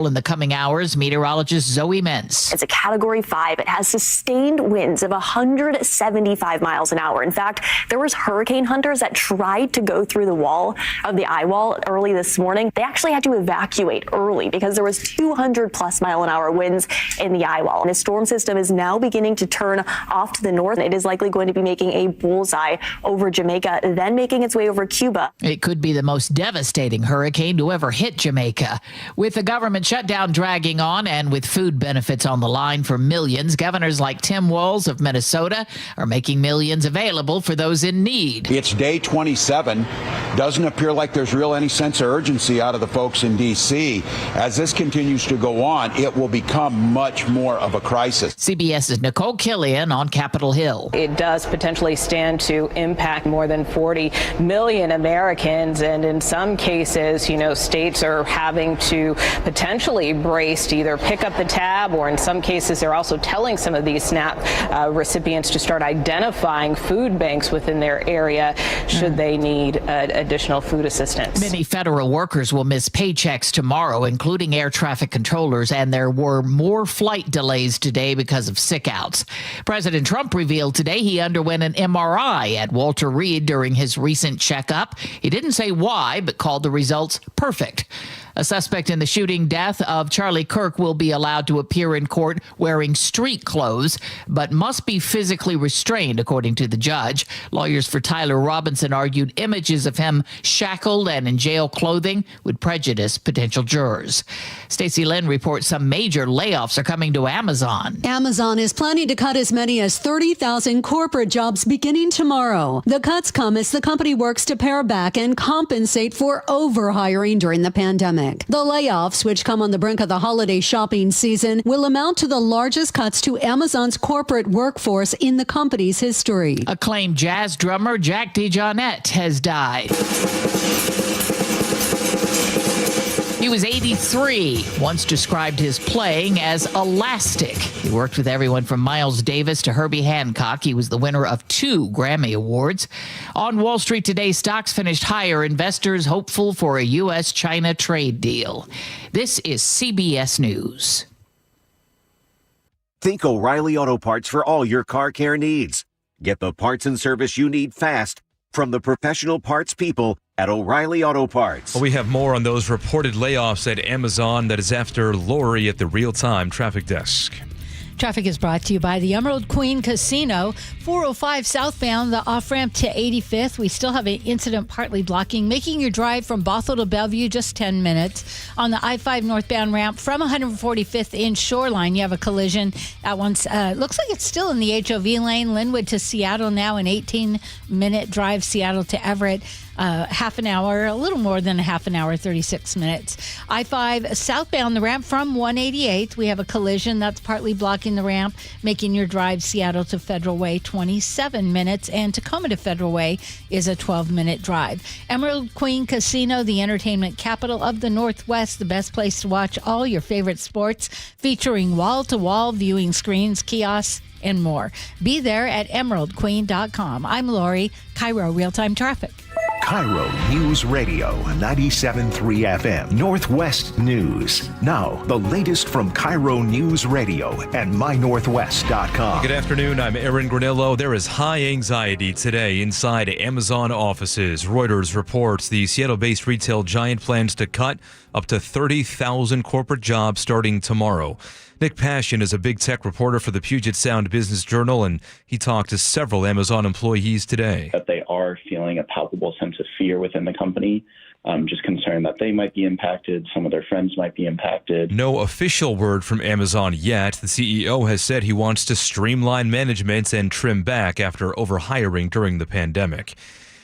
In the coming hours, meteorologist Zoe Mentz. It's a Category 5. It has sustained winds of 175 miles an hour. In fact, there was hurricane hunters that tried to go through the wall of the eye wall early this morning. They actually had to evacuate early because there was 200 plus mile an hour winds in the eye wall. And a storm system is now beginning to turn off to the north. It is likely going to be making a bullseye over Jamaica, then making its way over Cuba. It could be the most devastating hurricane to ever hit Jamaica. With the government shutdown dragging on and with food benefits on the line for millions, governors like Tim Walz of Minnesota are making millions available for those in need. It's day 27. Doesn't appear like there's real any sense of urgency out of the folks in D.C. As this continues to go on, it will become much more of a crisis. CBS's Nicole Killian on Capitol Hill. It does potentially stand to impact more than 40 million Americans. And in some cases, states are having to potentially brace to either pick up the tab, or in some cases they're also telling some of these SNAP recipients to start identifying food banks within their area should they need additional food assistance. Many federal workers will miss paychecks tomorrow, including air traffic controllers, and there were more flight delays today because of sick-outs. President Trump revealed today he underwent an MRI at Walter Reed during his recent checkup. He didn't say why, but called the results perfect. A suspect in the shooting death of Charlie Kirk will be allowed to appear in court wearing street clothes, but must be physically restrained, according to the judge. Lawyers for Tyler Robinson argued images of him shackled and in jail clothing would prejudice potential jurors. Stacey Lynn reports some major layoffs are coming to Amazon. Amazon is planning to cut as many as 30,000 corporate jobs beginning tomorrow. The cuts come as the company works to pare back and compensate for overhiring during the pandemic. The layoffs, which come on the brink of the holiday shopping season, will amount to the largest cuts to Amazon's corporate workforce in the company's history. Acclaimed jazz drummer Jack DeJohnette has died. He was 83, once described his playing as elastic. He worked with everyone from Miles Davis to Herbie Hancock. He was the winner of 2 Grammy Awards. On Wall Street today, stocks finished higher. Investors hopeful for a U.S.-China trade deal. This is CBS News. Think O'Reilly Auto Parts for all your car care needs. Get the parts and service you need fast from the professional parts people at O'Reilly Auto Parts. Well, we have more on those reported layoffs at Amazon. That is after Lori at the real-time traffic desk. Traffic is brought to you by the Emerald Queen Casino. 405 southbound, the off-ramp to 85th. We still have an incident partly blocking, making your drive from Bothell to Bellevue just 10 minutes. On the I-5 northbound ramp from 145th in Shoreline, you have a collision at once. Looks like it's still in the HOV lane. Linwood to Seattle now, an 18-minute drive, Seattle to Everett. Half an hour, a little more than a half an hour, 36 minutes. I-5 southbound the ramp from 188th. We have a collision that's partly blocking the ramp, making your drive Seattle to Federal Way 27 minutes, and Tacoma to Federal Way is a 12-minute drive. Emerald Queen Casino, the entertainment capital of the Northwest, the best place to watch all your favorite sports, featuring wall-to-wall viewing screens, kiosks, and more. Be there at emeraldqueen.com. I'm Lori, KIRO Real-Time Traffic. KIRO Newsradio 97.3 FM, Northwest News. Now, the latest from KIRO Newsradio and mynorthwest.com. Good afternoon, I'm Aaron Granillo. There is high anxiety today inside Amazon offices. Reuters reports the Seattle-based retail giant plans to cut up to 30,000 corporate jobs starting tomorrow. Nick Passion is a big tech reporter for the Puget Sound Business Journal, and he talked to several Amazon employees today. That they are feeling a palpable sense of fear within the company, just concerned that they might be impacted, some of their friends might be impacted. No official word from Amazon yet. The CEO has said he wants to streamline management and trim back after overhiring during the pandemic.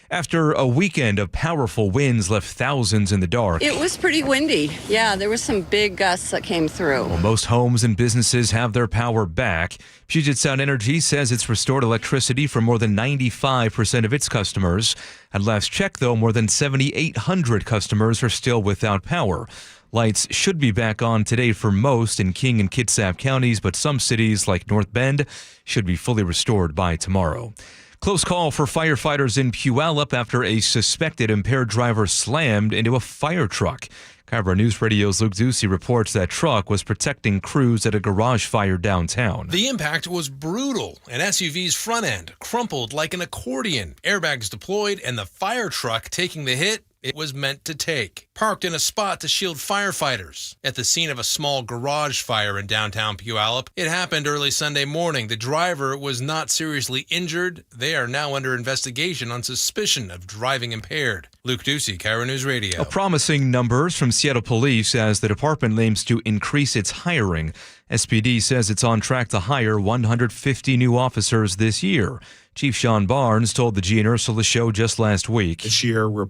After a weekend of powerful winds left thousands in the dark. It was pretty windy. Yeah, there were some big gusts that came through. Well, most homes and businesses have their power back. Puget Sound Energy says it's restored electricity for more than 95% of its customers. At last check, though, more than 7,800 customers are still without power. Lights should be back on today for most in King and Kitsap counties, but some cities like North Bend should be fully restored by tomorrow. Close call for firefighters in Puyallup after a suspected impaired driver slammed into a fire truck. KIRO Newsradio's Luke Ducey reports that truck was protecting crews at a garage fire downtown. The impact was brutal. An SUV's front end crumpled like an accordion. Airbags deployed, and the fire truck taking the hit it was meant to take. Parked in a spot to shield firefighters. At the scene of a small garage fire in downtown Puyallup, it happened early Sunday morning. The driver was not seriously injured. They are now under investigation on suspicion of driving impaired. Luke Ducey, KIRO News Radio. Promising numbers from Seattle Police as the department aims to increase its hiring. SPD says it's on track to hire 150 new officers this year. Chief Sean Barnes told the G and Ursula Show just last week. This year, we'll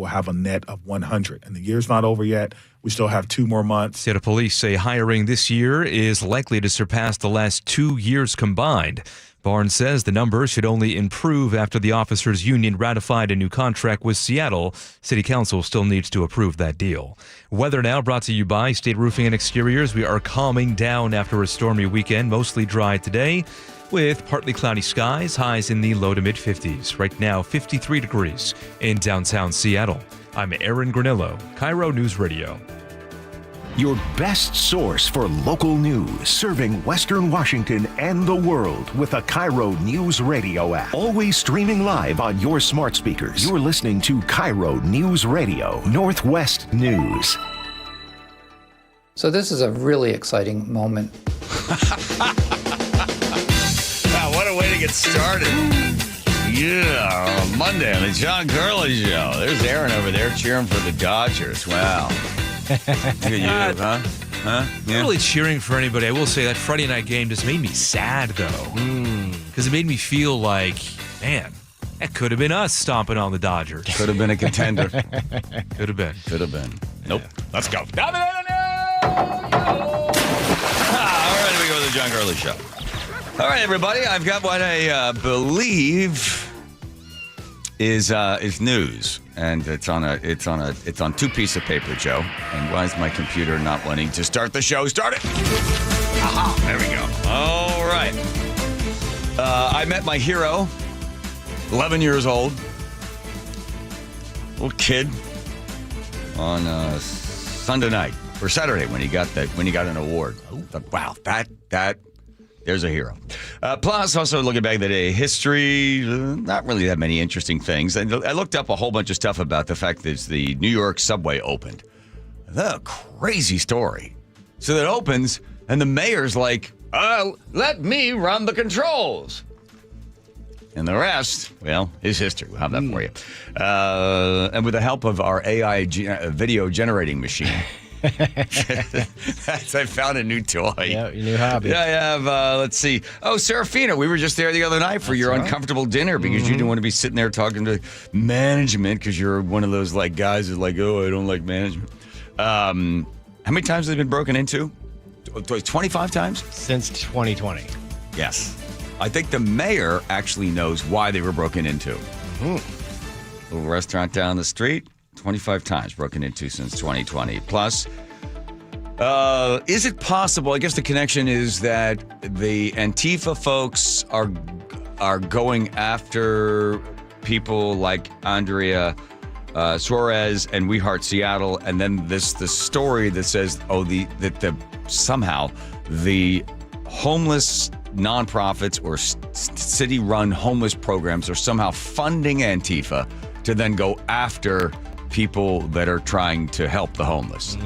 have a net of 100. And the year's not over yet. We still have 2 more months. Seattle Police say hiring this year is likely to surpass the last 2 years combined. Barnes says the numbers should only improve after the officers' union ratified a new contract with Seattle. City Council still needs to approve that deal. Weather now brought to you by State Roofing and Exteriors. We are calming down after a stormy weekend, mostly dry today, with partly cloudy skies, highs in the low to mid-50s. Right now, 53 degrees in downtown Seattle. I'm Aaron Granillo, KIRO News Radio. Your best source for local news, serving Western Washington and the world with the KIRO News Radio app. Always streaming live on your smart speakers. You're listening to KIRO News Radio, Northwest News. So this is a really exciting moment. Wow, what a way to get started. Yeah, Monday on the John Curley Show. There's Aaron over there cheering for the Dodgers. Wow. Look at you, huh? Yeah. Not really cheering for anybody. I will say that Friday night game just made me sad, though. Because it made me feel like, man, that could have been us stomping on the Dodgers. Could have been a contender. Could have been. Could have been. Nope. Yeah. Let's go. All right, we go to the John Curley Show. All right, everybody. I've got what I believe is news, and it's on 2 pieces of paper, Joe. And why is my computer not wanting to start the show? Start it. Aha! There we go. All right. I met my hero, 11 years old, little kid, on Sunday night or Saturday when he got an award. Wow, that. There's a hero. Plus, also looking back at the day, history, not really that many interesting things. And I looked up a whole bunch of stuff about the fact that the New York subway opened. The crazy story. So that opens, and the mayor's like, let me run the controls. And the rest, well, is history. We'll have that for you. And with the help of our AI video generating machine, I found a new toy. Yeah, your new hobby. Yeah, I have, let's see. Oh, Serafina, we were just there the other night for your uncomfortable dinner because you didn't want to be sitting there talking to management because you're one of those like guys who's like, oh, I don't like management. How many times have they been broken into? 25 times? Since 2020. Yes. I think the mayor actually knows why they were broken into. Little restaurant down the street. 25 times broken into since 2020. Plus, is it possible, I guess the connection is that the Antifa folks are going after people like Andrea Suarez and We Heart Seattle, and then the story that says, somehow the homeless nonprofits or city-run homeless programs are somehow funding Antifa to then go after people that are trying to help the homeless.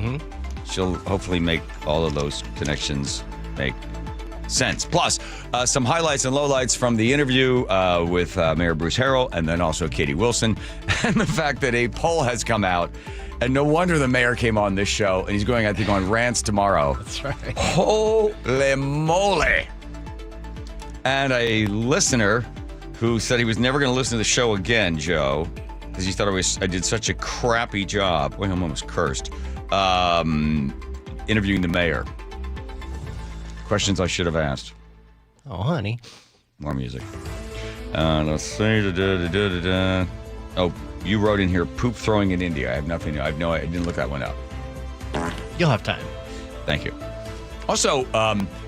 She'll hopefully make all of those connections make sense. Plus, some highlights and lowlights from the interview with Mayor Bruce Harrell and then also Katie Wilson, and the fact that a poll has come out, and no wonder the mayor came on this show, and he's going, I think, on rants tomorrow. That's right. Holy moly. And a listener who said he was never going to listen to the show again, Joe, because he thought I did such a crappy job. Wait, I'm almost cursed. Interviewing the mayor. Questions I should have asked. Oh, honey. More music. Let's see. Oh, you wrote in here, poop throwing in India. I didn't look that one up. You'll have time. Thank you. Also,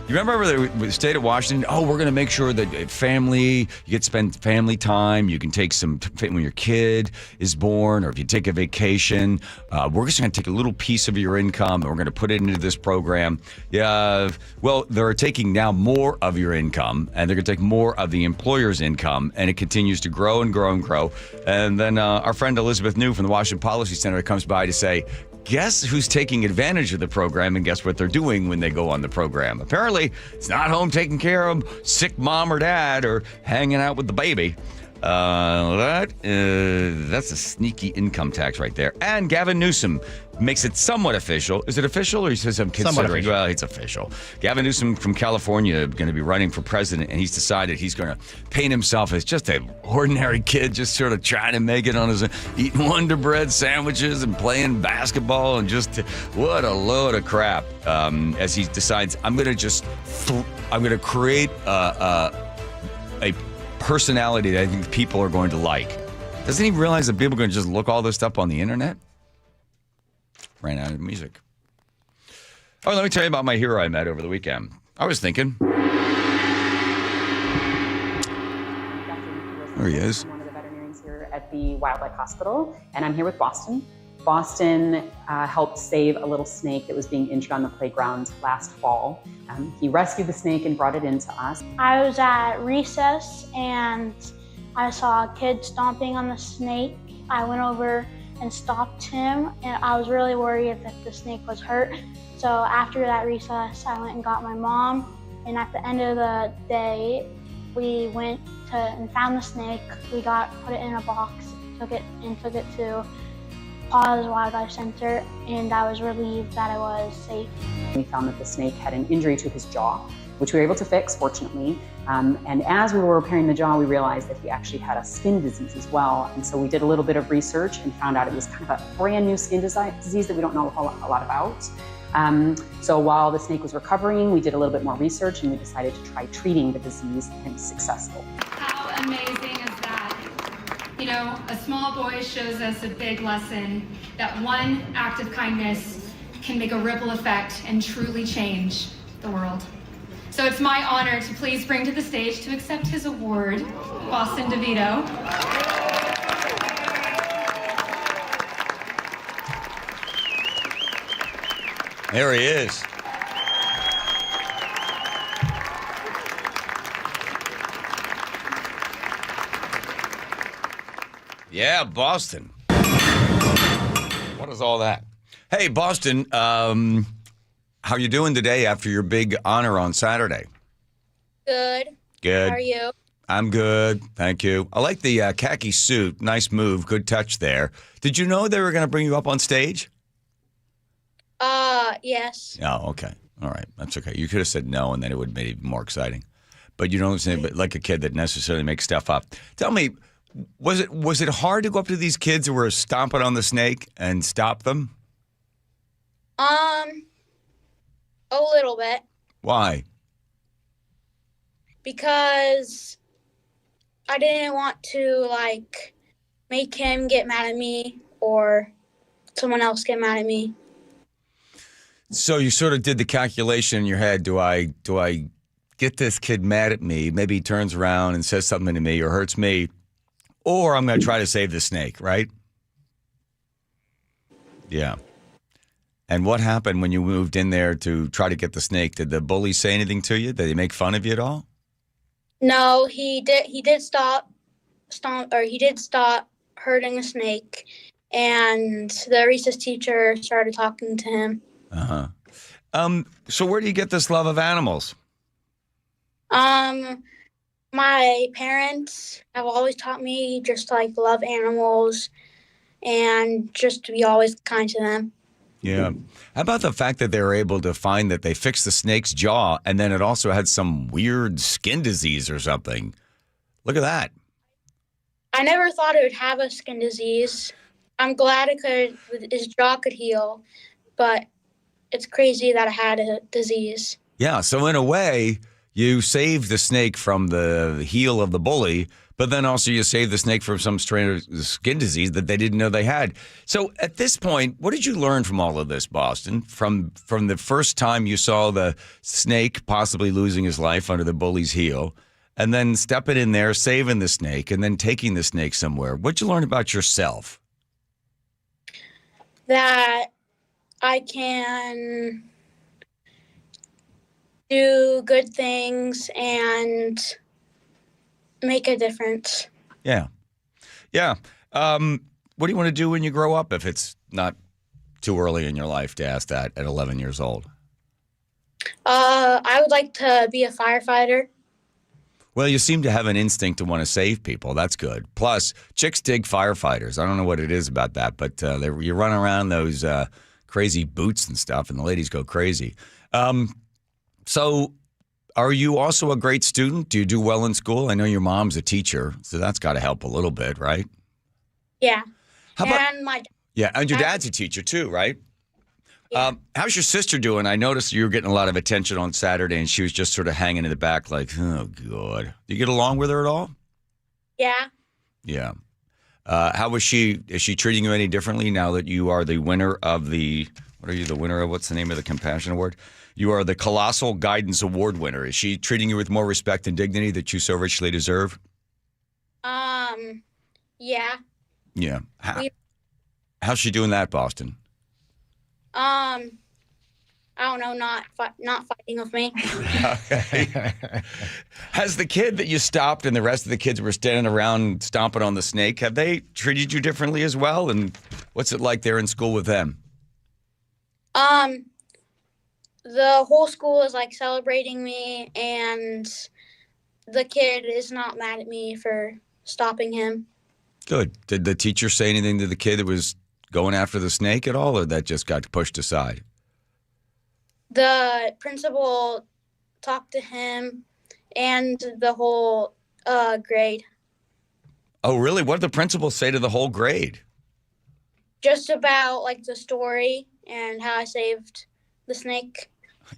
you remember the state of Washington? Oh, we're going to make sure that family, you get to spend family time. You can take some when your kid is born, or if you take a vacation. We're just going to take a little piece of your income, and we're going to put it into this program. Yeah, well, they're taking now more of your income, and they're going to take more of the employer's income, and it continues to grow and grow and grow. And then our friend Elizabeth New from the Washington Policy Center comes by to say, guess who's taking advantage of the program, and guess what they're doing when they go on the program. Apparently, it's not home taking care of sick mom or dad or hanging out with the baby. That's a sneaky income tax right there. And Gavin Newsom makes it somewhat official. Is it official, or he says I'm considering? Well, it's official. Gavin Newsom from California going to be running for president, and he's decided he's going to paint himself as just an ordinary kid, just sort of trying to make it on his own, eating Wonder Bread sandwiches and playing basketball, and just what a load of crap. As he decides, I'm going to create a personality that I think people are going to like. Doesn't he realize that people are going to just look all this stuff on the internet? Ran out of music. Oh, let me tell you about my hero I met over the weekend. I was thinking. There he is. I'm one of the veterinarians here at the Wildlife Hospital, and I'm here with Boston. Boston helped save a little snake that was being injured on the playground last fall. He rescued the snake and brought it into us. I was at recess and I saw a kid stomping on the snake. I went over and stopped him, and I was really worried that the snake was hurt. So after that recess, I went and got my mom, and at the end of the day, we went and found the snake. We put it in a box, took it to Paws Wildlife Center, and I was relieved that it was safe. We found that the snake had an injury to his jaw, which we were able to fix, fortunately. And as we were repairing the jaw, we realized that he actually had a skin disease as well. And so we did a little bit of research and found out it was kind of a brand new skin disease that we don't know a lot about. So while the snake was recovering, we did a little bit more research, and we decided to try treating the disease, and it was successful. How amazing is that? You know, a small boy shows us a big lesson that one act of kindness can make a ripple effect and truly change the world. So it's my honor to please bring to the stage to accept his award, Boston DeVito. There he is. Yeah, Boston. What is all that? Hey, Boston, how you doing today after your big honor on Saturday? Good. Good. How are you? I'm good. Thank you. I like the khaki suit. Nice move. Good touch there. Did you know they were going to bring you up on stage? Yes. Oh, okay. All right. That's okay. You could have said no, and then it would have made it more exciting. But you don't say, but like a kid that necessarily makes stuff up. Tell me, was it hard to go up to these kids who were stomping on the snake and stop them? A little bit. Why? Because I didn't want to, make him get mad at me or someone else get mad at me. So you sort of did the calculation in your head. Do I get this kid mad at me? Maybe he turns around and says something to me or hurts me, or I'm going to try to save the snake, right? Yeah. And what happened when you moved in there to try to get the snake? Did the bully say anything to you? Did he make fun of you at all? No, he did stop hurting the snake, and the recess teacher started talking to him. Uh-huh. So where do you get this love of animals? My parents have always taught me just to love animals and just to be always kind to them. Yeah. How about the fact that they were able to find that they fixed the snake's jaw and then it also had some weird skin disease or something? Look at that. I never thought it would have a skin disease. I'm glad his jaw could heal, but it's crazy that it had a disease. Yeah. So in a way, you save the snake from the heel of the bully, but then also you save the snake from some strain of skin disease that they didn't know they had. So at this point, what did you learn from all of this, Boston? From the first time you saw the snake possibly losing his life under the bully's heel, and then stepping in there, saving the snake, and then taking the snake somewhere. What'd you learn about yourself? That I can do good things and make a difference. Yeah. Yeah. What do you want to do when you grow up, if it's not too early in your life to ask that at 11 years old? I would like to be a firefighter. Well, you seem to have an instinct to want to save people. That's good. Plus, chicks dig firefighters. I don't know what it is about that, but you run around those crazy boots and stuff, and the ladies go crazy. So are you also a great student? Do you do well in school? I know your mom's a teacher, so that's got to help a little bit, right? Yeah. How about, and my yeah, and your dad's a teacher too, right? Yeah. How's your sister doing? I noticed you were getting a lot of attention on Saturday, and she was just sort of hanging in the back like, oh, God. Do you get along with her at all? Yeah. Yeah. How was she? Is she treating you any differently now that you are the winner of the, what are you the winner of? What's the name of the Compassion Award? You are the Colossal Guidance Award winner. Is she treating you with more respect and dignity that you so richly deserve? Yeah. Yeah. How's she doing that, Boston? I don't know, not fighting with me. Okay. Has the kid that you stopped and the rest of the kids were standing around stomping on the snake, have they treated you differently as well? And what's it like there in school with them? The whole school is like celebrating me, and the kid is not mad at me for stopping him. Good. Did the teacher say anything to the kid that was going after the snake at all, or that just got pushed aside? The principal talked to him and the whole grade. Oh, really? What did the principal say to the whole grade? Just about like the story and how I saved the snake.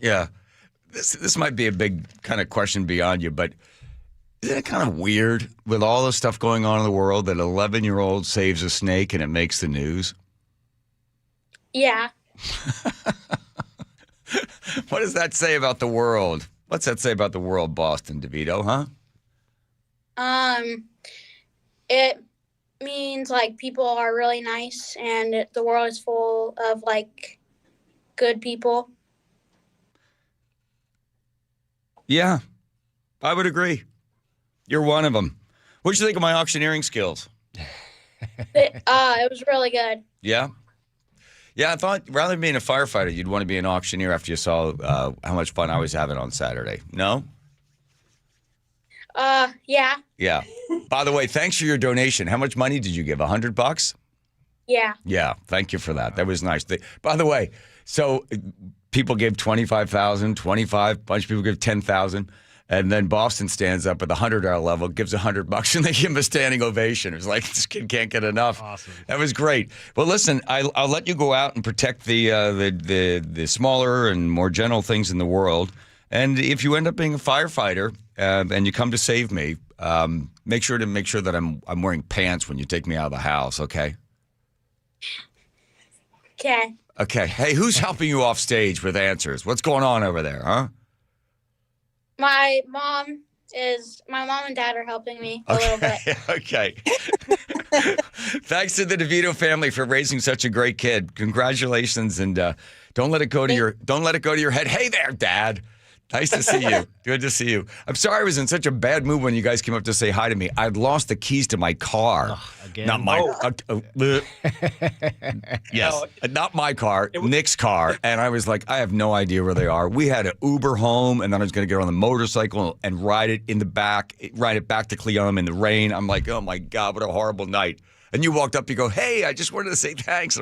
Yeah. This might be a big kind of question beyond you, but isn't it kind of weird with all the stuff going on in the world that an 11-year-old saves a snake and it makes the news? Yeah. What does that say about the world? What's that say about the world, Boston DeVito, huh? It means like people are really nice and the world is full of like good people. Yeah, I would agree. You're one of them. What did you think of my auctioneering skills? It was really good. Yeah? Yeah, I thought rather than being a firefighter, you'd want to be an auctioneer after you saw how much fun I was having on Saturday. No? Yeah. Yeah. By the way, thanks for your donation. How much money did you give? $100? Yeah. Yeah, thank you for that. That was nice. By the way, so people give $25,000, $25,000, a bunch of people give $10,000. And then Boston stands up at the $100 level, gives $100, and they give him a standing ovation. It was like, this kid can't get enough. Awesome. That was great. Well, listen, I'll let you go out and protect the smaller and more gentle things in the world. And if you end up being a firefighter and you come to save me, make sure that I'm wearing pants when you take me out of the house. Okay. Okay. Okay. Hey, who's helping you off stage with answers? What's going on over there, huh? My mom and dad are helping me a little bit. Okay. Thanks to the DeVito family for raising such a great kid. Congratulations, and don't let it go to your head. Hey there, Dad. Nice to see you. Good to see you. I'm sorry I was in such a bad mood when you guys came up to say hi to me. I'd lost the keys to my car. Again? Not my yes, not my car, Nick's car. And I was like, I have no idea where they are. We had an Uber home, and then I was going to get on the motorcycle and ride it back to Cleum in the rain. I'm like, oh my God, what a horrible night. And you walked up, you go, hey, I just wanted to say thanks.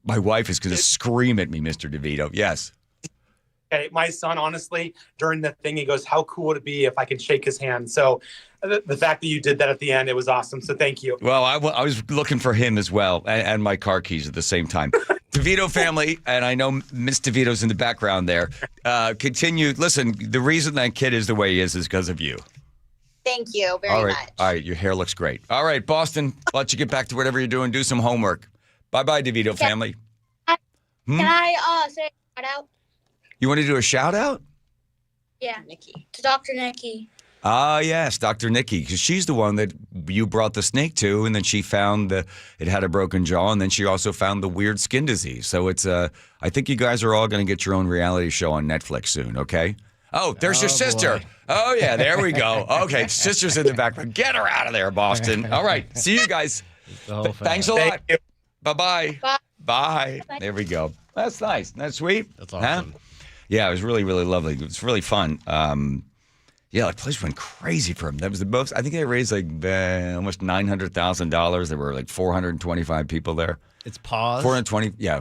My wife is going to scream at me, Mr. DeVito. Yes. Okay, my son, honestly, during the thing, he goes, how cool would it be if I could shake his hand? So the fact that you did that at the end, it was awesome. So thank you. Well, I was looking for him as well, and my car keys at the same time. DeVito family, and I know Miss DeVito's in the background there. Continue. Listen, the reason that kid is the way he is because of you. Thank you very much. All right, your hair looks great. All right, Boston, I'll let you get back to whatever you're doing. Do some homework. Bye-bye, DeVito family. Can I say a shout out? You want to do a shout out? Yeah, Nikki. To Dr. Nikki. Ah, yes, Dr. Nikki, because she's the one that you brought the snake to, and then she found it had a broken jaw, and then she also found the weird skin disease. So it's I think you guys are all going to get your own reality show on Netflix soon, okay? Oh, there's your sister. Boy. Oh, yeah, there we go. Okay, sister's in the background. Get her out of there, Boston. All right, see you guys. Thanks a lot. Bye-bye. Bye. Bye. There we go. That's nice. That's sweet. That's awesome. Huh? Yeah, it was really, really lovely. It was really fun. Yeah, the place went crazy for him. That was the most. I think they raised like almost $900,000. There were like 425 people there. It's Paws. 420. Yeah,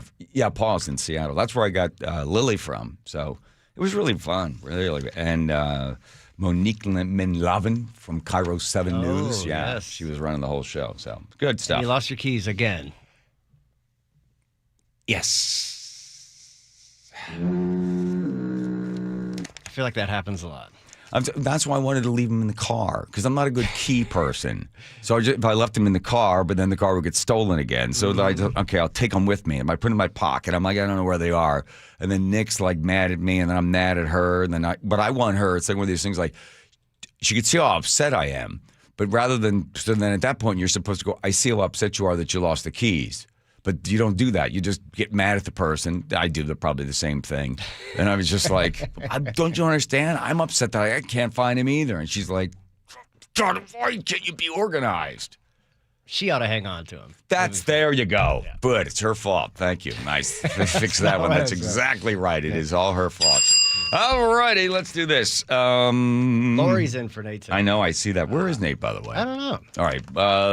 Paws in Seattle. That's where I got Lily from. So it was really fun, really. And Monique Minlavin from KIRO 7 News. Yeah, yes. she was running the whole show. So good stuff. And you lost your keys again. Yes. I feel like that happens a lot. That's why I wanted to leave them in the car, because I'm not a good key person. So if I left them in the car, but then the car would get stolen again. So I'll take them with me. And I put them in my pocket. I'm like, I don't know where they are. And then Nick's like mad at me, and then I'm mad at her. And then but I want her. It's like one of these things like, she could see how upset I am. But so then at that point, you're supposed to go, I see how upset you are that you lost the keys. But you don't do that. You just get mad at the person. I do probably the same thing. And I was just like, don't you understand? I'm upset that I can't find him either. And she's like, God, why can't you be organized? She ought to hang on to him. There you go. Yeah. Good. It's her fault. Thank you. Nice. Fix that one. That's exactly right. It is all her fault. All righty, let's do this. Lori's in for Nate today. I know, I see that. Where is Nate, by the way? I don't know. All right,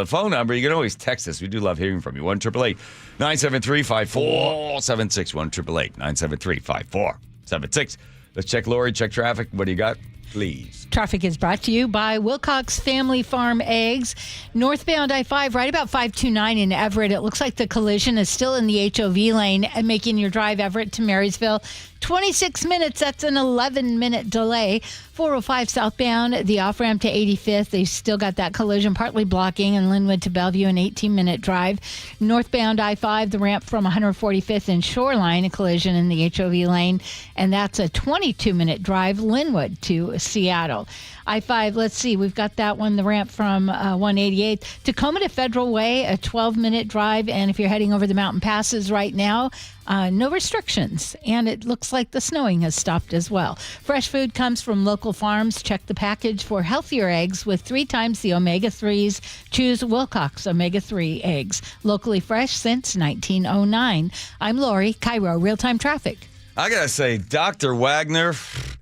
phone number, you can always text us. We do love hearing from you. 1-888-973-5476. 1-973-5476. Let's check Lori, check traffic. What do you got? Please. Traffic is brought to you by Wilcox Family Farm Eggs. Northbound I-5, right about 529 in Everett. It looks like the collision is still in the HOV lane, making your drive Everett to Marysville 26 minutes. That's an 11-minute delay. 405 southbound, the off-ramp to 85th. They still got that collision partly blocking, and Linwood to Bellevue, an 18-minute drive. Northbound I-5, the ramp from 145th and Shoreline, a collision in the HOV lane, and that's a 22-minute drive, Linwood to Seattle. I-5, let's see, we've got that one, the ramp from 188. Tacoma to Federal Way, a 12-minute drive, and if you're heading over the mountain passes right now, no restrictions, and it looks like the snowing has stopped as well. Fresh food comes from local farms. Check the package for healthier eggs with 3 times the omega-3s. Choose Wilcox omega-3 eggs. Locally fresh since 1909. I'm Lori, KIRO Real-Time Traffic. I got to say, Dr. Wagner,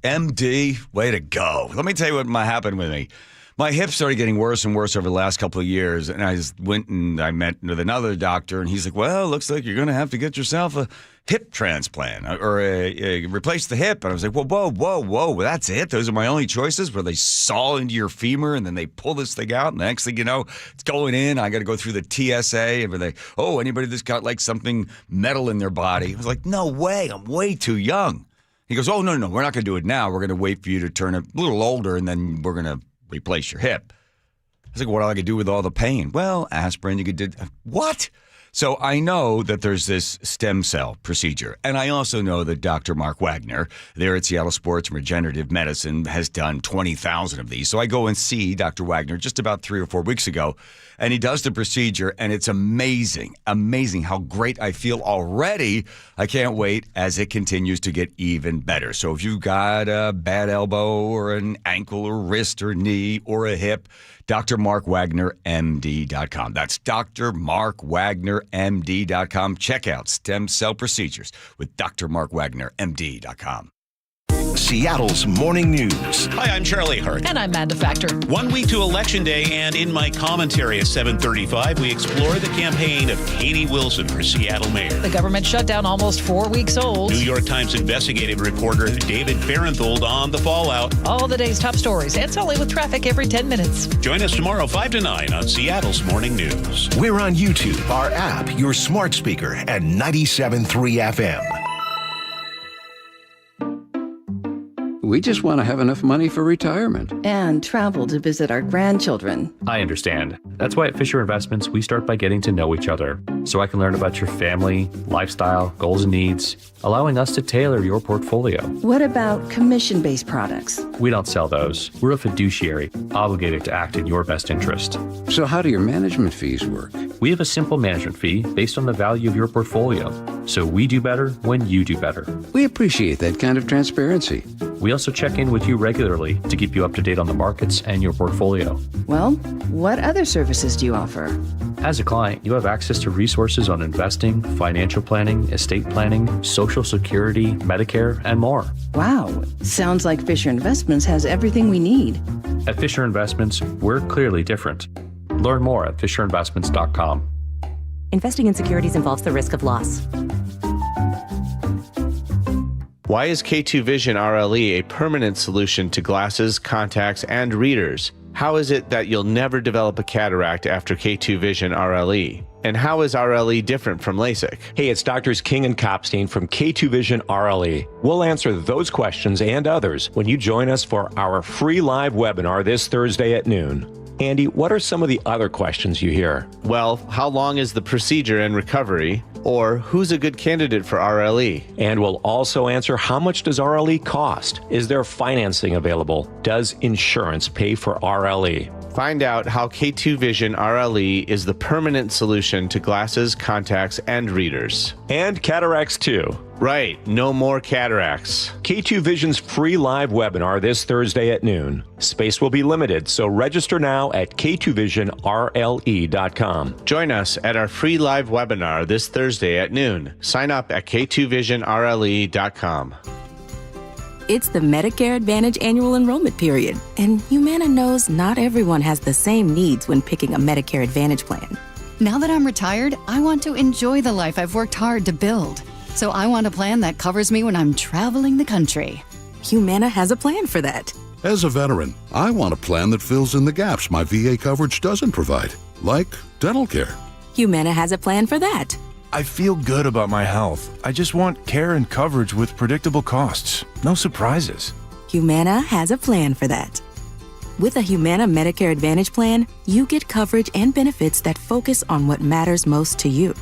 MD, way to go. Let me tell you what happened with me. My hip started getting worse and worse over the last couple of years, and I just went and I met with another doctor, and he's like, well, it looks like you're going to have to get yourself a hip transplant or replace the hip. And I was like, whoa, that's it? Those are my only choices? Where they saw into your femur, and then they pull this thing out, and the next thing you know, it's going in. I got to go through the TSA, and they, anybody that's got like something metal in their body. I was like, no way, I'm way too young. He goes, no, we're not going to do it now. We're going to wait for you to turn a little older, and then we're going to replace your hip. I was like, what do I could do with all the pain? Well, aspirin, you could do. What? So I know that there's this stem cell procedure. And I also know that Dr. Mark Wagner there at Seattle Sports and Regenerative Medicine has done 20,000 of these. So I go and see Dr. Wagner just about 3 or 4 weeks ago, and he does the procedure, and it's amazing how great I feel already. I can't wait as it continues to get even better. So if you've got a bad elbow or an ankle or wrist or knee or a hip, drmarkwagnermd.com. That's drmarkwagnermd.com. Check out stem cell procedures with drmarkwagnermd.com. Seattle's morning news. Hi, I'm Charlie Hart. And I'm Amanda Factor. 1 week to Election Day, and in my commentary at 7:35, we explore the campaign of Katie Wilson for Seattle mayor. The government shutdown almost 4 weeks old. New York Times investigative reporter David Farenthold on the fallout. All the day's top stories, and Sully with traffic every 10 minutes. Join us tomorrow 5 to 9 on Seattle's Morning News. We're on YouTube, our app, your smart speaker, and 97.3 FM. We just want to have enough money for retirement. And travel to visit our grandchildren. I understand. That's why at Fisher Investments, we start by getting to know each other, so I can learn about your family, lifestyle, goals and needs, allowing us to tailor your portfolio. What about commission-based products? We don't sell those. We're a fiduciary, obligated to act in your best interest. So how do your management fees work? We have a simple management fee based on the value of your portfolio. So we do better when you do better. We appreciate that kind of transparency. We also check in with you regularly to keep you up to date on the markets and your portfolio. Well, what other services do you offer? As a client, you have access to resources on investing, financial planning, estate planning, Social Security, Medicare, and more. Wow, sounds like Fisher Investments has everything we need. At Fisher Investments, we're clearly different. Learn more at fisherinvestments.com. Investing in securities involves the risk of loss. Why is K2 Vision RLE a permanent solution to glasses, contacts, and readers? How is it that you'll never develop a cataract after K2 Vision RLE? And how is RLE different from LASIK? Hey, it's Doctors King and Kopstein from K2 Vision RLE. We'll answer those questions and others when you join us for our free live webinar this Thursday at noon. Andy, what are some of the other questions you hear? Well, how long is the procedure and recovery? Or who's a good candidate for RLE? And we'll also answer, how much does RLE cost? Is there financing available? Does insurance pay for RLE? Find out how K2 Vision RLE is the permanent solution to glasses, contacts, and readers. And cataracts too. Right, no more cataracts. K2 Vision's free live webinar this Thursday at noon. Space will be limited, so register now at k2visionrle.com. Join us at our free live webinar this Thursday at noon. Sign up at k2visionrle.com. It's the Medicare Advantage annual enrollment period, and Humana knows not everyone has the same needs when picking a Medicare Advantage plan. Now that I'm retired, I want to enjoy the life I've worked hard to build. So I want a plan that covers me when I'm traveling the country. Humana has a plan for that. As a veteran, I want a plan that fills in the gaps my VA coverage doesn't provide, like dental care. Humana has a plan for that. I feel good about my health. I just want care and coverage with predictable costs. No surprises. Humana has a plan for that. With a Humana Medicare Advantage plan, you get coverage and benefits that focus on what matters most to you.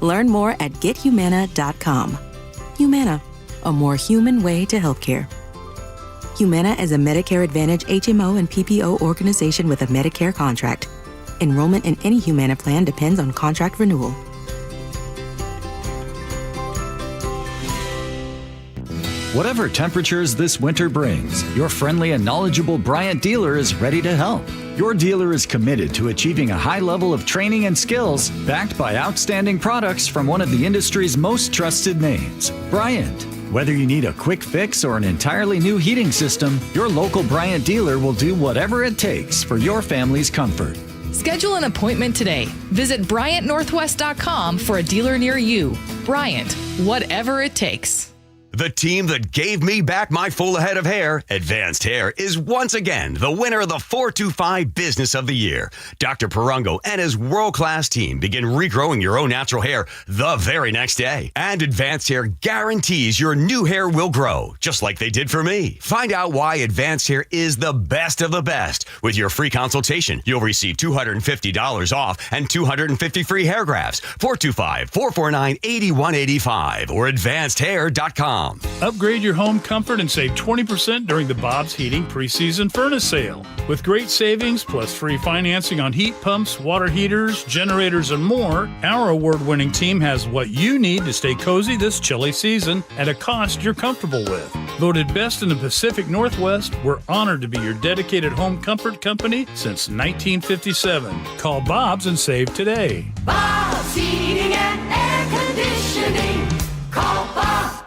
Learn more at gethumana.com. Humana, a more human way to healthcare. Humana is a Medicare Advantage HMO and PPO organization with a Medicare contract. Enrollment in any Humana plan depends on contract renewal. Whatever temperatures this winter brings, your friendly and knowledgeable Bryant dealer is ready to help. Your dealer is committed to achieving a high level of training and skills, backed by outstanding products from one of the industry's most trusted names, Bryant. Whether you need a quick fix or an entirely new heating system, your local Bryant dealer will do whatever it takes for your family's comfort. Schedule an appointment today. Visit BryantNorthwest.com for a dealer near you. Bryant, whatever it takes. The team that gave me back my full head of hair, Advanced Hair, is once again the winner of the 425 Business of the Year. Dr. Parango and his world-class team begin regrowing your own natural hair the very next day. And Advanced Hair guarantees your new hair will grow, just like they did for me. Find out why Advanced Hair is the best of the best. With your free consultation, you'll receive $250 off and 250 free hair grafts. 425-449-8185 or advancedhair.com. Upgrade your home comfort and save 20% during the Bob's Heating preseason furnace sale. With great savings plus free financing on heat pumps, water heaters, generators, and more, our award-winning team has what you need to stay cozy this chilly season at a cost you're comfortable with. Voted best in the Pacific Northwest, we're honored to be your dedicated home comfort company since 1957. Call Bob's and save today. Bob's Heating and Air Conditioning. Call Bob.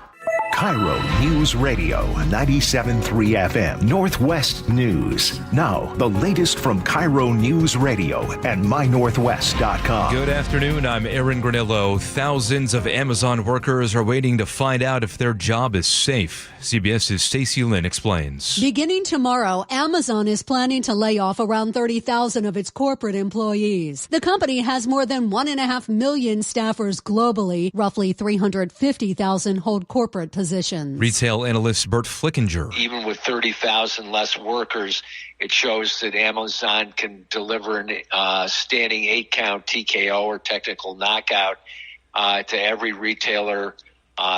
KIRO News Radio 97.3 FM Northwest News. Now, the latest from KIRO News Radio and mynorthwest.com. Good afternoon. I'm Aaron Granillo. Thousands of Amazon workers are waiting to find out if their job is safe. CBS's Stacey Lynn explains. Beginning tomorrow, Amazon is planning to lay off around 30,000 of its corporate employees. The company has more than 1.5 million staffers globally. Roughly 350,000 hold corporate positions. Retail analyst Bert Flickinger. Even with 30,000 less workers, it shows that Amazon can deliver a standing 8-count TKO or technical knockout to every retailer,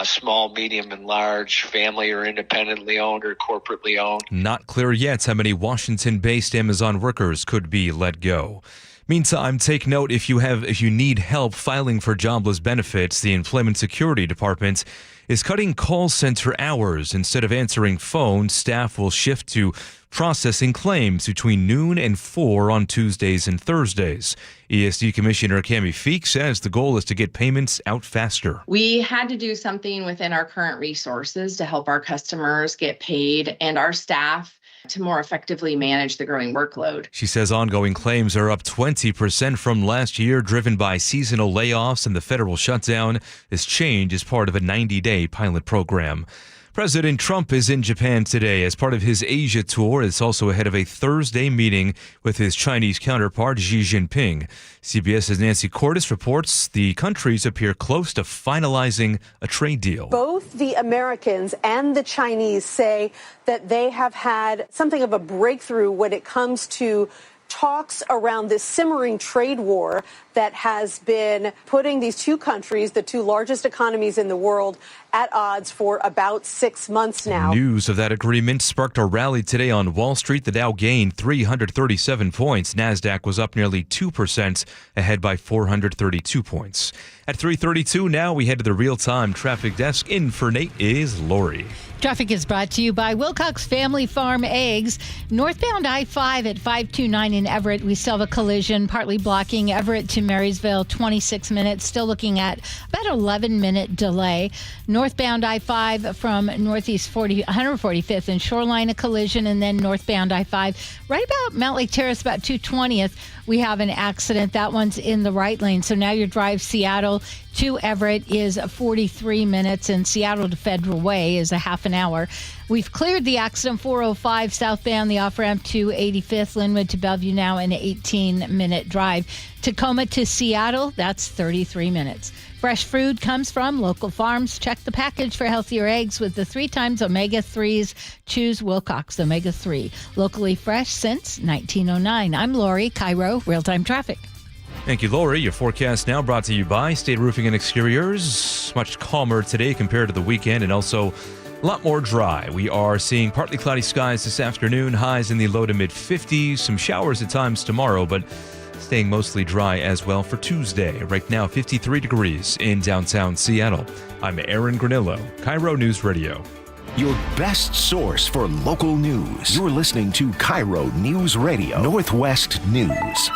small, medium, and large, family or independently owned or corporately owned. Not clear yet how many Washington-based Amazon workers could be let go. Meantime, take note if you need help filing for jobless benefits, the Employment Security Department is cutting call center hours. Instead of answering phones, staff will shift to processing claims between noon and 4 on Tuesdays and Thursdays. ESD Commissioner Cami Feek says the goal is to get payments out faster. We had to do something within our current resources to help our customers get paid and our staff to more effectively manage the growing workload. She says ongoing claims are up 20% from last year, driven by seasonal layoffs and the federal shutdown. This change is part of a 90-day pilot program. President Trump is in Japan today as part of his Asia tour. It's also ahead of a Thursday meeting with his Chinese counterpart, Xi Jinping. CBS's Nancy Cordes reports the countries appear close to finalizing a trade deal. Both the Americans and the Chinese say that they have had something of a breakthrough when it comes to talks around this simmering trade war that has been putting these two countries, the two largest economies in the world, at odds for about 6 months now. News of that agreement sparked a rally today on Wall Street. The Dow gained 337 points. NASDAQ was up nearly 2%, ahead by 432 points. At 3:32 now, we head to the real-time traffic desk. In for Nate is Lori. Traffic is brought to you by Wilcox Family Farm Eggs. Northbound I-5 at 529 in Everett. We still have a collision, partly blocking Everett to Marysville, 26 minutes. Still looking at about 11-minute delay. Northbound I-5 from Northeast 145th and Shoreline, a collision, and then northbound I-5 right about Mount Lake Terrace, about 220th. We have an accident. That one's in the right lane. So now your drive Seattle to Everett is 43 minutes, and Seattle to Federal Way is a half an hour. We've cleared the accident 405 southbound, the off-ramp to 85th, Linwood to Bellevue, now an 18-minute drive. Tacoma to Seattle, that's 33 minutes. Fresh food comes from local farms. Check the package for healthier eggs with the 3 times omega-3s. Choose Wilcox Omega-3. Locally fresh since 1909. I'm Lori, KIRO, Real-Time Traffic. Thank you, Lori. Your forecast now brought to you by State Roofing and Exteriors. Much calmer today compared to the weekend, and also a lot more dry. We are seeing partly cloudy skies this afternoon, highs in the low to mid-50s, some showers at times tomorrow, but staying mostly dry as well for Tuesday. Right now, 53 degrees in downtown Seattle. I'm Aaron Granillo, KIRO News Radio. Your best source for local news. You're listening to KIRO News Radio, Northwest News.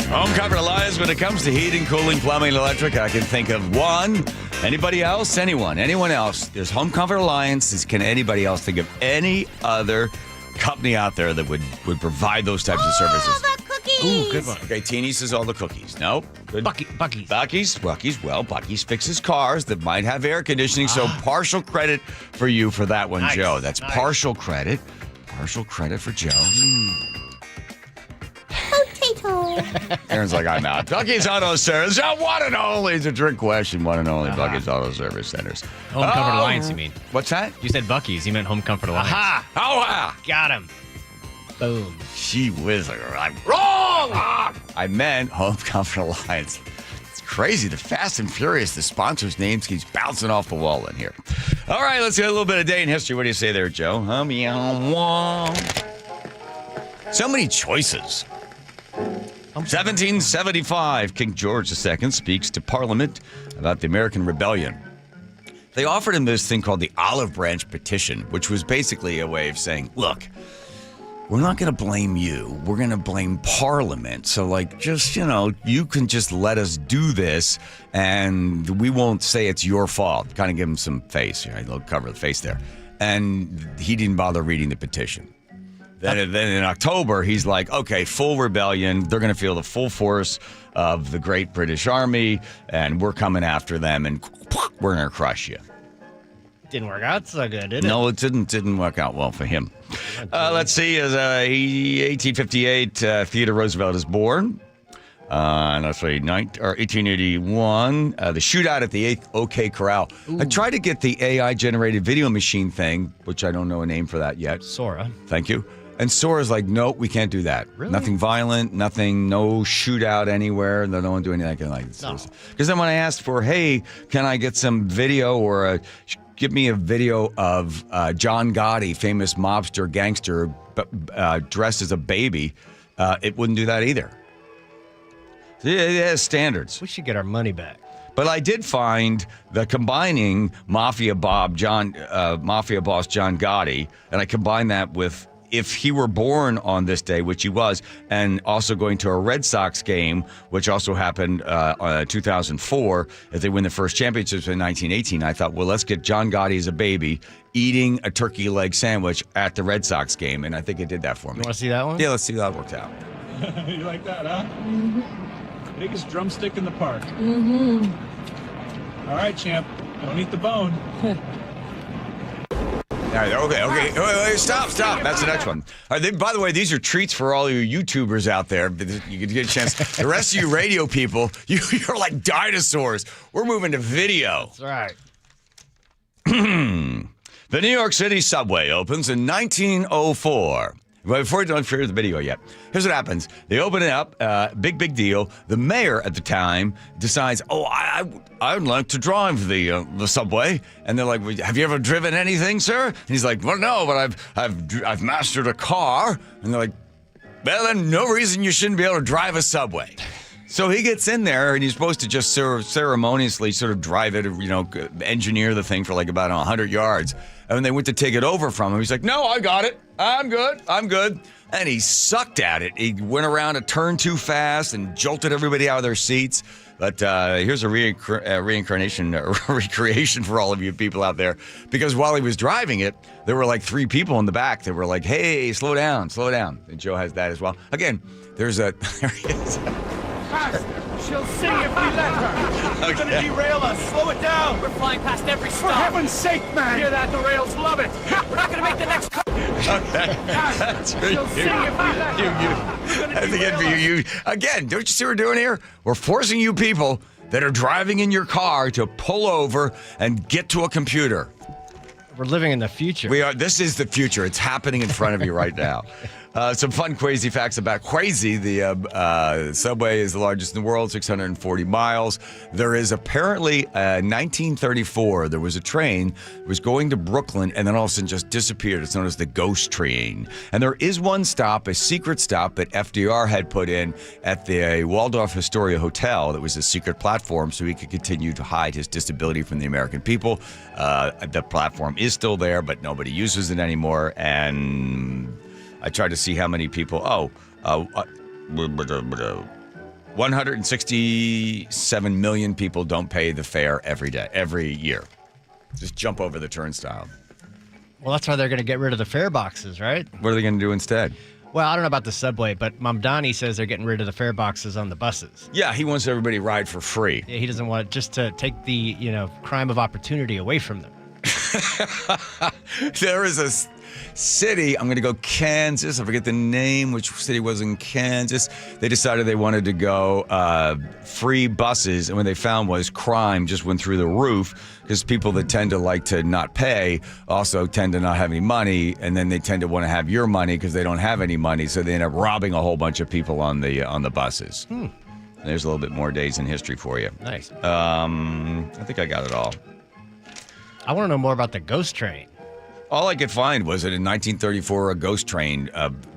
Home Comfort Alliance, when it comes to heating, cooling, plumbing, electric, I can think of one. Anybody else? Anyone else? There's Home Comfort Alliance. Can anybody else think of any other company out there that would provide those types of services? The cookies. Ooh, good one. Okay, Teeny says all the cookies. Nope. Good. Bucky's. Well, Bucky's fixes cars that might have air conditioning, so partial credit for you for that one, Joe. That's partial credit. Partial credit for Joe. Potato. Aaron's like, I'm out. Bucky's Auto Service. One and only. It's a trick question. One and only Bucky's Auto Service Centers. Home Comfort Alliance, you mean? What's that? You said Bucky's. You meant Home Comfort Alliance. Aha! Oh, got him. Boom. Gee whiz. I'm wrong! I meant Home Comfort Alliance. It's crazy. The Fast and Furious, the sponsors' names keeps bouncing off the wall in here. All right, let's get a little bit of day in history. What do you say there, Joe? So many choices. 1775, King George II speaks to Parliament about the American Rebellion. They offered him this thing called the Olive Branch Petition, which was basically a way of saying, look, we're not going to blame you. We're going to blame Parliament. So, like, just, you can just let us do this, and we won't say it's your fault. Kind of give him some face. They'll cover the face there. And he didn't bother reading the petition. Then in October, he's like, okay, full rebellion. They're going to feel the full force of the great British Army, and we're coming after them, and we're going to crush you. Didn't work out so good, did it? No, it didn't work out well for him. Let's see. 1858, Theodore Roosevelt is born. Let's see, 1881, the shootout at the 8th OK Corral. Ooh. I tried to get the AI-generated video machine thing, which I don't know a name for that yet. Sora. Thank you. And Sora's like, no, we can't do that. Really? Nothing violent, no shootout anywhere. They don't do anything like this. Because then when I asked for, hey, can I get some video or give me a video of John Gotti, famous mobster gangster, dressed as a baby, it wouldn't do that either. It has standards. We should get our money back. But I did find the combining Mafia boss John Gotti, and I combined that with if he were born on this day, which he was, and also going to a Red Sox game, which also happened 2004, as they win the first championships in 1918. I thought, well, let's get John Gotti as a baby eating a turkey leg sandwich at the Red Sox game, and I think it did that for me. You want to see that one? Yeah, let's see how that worked out. You like that, huh? Mm-hmm. Biggest drumstick in the park. Mm-hmm. All right, champ. Don't eat the bone. Okay. Wait, stop. That's the next one. All right, by the way, these are treats for all you YouTubers out there. You could get a chance. The rest of you radio people, you're like dinosaurs. We're moving to video. That's right. The New York City subway opens in 1904. But before you don't hear the video yet, here's what happens. They open it up, big deal. The mayor at the time decides, I'd like to drive the subway. And they're like, well, have you ever driven anything, sir? And he's like, well, no, but I've mastered a car. And they're like, well, then no reason you shouldn't be able to drive a subway. So he gets in there, and he's supposed to just ceremoniously sort of drive it, engineer the thing for like about 100 yards. And when they went to take it over from him, he's like, no, I got it. I'm good. And he sucked at it. He went around a turn too fast and jolted everybody out of their seats. But here's a recreation for all of you people out there. Because while he was driving it, there were like 3 people in the back that were like, hey, slow down. And Joe has that as well. Again, there he is. She'll sing if we let her. You're going to derail us. Slow it down. We're flying past every stop. For heaven's sake, man. Hear that? The rails love it. We're not going to make the next cut. Okay. That's for She'll sing if we let her. That's again for you. Again, don't you see what we're doing here? We're forcing you people that are driving in your car to pull over and get to a computer. We're living in the future. We are. This is the future. It's happening in front of you right now. Some fun, crazy facts about Crazy. The subway is the largest in the world, 640 miles. There is apparently, 1934, there was a train that was going to Brooklyn and then all of a sudden just disappeared. It's known as the Ghost Train. And there is one stop, a secret stop that FDR had put in at the Waldorf Astoria Hotel that was a secret platform so he could continue to hide his disability from the American people. The platform is still there, but nobody uses it anymore. And I tried to see how many people. 167 million people don't pay the fare every year. Just jump over the turnstile. Well, that's why they're going to get rid of the fare boxes, right? What are they going to do instead? Well, I don't know about the subway, but Mamdani says they're getting rid of the fare boxes on the buses. Yeah, he wants everybody to ride for free. Yeah, he doesn't want just to take the, crime of opportunity away from them. There is a city, I'm going to go Kansas. I forget the name, which city was in Kansas. They decided they wanted to go free buses, and what they found was crime just went through the roof because people that tend to like to not pay also tend to not have any money, and then they tend to want to have your money because they don't have any money, so they end up robbing a whole bunch of people on the buses. There's a little bit more days in history for you. Nice. I think I got it all. I want to know more about the Ghost Train. All I could find was that in 1934, a ghost train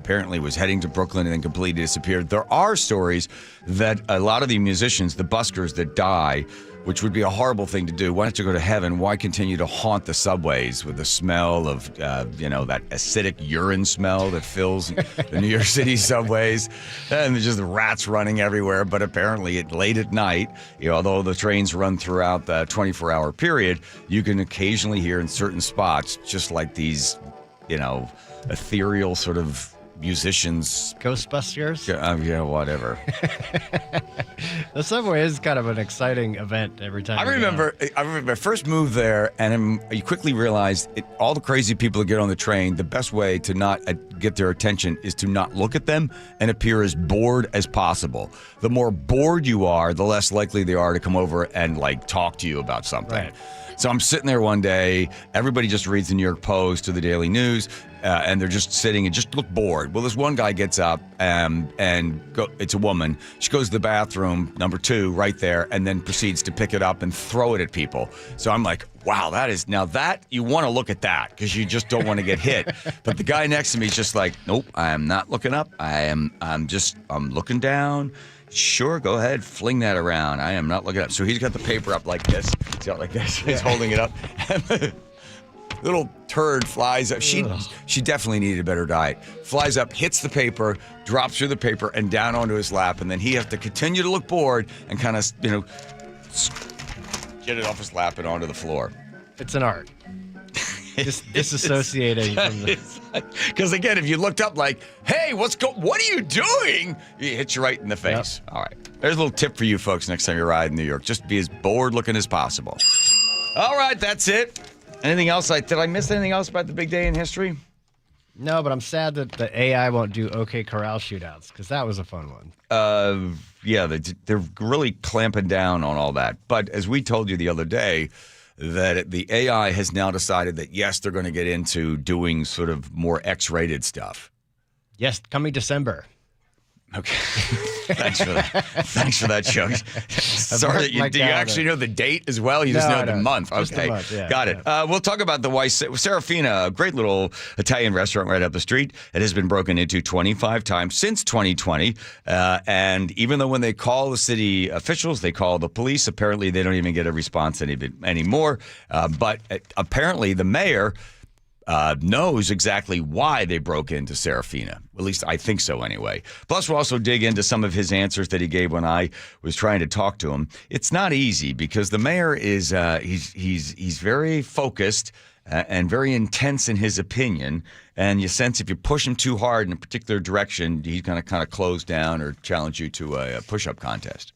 apparently was heading to Brooklyn and then completely disappeared. There are stories that a lot of the musicians, the buskers that die, which would be a horrible thing to do. Why don't you go to heaven? Why continue to haunt the subways with the smell of, that acidic urine smell that fills the New York City subways? And there's just rats running everywhere. But apparently, late at night, although the trains run throughout the 24-hour period, you can occasionally hear in certain spots just like these, ethereal sort of musicians. Ghostbusters? Yeah, whatever. The subway is kind of an exciting event every time. I remember my first move there, and you quickly realized all the crazy people that get on the train, the best way to not get their attention is to not look at them and appear as bored as possible. The more bored you are, the less likely they are to come over and talk to you about something. Right. So I'm sitting there one day, everybody just reads the New York Post or the Daily News, and they're just sitting and just look bored. Well, this one guy gets up it's a woman. She goes to the bathroom, number 2, right there, and then proceeds to pick it up and throw it at people. So I'm like, wow, that you want to look at that because you just don't want to get hit. But the guy next to me is just like, nope, I am not looking up. I'm looking down. Sure, go ahead, fling that around. I am not looking up. So he's got the paper up like this. He's got like this. He's holding it up. And the little turd flies up. She definitely needed a better diet. Flies up, hits the paper, drops through the paper, and down onto his lap. And then he has to continue to look bored and kind of, get it off his lap and onto the floor. It's an art. Just disassociating from the... Because again, if you looked up like, hey, what are you doing? He hits you right in the face. Yep. All right. There's a little tip for you folks next time you ride in New York. Just be as bored looking as possible. All right, that's it. Anything else? Did I miss anything else about the big day in history? No, but I'm sad that the AI won't do OK Corral shootouts because that was a fun one. Yeah, they're really clamping down on all that. But as we told you the other day, that the AI has now decided that, yes, they're going to get into doing sort of more X-rated stuff. Yes, coming December. Okay. Thanks for that, Chuck. Sorry, do you actually know the date as well? You just know the month. Okay, month, yeah, got it. We'll talk about the Serafina, a great little Italian restaurant right up the street. It has been broken into 25 times since 2020. And even though when they call the city officials, they call the police, apparently they don't even get a response anymore. But apparently the mayor knows exactly why they broke into Serafina. At least I think so anyway. Plus, we'll also dig into some of his answers that he gave when I was trying to talk to him. It's not easy because the mayor is he's very focused and very intense in his opinion. And you sense if you push him too hard in a particular direction, he's going to kind of close down or challenge you to a push-up contest.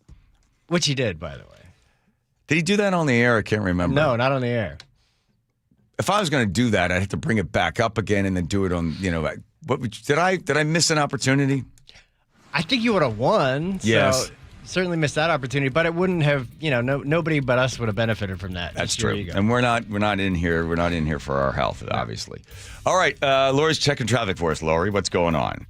Which he did, by the way. Did he do that on the air? I can't remember. No, not on the air. If I was going to do that, I'd have to bring it back up again and then do it on, did I miss an opportunity? I think you would have won. Yes. So certainly missed that opportunity, but it wouldn't have, nobody but us would have benefited from that. That's true. And we're not in here. We're not in here for our health, obviously. All right. Lori's checking traffic for us. Lori, what's going on?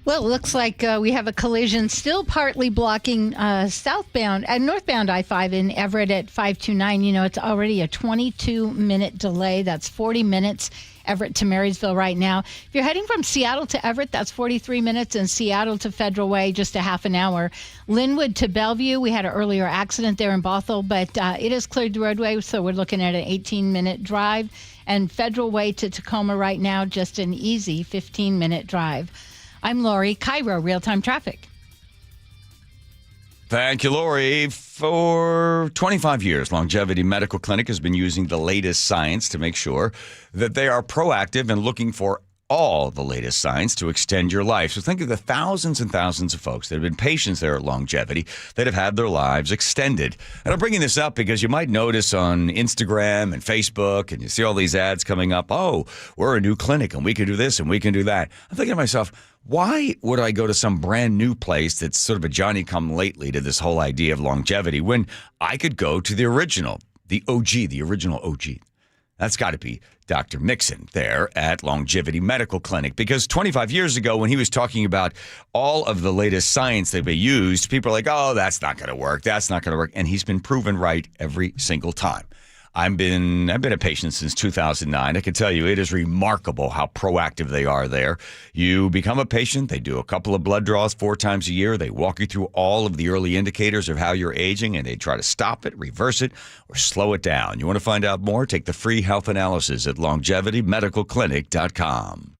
Well, it looks like we have a collision still partly blocking northbound I-5 in Everett at 529. It's already a 22-minute delay. That's 40 minutes Everett to Marysville right now. If you're heading from Seattle to Everett, that's 43 minutes, and Seattle to Federal Way, just a half an hour. Linwood to Bellevue, we had an earlier accident there in Bothell, but it has cleared the roadway, so we're looking at an 18-minute drive. And Federal Way to Tacoma right now, just an easy 15-minute drive. I'm Lori, KIRO Real-Time Traffic. Thank you, Lori. For 25 years, Longevity Medical Clinic has been using the latest science to make sure that they are proactive and looking for all the latest science to extend your life. So think of the thousands and thousands of folks that have been patients there at Longevity that have had their lives extended. And I'm bringing this up because you might notice on Instagram and Facebook, and you see all these ads coming up, oh, we're a new clinic and we can do this and we can do that. I'm thinking to myself, why would I go to some brand new place that's sort of a Johnny-come-lately to this whole idea of longevity when I could go to the original, the original OG? That's got to be Dr. Mixon there at Longevity Medical Clinic, because 25 years ago when he was talking about all of the latest science that they used, people are like, oh, that's not going to work. That's not going to work. And he's been proven right every single time. I've been a patient since 2009. I can tell you it is remarkable how proactive they are there. You become a patient. They do a couple of blood draws 4 times a year. They walk you through all of the early indicators of how you're aging, and they try to stop it, reverse it, or slow it down. You want to find out more? Take the free health analysis at longevitymedicalclinic.com.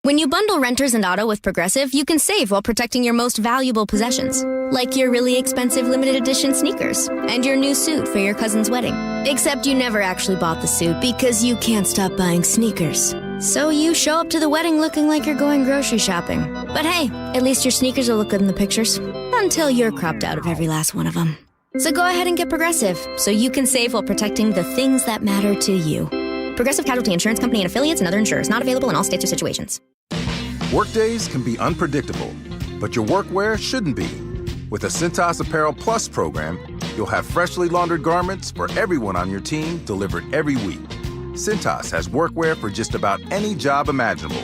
When you bundle renters and auto with Progressive, you can save while protecting your most valuable possessions, like your really expensive limited edition sneakers and your new suit for your cousin's wedding. Except you never actually bought the suit because you can't stop buying sneakers. So you show up to the wedding looking like you're going grocery shopping. But hey, at least your sneakers will look good in the pictures, until you're cropped out of every last one of them. So go ahead and get Progressive, so you can save while protecting the things that matter to you. Progressive Casualty Insurance Company and affiliates and other insurers. Not available in all states or situations. Workdays can be unpredictable, but your workwear shouldn't be. With the Cintas Apparel Plus program, you'll have freshly laundered garments for everyone on your team delivered every week. Cintas has workwear for just about any job imaginable,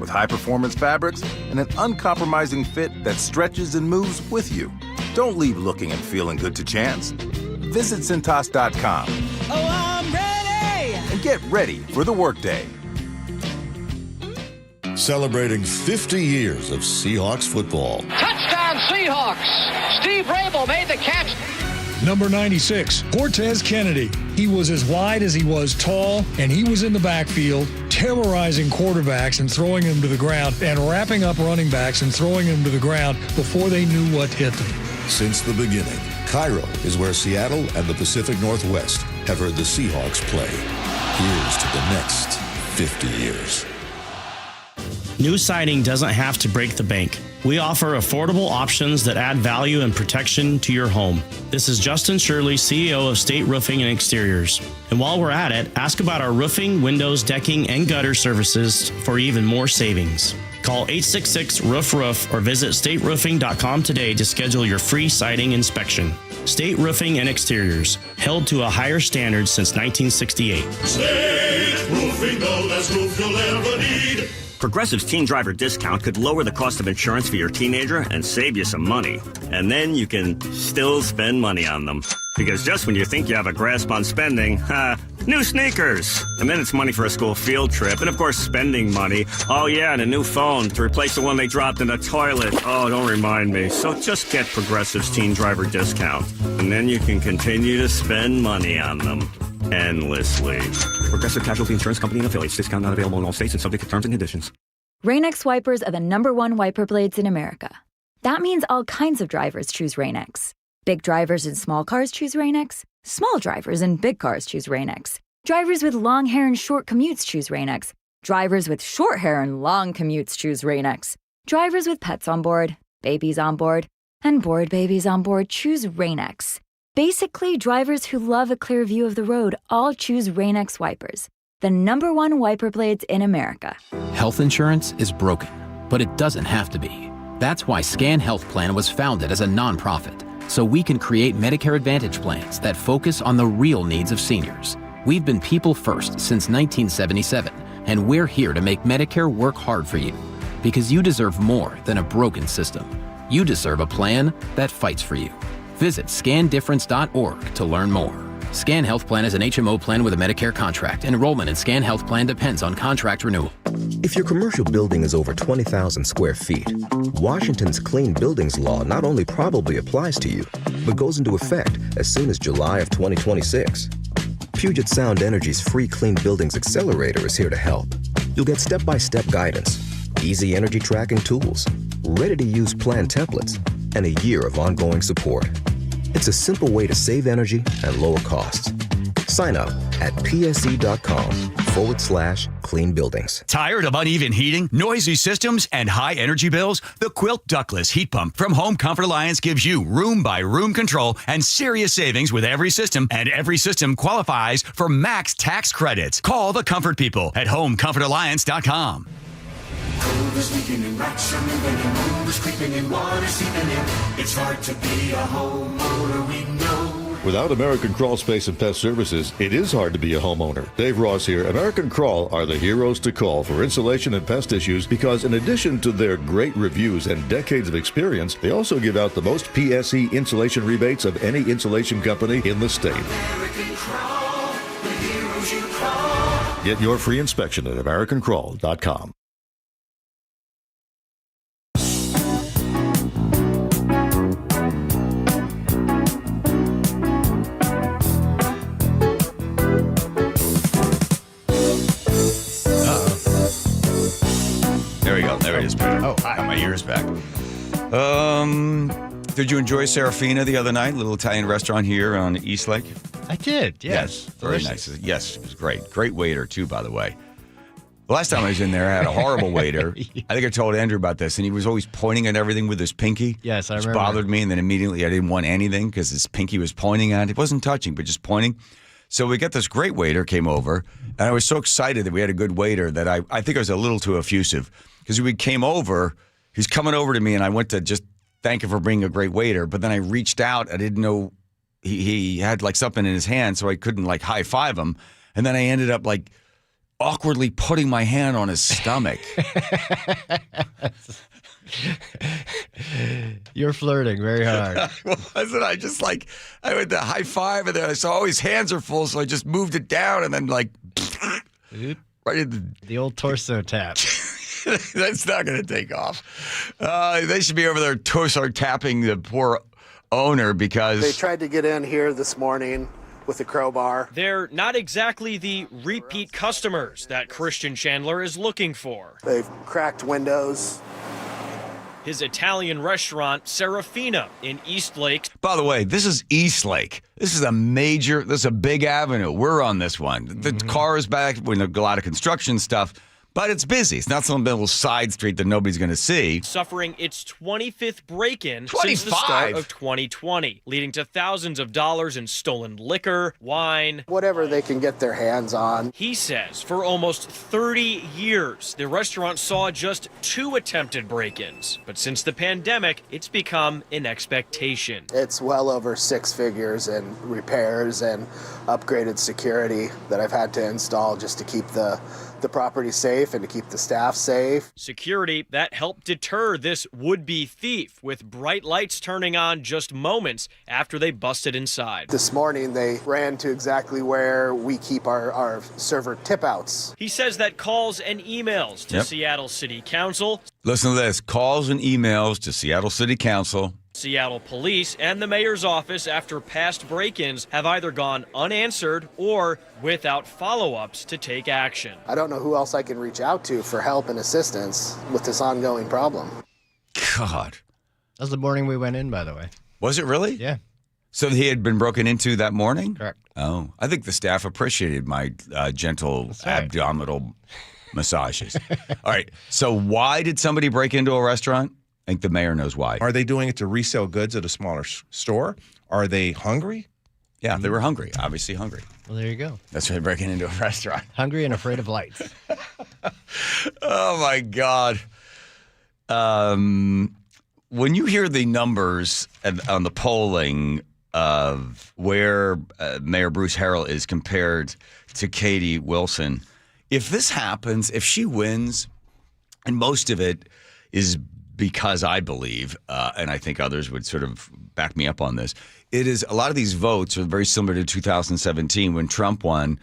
with high-performance fabrics and an uncompromising fit that stretches and moves with you. Don't leave looking and feeling good to chance. Visit Cintas.com. Oh, I'm ready! And get ready for the workday. Celebrating 50 years of Seahawks football. Touchdown Seahawks! Steve Rabel made the catch. Number 96, Cortez Kennedy. He was as wide as he was tall, and he was in the backfield, terrorizing quarterbacks and throwing them to the ground, and wrapping up running backs and throwing them to the ground before they knew what hit them. Since the beginning, KIRO is where Seattle and the Pacific Northwest have heard the Seahawks play. Here's to the next 50 years. New siding doesn't have to break the bank. We offer affordable options that add value and protection to your home. This is Justin Shirley, CEO of State Roofing and Exteriors. And while we're at it, ask about our roofing, windows, decking, and gutter services for even more savings. Call 866-ROOF-ROOF or visit stateroofing.com today to schedule your free siding inspection. State Roofing and Exteriors, held to a higher standard since 1968. State Roofing, the best roof you'll ever need. Progressive's teen driver discount could lower the cost of insurance for your teenager and save you some money. And then you can still spend money on them. Because just when you think you have a grasp on spending, new sneakers. And then it's money for a school field trip. And of course, spending money. Oh yeah, and a new phone to replace the one they dropped in the toilet. Oh, don't remind me. So just get Progressive's teen driver discount. And then you can continue to spend money on them. Endlessly. Progressive Casualty Insurance Company and affiliates. Discount not available in all states and subject to terms and conditions. Rain-X wipers are the #1 wiper blades in America. That means all kinds of drivers choose Rain-X. Big drivers in small cars choose Rain-X. Small drivers in big cars choose Rain-X. Drivers with long hair and short commutes choose Rain-X. Drivers with short hair and long commutes choose Rain-X. Drivers with pets on board, babies on board, and bored babies on board choose Rain-X. Basically, drivers who love a clear view of the road all choose Rain-X wipers, the #1 wiper blades in America. Health insurance is broken, but it doesn't have to be. That's why Scan Health Plan was founded as a nonprofit, so we can create Medicare Advantage plans that focus on the real needs of seniors. We've been people first since 1977, and we're here to make Medicare work hard for you, because you deserve more than a broken system. You deserve a plan that fights for you. Visit scandifference.org to learn more. Scan Health Plan is an HMO plan with a Medicare contract. Enrollment in Scan Health Plan depends on contract renewal. If your commercial building is over 20,000 square feet, Washington's Clean Buildings Law not only probably applies to you, but goes into effect as soon as July of 2026. Puget Sound Energy's free Clean Buildings Accelerator is here to help. You'll get step-by-step guidance, easy energy tracking tools, ready-to-use plan templates, and a year of ongoing support. It's a simple way to save energy and lower costs. Sign up at psc.com/clean buildings. Tired of uneven heating, noisy systems, and high energy bills? The Quilt Ductless Heat Pump from Home Comfort Alliance gives you room-by-room control and serious savings with every system, and every system qualifies for max tax credits. Call the Comfort People at homecomfortalliance.com. Cold is leaking and rats are moving and moon is creeping and water seeping in. It's hard to be a homeowner, we know. Without American Crawl Space and Pest Services, it is hard to be a homeowner. Dave Ross here. American Crawl are the heroes to call for insulation and pest issues because in addition to their great reviews and decades of experience, they also give out the most PSE insulation rebates of any insulation company in the state. American Crawl. Get your free inspection at AmericanCrawl.com. There we go. There it is, Peter. Oh, hi. Got my ears back. Did you enjoy Serafina the other night? Little Italian restaurant here on East Lake? I did, yes. Very nice. Yes, it was great. Great waiter, too, by the way. The last time I was in there, I had a horrible waiter. I think I told Andrew about this, and he was always pointing at everything with his pinky. Yes, I which remember. bothered me, and then immediately I didn't want anything because his pinky was pointing at it. It wasn't touching, but just pointing. So we got this great waiter came over, and I was so excited that we had a good waiter that I think I was a little too effusive. Because we came over, he's coming over to me, and I went to just thank him for being a great waiter. But then I reached out. I didn't know he had like something in his hand, so I couldn't like high five him. And then I ended up like awkwardly putting my hand on his stomach. You're flirting very hard. Wasn't I? Just like I went to high five, and then I saw his hands are full, so I just moved it down, and then like right in the old torso tap. That's not going to take off. They should be over there torso tapping the poor owner because they tried to get in here this morning with a crowbar. They're not exactly the repeat customers that Christian Chandler is looking for. They've cracked windows. His Italian restaurant, Serafina, in East Lake. By the way, this is East Lake. This is a big avenue. We're on this one. The car is back. We know a lot of construction stuff. But it's busy. It's not some little side street that nobody's going to see. Suffering its 25th break-in 25? since the start of 2020, leading to thousands of dollars in stolen liquor, wine. Whatever they can get their hands on. He says for almost 30 years, the restaurant saw just 2 attempted break-ins. But since the pandemic, it's become an expectation. It's well over 6 figures in repairs and upgraded security that I've had to install just to keep the property safe and to keep the staff safe. Security that helped deter this would-be thief, with bright lights turning on just moments after they busted inside. This morning, they ran to exactly where we keep our server tip-outs. He says that calls and emails to Seattle City Council. Listen to this. Calls and emails to Seattle City Council. Seattle Police and the mayor's office after past break-ins have either gone unanswered or without follow-ups to take action. I don't know who else I can reach out to for help and assistance with this ongoing problem. God. That was the morning we went in, by the way. Was it really? Yeah. So he had been broken into that morning? Correct. Oh, I think the staff appreciated my gentle abdominal massages. All right. So why did somebody break into a restaurant? I think the mayor knows why. Are they doing it to resell goods at a smaller store? Are they hungry? Yeah, they were hungry. Obviously hungry. Well, there you go. That's why they're breaking into a restaurant. Hungry and afraid of lights. Oh, my God. When you hear the numbers on the polling of where Mayor Bruce Harrell is compared to Katie Wilson, if this happens, if she wins, and most of it is because I believe, and I think others would sort of back me up on this, it is a lot of these votes are very similar to 2017 when Trump won.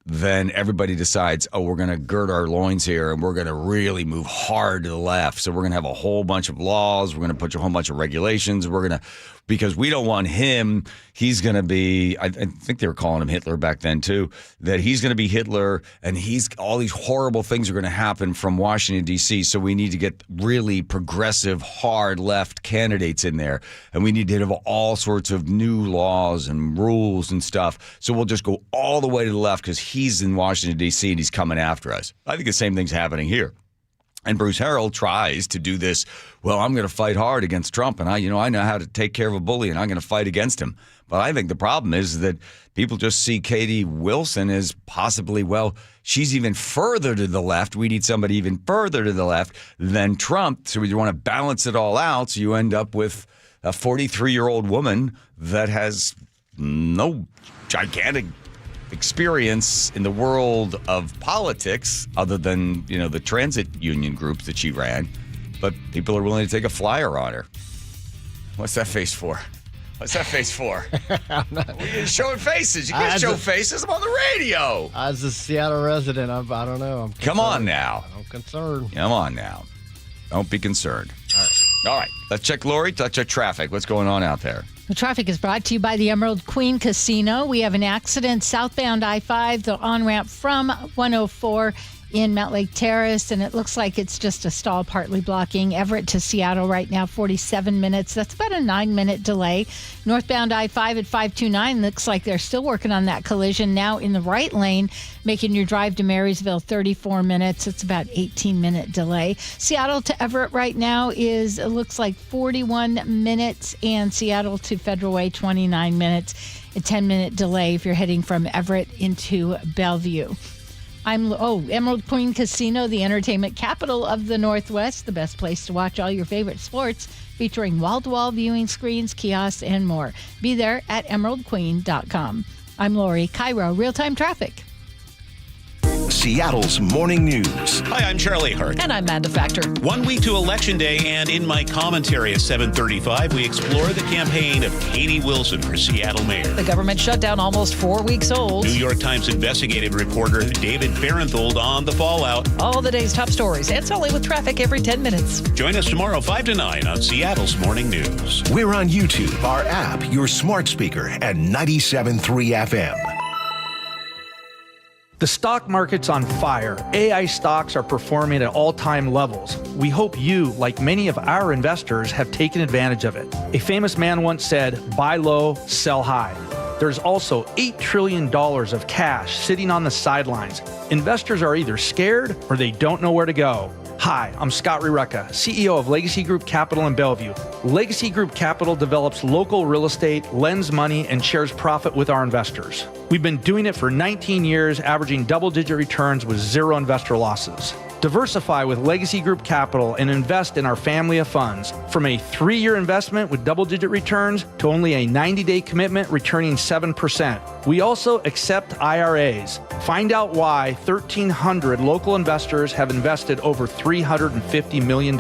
Then everybody decides, oh, we're going to gird our loins here and we're going to really move hard to the left. So we're going to have a whole bunch of laws. We're going to put a whole bunch of regulations. We're going to, because we don't want him, he's going to be, I think they were calling him Hitler back then too, that he's going to be Hitler and all these horrible things are going to happen from Washington, D.C. So we need to get really progressive, hard left candidates in there. And we need to have all sorts of new laws and rules and stuff. So we'll just go all the way to the left because he's in Washington, D.C. and he's coming after us. I think the same thing's happening here. And Bruce Harrell tries to do this, well, I'm going to fight hard against Trump, and I know how to take care of a bully, and I'm going to fight against him. But I think the problem is that people just see Katie Wilson as possibly, well, she's even further to the left. We need somebody even further to the left than Trump. So we want to balance it all out. So you end up with a 43-year-old woman that has no gigantic experience in the world of politics other than, the transit union groups that she ran. But people are willing to take a flyer on her. What's that face for? What's that face for? You're showing faces. You can't show faces. I'm on the radio. As a Seattle resident, I don't know. Come on now. I'm concerned. Come on now. Don't be concerned. All right. Let's check Lori. Let's check traffic. What's going on out there? The traffic is brought to you by the Emerald Queen Casino. We have an accident southbound I-5, the on-ramp from 104 in Mount Lake Terrace, and it looks like it's just a stall partly blocking Everett to Seattle right now, 47 minutes. That's about a 9-minute delay. Northbound I-5 at 529, looks like they're still working on that collision now in the right lane, making your drive to Marysville 34 minutes. It's about 18-minute delay. Seattle to Everett right now it looks like 41 minutes, and Seattle to Federal Way 29 minutes. A 10-minute delay if you're heading from Everett into Bellevue. Emerald Queen Casino, the entertainment capital of the Northwest, the best place to watch all your favorite sports, featuring wall-to-wall viewing screens, kiosks, and more. Be there at emeraldqueen.com. I'm Lori, KIRO Real-Time Traffic. Seattle's morning news. Hi, I'm Charlie Hart. And I'm Amanda Factor. 1 week to Election Day, and in my commentary at 7:35, we explore the campaign of Katie Wilson for Seattle mayor. The government shutdown almost 4 weeks old. New York Times investigative reporter David Farenthold on the fallout. All the day's top stories and Sully with traffic every 10 minutes. Join us tomorrow 5 to 9 on Seattle's Morning News. We're on YouTube, our app, your smart speaker, and 97.3 FM. The stock market's on fire. AI stocks are performing at all-time levels. We hope you, like many of our investors, have taken advantage of it. A famous man once said, buy low, sell high. There's also $8 trillion of cash sitting on the sidelines. Investors are either scared or they don't know where to go. Hi, I'm Scott Rireka, CEO of Legacy Group Capital in Bellevue. Legacy Group Capital develops local real estate, lends money, and shares profit with our investors. We've been doing it for 19 years, averaging double-digit returns with zero investor losses. Diversify with Legacy Group Capital and invest in our family of funds. From a 3-year investment with double-digit returns to only a 90-day commitment returning 7%. We also accept IRAs. Find out why 1,300 local investors have invested over $350 million.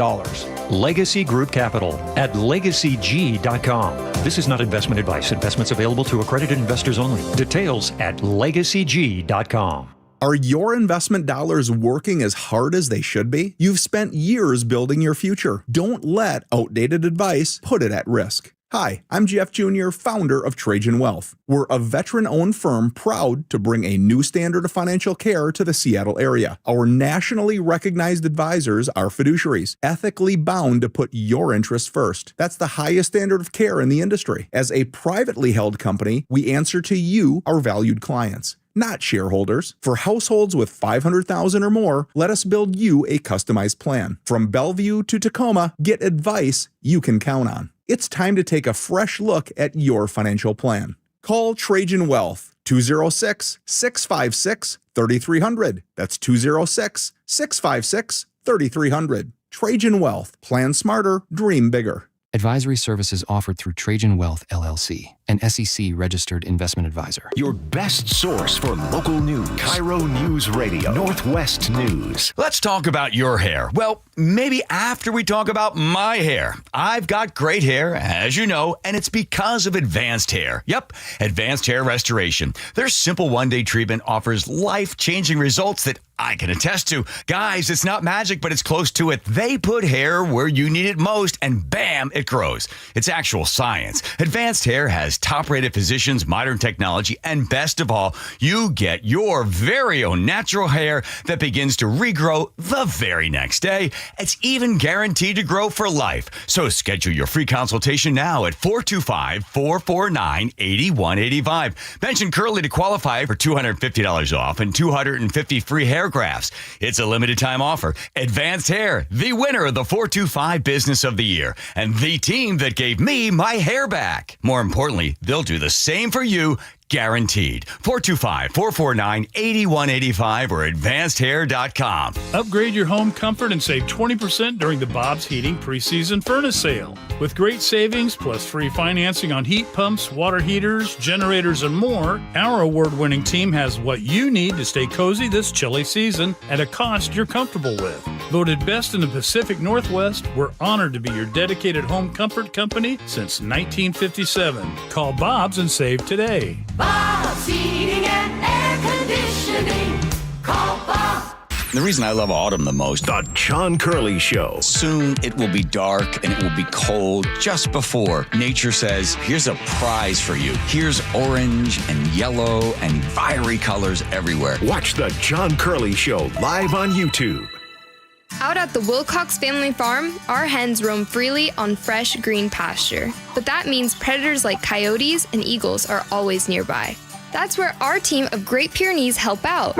Legacy Group Capital at legacyg.com. This is not investment advice. Investments available to accredited investors only. Details at legacyg.com. Are your investment dollars working as hard as they should be? You've spent years building your future. Don't let outdated advice put it at risk. Hi, I'm Jeff Jr., founder of Trajan Wealth. We're a veteran-owned firm proud to bring a new standard of financial care to the Seattle area. Our nationally recognized advisors are fiduciaries, ethically bound to put your interests first. That's the highest standard of care in the industry. As a privately held company, we answer to you, our valued clients, not shareholders. For households with $500,000 or more, let us build you a customized plan. From Bellevue to Tacoma, get advice you can count on. It's time to take a fresh look at your financial plan. Call Trajan Wealth, 206-656-3300. That's 206-656-3300. Trajan Wealth. Plan smarter, dream bigger. Advisory services offered through Trajan Wealth, LLC, an SEC-registered investment advisor. Your best source for local news. KIRO Newsradio, Northwest News. Let's talk about your hair. Well, maybe after we talk about my hair. I've got great hair, as you know, and it's because of Advanced Hair. Yep, Advanced Hair Restoration. Their simple one-day treatment offers life-changing results that I can attest to. Guys, it's not magic, but it's close to it. They put hair where you need it most, and bam, it grows. It's actual science. Advanced Hair has top-rated physicians, modern technology, and best of all, you get your very own natural hair that begins to regrow the very next day. It's even guaranteed to grow for life. So schedule your free consultation now at 425-449-8185. Mention Curly to qualify for $250 off and 250 free hair grafts. It's a limited time offer. Advanced Hair, the winner of the 425 Business of the Year, and the team that gave me my hair back. More importantly, they'll do the same for you, guaranteed. 425-449-8185 or advancedhair.com. Upgrade your home comfort and save 20% during the Bob's Heating preseason furnace sale. With great savings plus free financing on heat pumps, water heaters, generators, and more, our award-winning team has what you need to stay cozy this chilly season at a cost you're comfortable with. Voted best in the Pacific Northwest, we're honored to be your dedicated home comfort company since 1957. Call Bob's and save today. Bob's Heating and Air Conditioning. Call Bob. The reason I love autumn the most, The John Curley Show. soon it will be dark and it will be cold just before nature says, here's a prize for you. Here's orange and yellow and fiery colors everywhere. Watch The John Curley Show live on YouTube. Out at the Wilcox family farm, our hens roam freely on fresh green pasture. But that means predators like coyotes and eagles are always nearby. That's where our team of Great Pyrenees help out.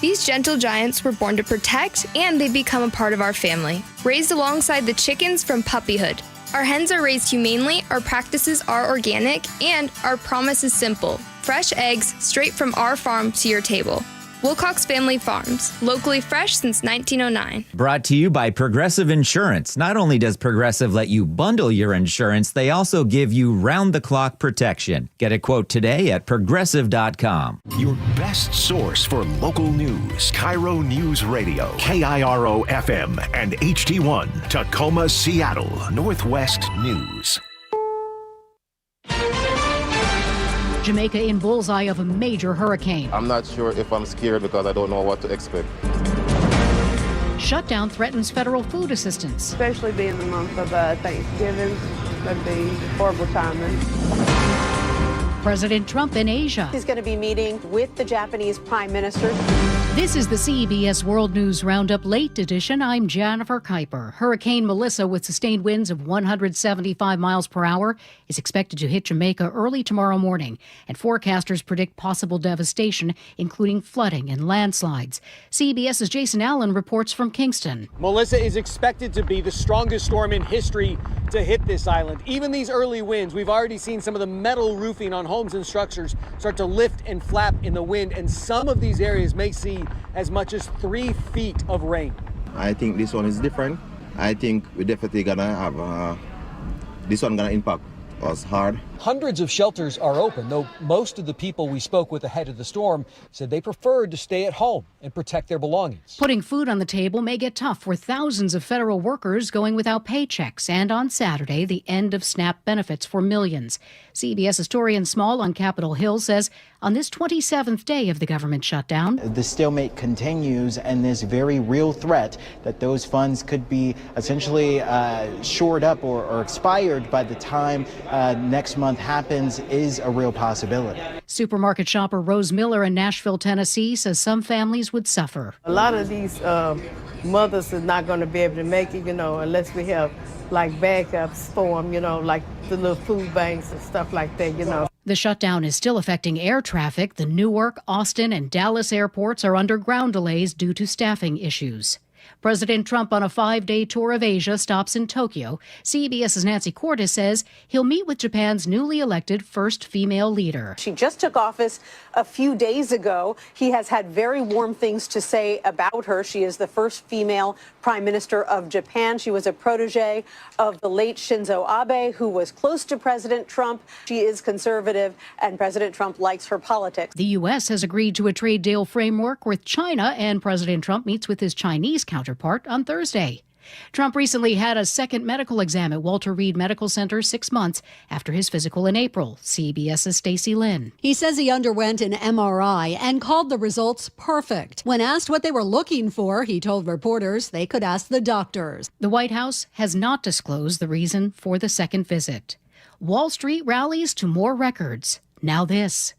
These gentle giants were born to protect, and they become a part of our family, raised alongside the chickens from puppyhood. Our hens are raised humanely, our practices are organic, and our promise is simple: fresh eggs straight from our farm to your table. Wilcox Family Farms, locally fresh since 1909. Brought to you by Progressive Insurance. Not only does Progressive let you bundle your insurance, they also give you round-the-clock protection. Get a quote today at Progressive.com. Your best source for local news. KIRO Newsradio, KIRO FM and HD1, Tacoma, Seattle, Northwest News. Jamaica in bullseye of a major hurricane. I'm not sure if I'm scared because I don't know what to expect. Shutdown threatens federal food assistance. Especially being the month of Thanksgiving, that'd be horrible timing. President Trump in Asia. He's going to be meeting with the Japanese Prime Minister. This is the CBS World News Roundup Late Edition. I'm Jennifer Kuiper. Hurricane Melissa, with sustained winds of 175 miles per hour, is expected to hit Jamaica early tomorrow morning, and forecasters predict possible devastation, including flooding and landslides. CBS's Jason Allen reports from Kingston. Melissa is expected to be the strongest storm in history to hit this island. Even these early winds, we've already seen some of the metal roofing on homes and structures start to lift and flap in the wind, and some of these areas may see as much as 3 feet of rain. I think this one is different. I think we're definitely gonna have this one gonna impact us hard. Hundreds of shelters are open, though most of the people we spoke with ahead of the storm said they preferred to stay at home and protect their belongings. Putting food on the table may get tough for thousands of federal workers going without paychecks, and on Saturday, the end of SNAP benefits for millions. CBS's Torian Small on Capitol Hill says on this 27th day of the government shutdown, the stalemate continues, and this very real threat that those funds could be essentially shored up or expired by the time next month happens is a real possibility. Supermarket shopper Rose Miller in Nashville, Tennessee, says some families would suffer. A lot of these mothers are not going to be able to make it, unless we have like backups for them, like the little food banks and stuff like that, The shutdown is still affecting air traffic. The Newark, Austin, and Dallas airports are under ground delays due to staffing issues. President Trump on a 5-day tour of Asia stops in Tokyo. CBS's Nancy Cordes says he'll meet with Japan's newly elected first female leader. She just took office a few days ago. He has had very warm things to say about her. She is the first female prime minister of Japan. She was a protege of the late Shinzo Abe, who was close to President Trump. She is conservative, and President Trump likes her politics. The U.S. has agreed to a trade deal framework with China, and President Trump meets with his Chinese counterpart on Thursday. Trump recently had a second medical exam at Walter Reed Medical Center 6 months after his physical in April. CBS's Stacey Lynn. He says he underwent an MRI and called the results perfect. When asked what they were looking for, he told reporters they could ask the doctors. The White House has not disclosed the reason for the second visit. Wall Street rallies to more records. Now this.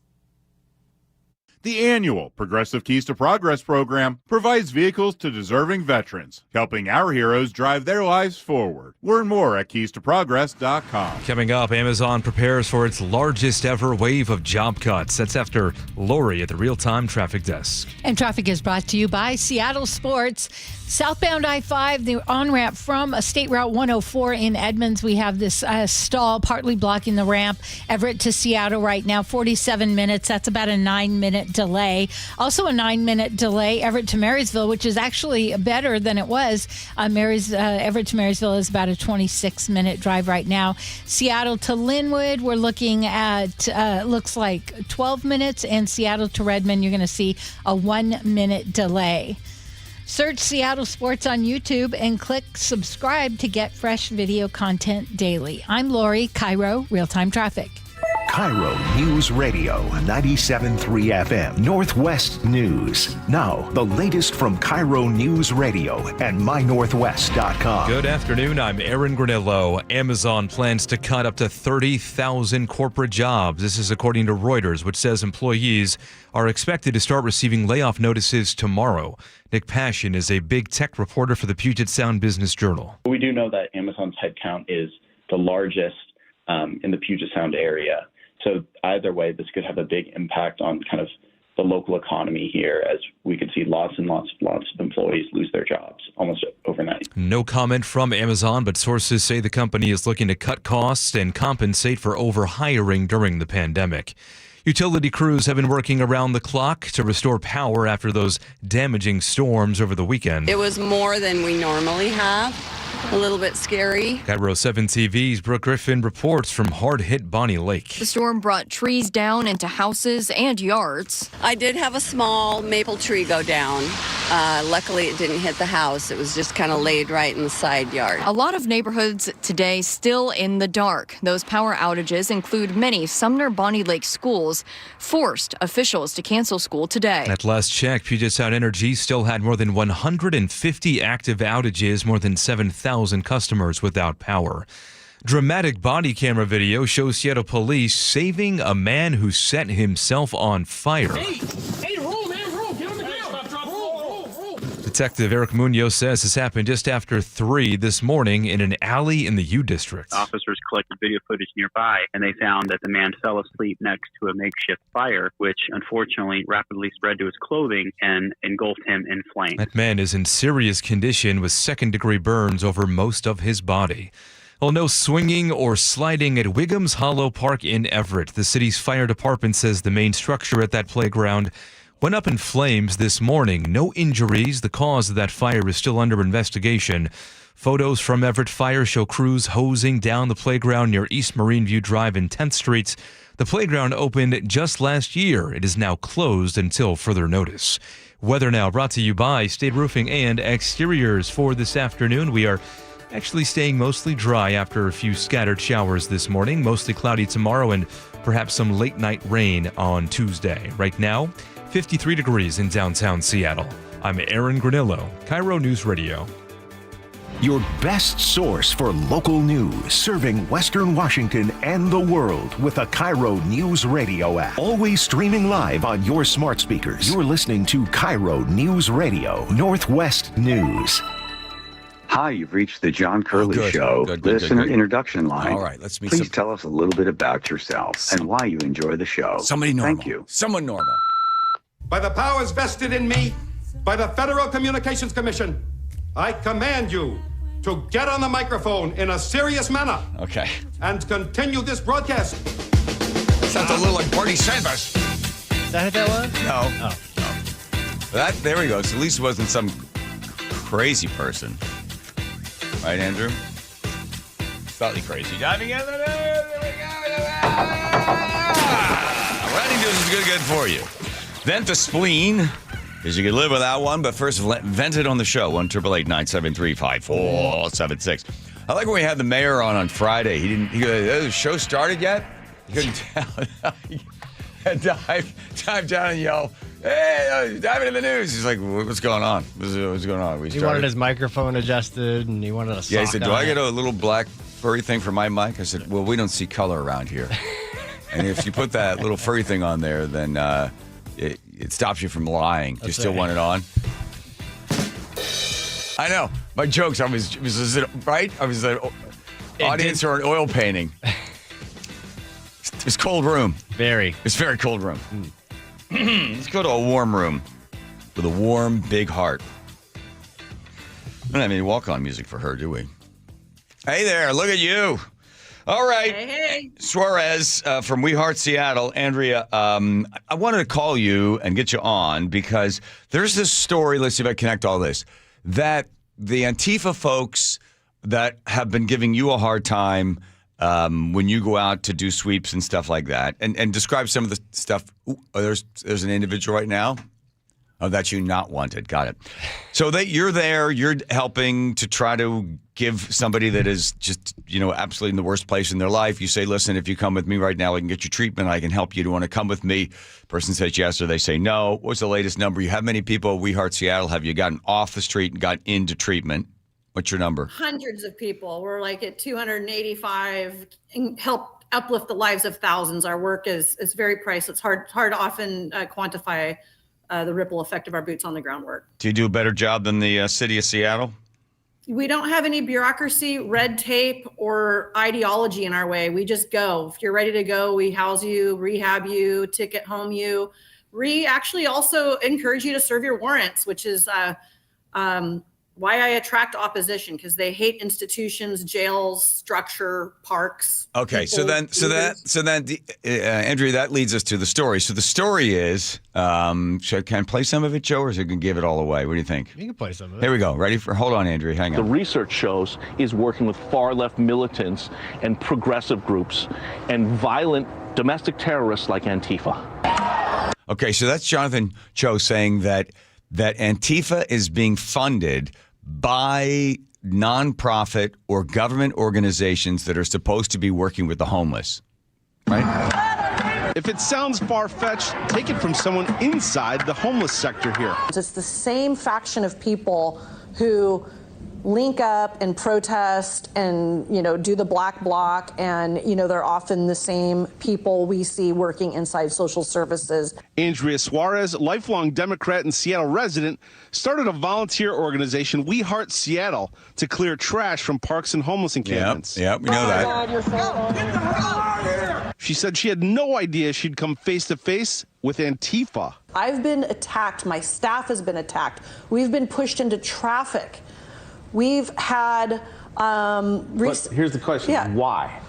The annual Progressive Keys to Progress program provides vehicles to deserving veterans, helping our heroes drive their lives forward. Learn more at keystoprogress.com. Coming up, Amazon prepares for its largest ever wave of job cuts. That's after Lori at the real-time traffic desk. And traffic is brought to you by Seattle Sports. Southbound I-5, the on-ramp from State Route 104 in Edmonds. We have this stall partly blocking the ramp. Everett to Seattle right now, 47 minutes. That's about a 9-minute delay. Also a 9-minute delay, Everett to Marysville, which is actually better than it was. Everett to Marysville is about a 26-minute drive right now. Seattle to Linwood, we're looking at, looks like 12 minutes. And Seattle to Redmond, you're going to see a 1-minute delay. Search Seattle Sports on YouTube and click subscribe to get fresh video content daily. I'm Lori, KIRO, Real-Time Traffic. KIRO News Radio 97.3 FM, Northwest News. Now, the latest from KIRO News Radio and mynorthwest.com. Good afternoon. I'm Aaron Granillo. Amazon plans to cut up to 30,000 corporate jobs. This is according to Reuters, which says employees are expected to start receiving layoff notices tomorrow. Nick Passion is a big tech reporter for the Puget Sound Business Journal. We do know that Amazon's headcount is the largest in the Puget Sound area. So either way, this could have a big impact on kind of the local economy here, as we could see lots of employees lose their jobs almost overnight. No comment from Amazon, but sources say the company is looking to cut costs and compensate for overhiring during the pandemic. Utility crews have been working around the clock to restore power after those damaging storms over the weekend. It was more than we normally have. A little bit scary. KIRO 7 TV's Brooke Griffin reports from hard-hit Bonnie Lake. The storm brought trees down into houses and yards. I did have a small maple tree go down. Luckily, it didn't hit the house. It was just kind of laid right in the side yard. A lot of neighborhoods today still in the dark. Those power outages include many Sumner Bonnie Lake schools, forced officials to cancel school today. At last check, Puget Sound Energy still had more than 150 active outages, more than 7,000 customers without power. Dramatic body camera video shows Seattle police saving a man who set himself on fire. Hey, roll, man, roll. Get on the ground. Roll. Detective Eric Munoz says this happened just after 3 this morning in an alley in the U District. Officers collected video footage nearby, and they found that the man fell asleep next to a makeshift fire, which unfortunately rapidly spread to his clothing and engulfed him in flames. That man is in serious condition with second-degree burns over most of his body. Well, no swinging or sliding at Wiggum's Hollow Park in Everett. The city's fire department says the main structure at that playground went up in flames this morning. No injuries. The cause of that fire is still under investigation. Photos from Everett Fire show crews hosing down the playground near East Marine View Drive and 10th Streets. The playground opened just last year. It is now closed until further notice. Weather now brought to you by State Roofing and Exteriors. For this afternoon, we are actually staying mostly dry after a few scattered showers this morning. Mostly cloudy tomorrow and perhaps some late night rain on Tuesday. Right now, 53 degrees in downtown Seattle. I'm Aaron Granillo, KIRO News Radio. Your best source for local news, serving Western Washington and the world with the KIRO News Radio app. Always streaming live on your smart speakers. You're listening to KIRO News Radio, Northwest News. Hi, you've reached the John Curley Show listener introduction line. All right, let's meet Please tell us a little bit about yourself and why you enjoy the show. Somebody normal. Thank you. Someone normal. By the powers vested in me by the Federal Communications Commission, I command you to get on the microphone in a serious manner. Okay. And continue this broadcast. Sounds a little like Barney Sanders. Is that what that was? No. Oh. There we go. So at least it wasn't some crazy person. Right, Andrew? Slightly crazy. Diving in the news. Here we go. Running news is good for you. Vent the spleen, because you could live without one, but first vent it on the show. 1-888-973-5476. I like when we had the mayor on Friday. He goes, the show started yet? He couldn't tell. He dive down and yell, hey, dive into the news. He's like, what's going on? What's going on? He wanted his microphone adjusted, and he wanted a sock. Yeah, he said, do I get a little black furry thing for my mic? I said, well, we don't see color around here. And if you put that little furry thing on there, then it stops you from lying. Do you still want it on? I know. My jokes, was it right? I was an audience or an oil painting. It's a cold room. Very. It's a very cold room. Let's go to a warm room with a warm, big heart. We don't have any walk-on music for her, do we? Hey there, look at you. All right. Hey. Suarez from We Heart Seattle. Andrea, I wanted to call you and get you on because there's this story, let's see if I connect all this, that the Antifa folks that have been giving you a hard time when you go out to do sweeps and stuff like that, and describe some of the stuff. Ooh, there's an individual right now. Oh, that you not wanted. Got it. So that you're there, you're helping to try to give somebody that is just, absolutely in the worst place in their life. You say, listen, if you come with me right now, I can get you treatment. I can help you. Do you want to come with me? Person says yes, or they say no. What's the latest number? You have many people at We Heart Seattle. Have you gotten off the street and got into treatment? What's your number? Hundreds of people. We're like at 285 and help uplift the lives of thousands. Our work is very priceless. It's hard to often quantify the ripple effect of our boots on the ground work. Do you do a better job than the city of Seattle? We don't have any bureaucracy, red tape, or ideology in our way. We just go. If you're ready to go, we house you, rehab you, ticket home you. We actually also encourage you to serve your warrants, which is why I attract opposition, because they hate institutions, jails, structure, parks. Okay, so then, Andrea, that leads us to the story. So the story is, can I play some of it, Joe, or is it going to give it all away? What do you think? You can play some of it. Here we go. Ready for? Hold on, Andrea. Hang on. The research shows is working with far left militants and progressive groups and violent domestic terrorists like Antifa. Okay, so that's Jonathan Cho saying that Antifa is being funded by nonprofit or government organizations that are supposed to be working with the homeless, right? If it sounds far-fetched, take it from someone inside the homeless sector here. It's the same faction of people who link up and protest and, do the black bloc. And, they're often the same people we see working inside social services. Andrea Suarez, lifelong Democrat and Seattle resident, started a volunteer organization, We Heart Seattle, to clear trash from parks and homeless encampments. Yep, we know that. God, you're so she said she had no idea she'd come face-to-face with Antifa. I've been attacked. My staff has been attacked. We've been pushed into traffic. We've had... But here's the question. Yeah. Why?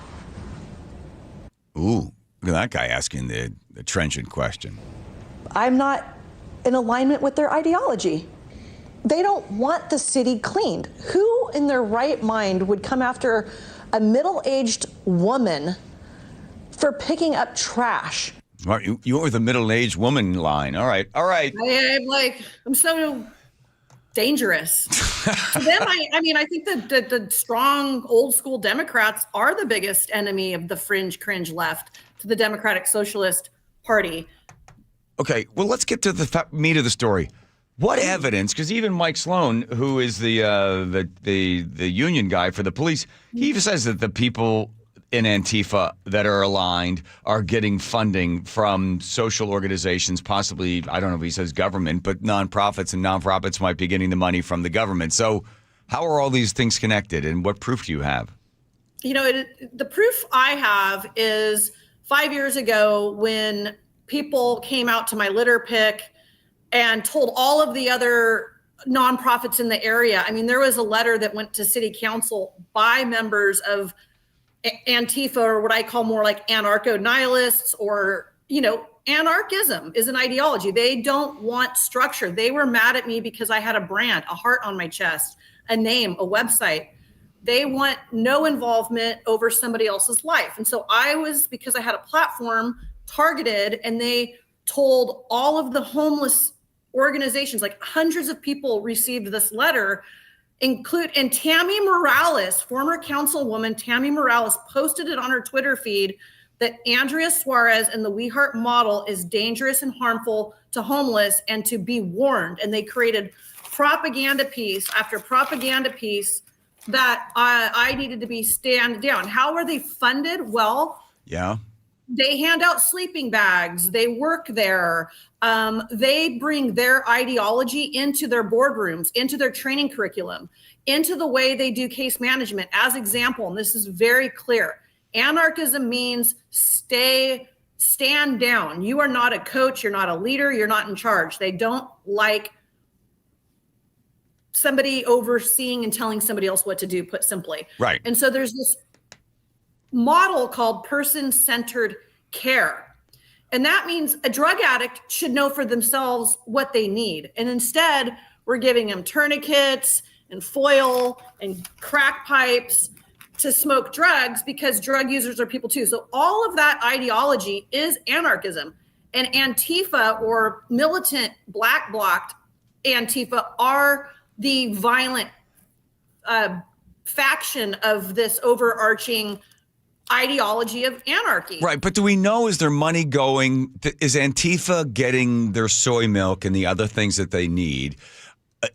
Ooh, look at that guy asking the trenchant question. I'm not in alignment with their ideology. They don't want the city cleaned. Who in their right mind would come after a middle-aged woman for picking up trash? Well, you went with the middle-aged woman line. All right. I'm so dangerous. To them, I think that the strong old school Democrats are the biggest enemy of the fringe cringe left to the Democratic Socialist Party. Okay, well, let's get to the meat of the story. What evidence? Because even Mike Sloan, who is the union guy for the police, he even says that the people in Antifa that are aligned are getting funding from social organizations, possibly, I don't know if he says government, but nonprofits, and nonprofits might be getting the money from the government. So how are all these things connected, and what proof do you have? The proof I have is 5 years ago when people came out to my litter pick and told all of the other nonprofits in the area. There was a letter that went to city council by members of Antifa, or what I call more like anarcho-nihilists, or, anarchism is an ideology. They don't want structure. They were mad at me because I had a brand, a heart on my chest, a name, a website. They want no involvement over somebody else's life. And so I was, because I had a platform, targeted, and they told all of the homeless organizations, like hundreds of people received this letter, and Tammy Morales, former councilwoman Tammy Morales, posted it on her Twitter feed that Andrea Suarez and the We Heart model is dangerous and harmful to homeless, and to be warned. And they created propaganda piece after propaganda piece that I needed to be stand down. How are they funded? Well, yeah, they hand out sleeping bags. They work there. They bring their ideology into their boardrooms, into their training curriculum, into the way they do case management. As example, and this is very clear, anarchism means stand down. You are not a coach. You're not a leader. You're not in charge. They don't like somebody overseeing and telling somebody else what to do, put simply. Right. And so there's this model called person-centered care. And that means a drug addict should know for themselves what they need. And instead, we're giving them tourniquets and foil and crack pipes to smoke drugs, because drug users are people too. So all of that ideology is anarchism. And Antifa, or militant black blocked Antifa, are the violent faction of this overarching ideology of anarchy. Right, but do we know, is there money going, is Antifa getting their soy milk and the other things that they need?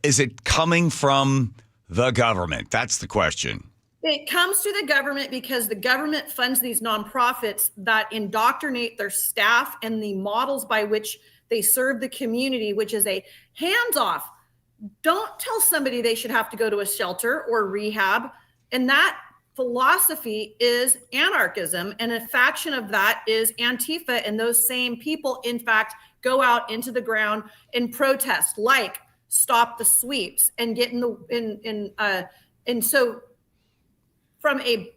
Is it coming from the government? That's the question. It comes to the government because the government funds these nonprofits that indoctrinate their staff and the models by which they serve the community, which is a hands-off. Don't tell somebody they should have to go to a shelter or rehab. And that philosophy is anarchism, and a faction of that is Antifa. And those same people, in fact, go out into the ground and protest, like stop the sweeps and get in the and so from a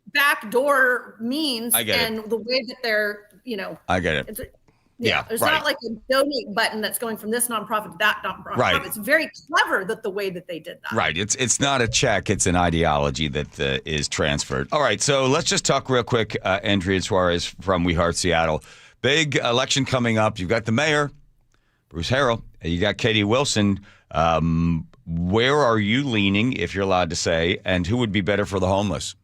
backdoor means and the way that they're, I get it. It's not like a donate button that's going from this nonprofit to that nonprofit. Right. It's very clever that the way that they did that. Right. It's not a check. It's an ideology that is transferred. All right. So let's just talk real quick, Andrea Suarez from We Heart Seattle. Big election coming up. You've got the mayor, Bruce Harrell. You got Katie Wilson. Where are you leaning, if you're allowed to say, and who would be better for the homeless?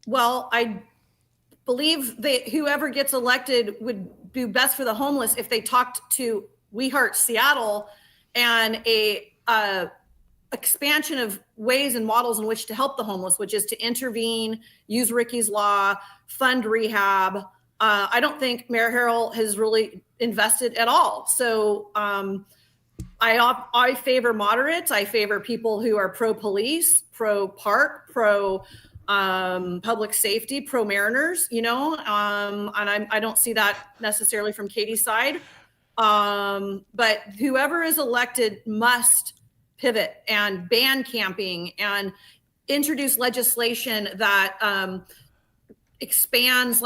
Well, I believe that whoever gets elected would do best for the homeless if they talked to We Heart Seattle and a expansion of ways and models in which to help the homeless, which is to intervene, use Ricky's Law, fund rehab. I don't think Mayor Harrell has really invested at all. So I favor moderates. I favor people who are pro-police, pro-park, public safety, pro-mariners, and I don't see that necessarily from Katie's side. But whoever is elected must pivot and ban camping and introduce legislation that expands,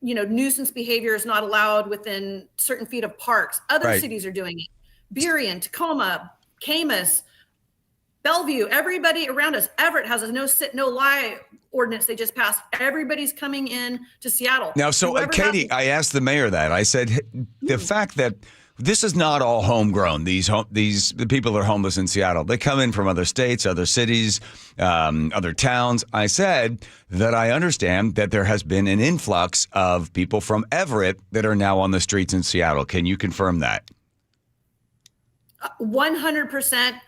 nuisance behavior is not allowed within certain feet of parks. Other cities are doing it. Burien, Tacoma, Camas, Bellevue, everybody around us. Everett has a no sit, no lie ordinance they just passed. Everybody's coming in to Seattle. Now, so Katie, I asked the mayor that. I said, the fact that this is not all homegrown, the people that are homeless in Seattle, they come in from other states, other cities, other towns. I said that I understand that there has been an influx of people from Everett that are now on the streets in Seattle. Can you confirm that? 100%.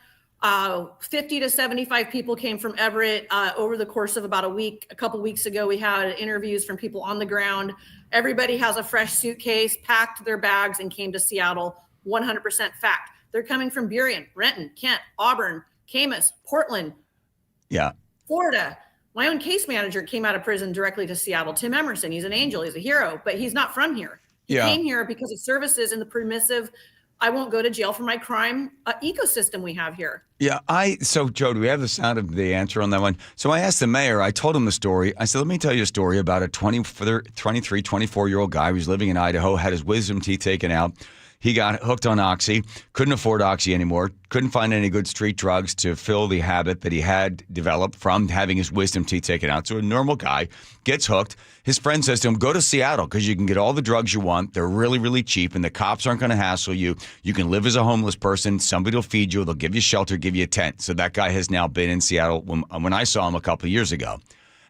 50 to 75 people came from Everett over the course of about a week. A couple weeks ago, we had interviews from people on the ground. Everybody has a fresh suitcase, packed their bags, and came to Seattle. 100% fact. They're coming from Burien, Renton, Kent, Auburn, Camas, Portland, Florida. My own case manager came out of prison directly to Seattle. Tim Emerson, he's an angel, he's a hero, but he's not from here. He came here because of services and the permissive, I won't go to jail for my crime ecosystem we have here. So Joe, do we have the sound of the answer on that one? So I asked the mayor, I told him the story. I said, let me tell you a story about a 23, 24-year-old guy who was living in Idaho, had his wisdom teeth taken out. He got hooked on Oxy, couldn't afford Oxy anymore, couldn't find any good street drugs to fill the habit that he had developed from having his wisdom teeth taken out. So a normal guy gets hooked. His friend says to him, go to Seattle because you can get all the drugs you want. They're really, really cheap, and the cops aren't going to hassle you. You can live as a homeless person. Somebody will feed you. They'll give you shelter, give you a tent. So that guy has now been in Seattle when I saw him a couple of years ago.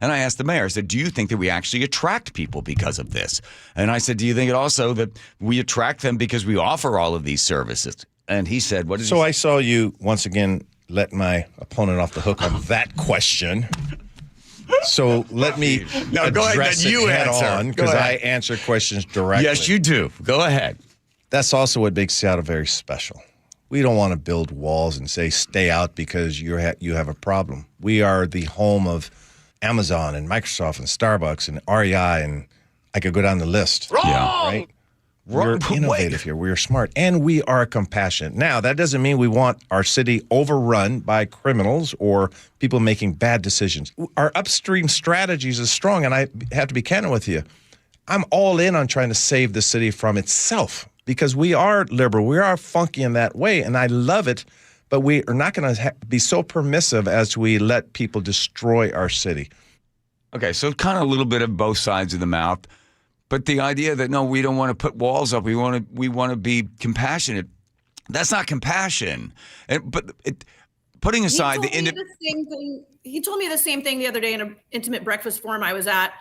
And I asked the mayor, I said, do you think that we actually attract people because of this? And I said, do you think it also that we attract them because we offer all of these services? And he said, what is So I saw you once again let my opponent off the hook on that question. So let me address it head on because I answer questions directly. Yes, you do. Go ahead. That's also what makes Seattle very special. We don't want to build walls and say stay out because you have a problem. We are the home of Amazon and Microsoft and Starbucks and REI, and I could go down the list. Wrong! Right? We're innovative here. We're smart, and we are compassionate. Now, that doesn't mean we want our city overrun by criminals or people making bad decisions. Our upstream strategies is strong, and I have to be candid with you. I'm all in on trying to save the city from itself because we are liberal. We are funky in that way, and I love it. But we are not going to be so permissive as we let people destroy our city. Okay, so kind of a little bit of both sides of the mouth. But the idea that, no, we don't want to put walls up. We want to be compassionate. That's not compassion. Putting aside the same thing. He told me the same thing the other day in an intimate breakfast forum I was at.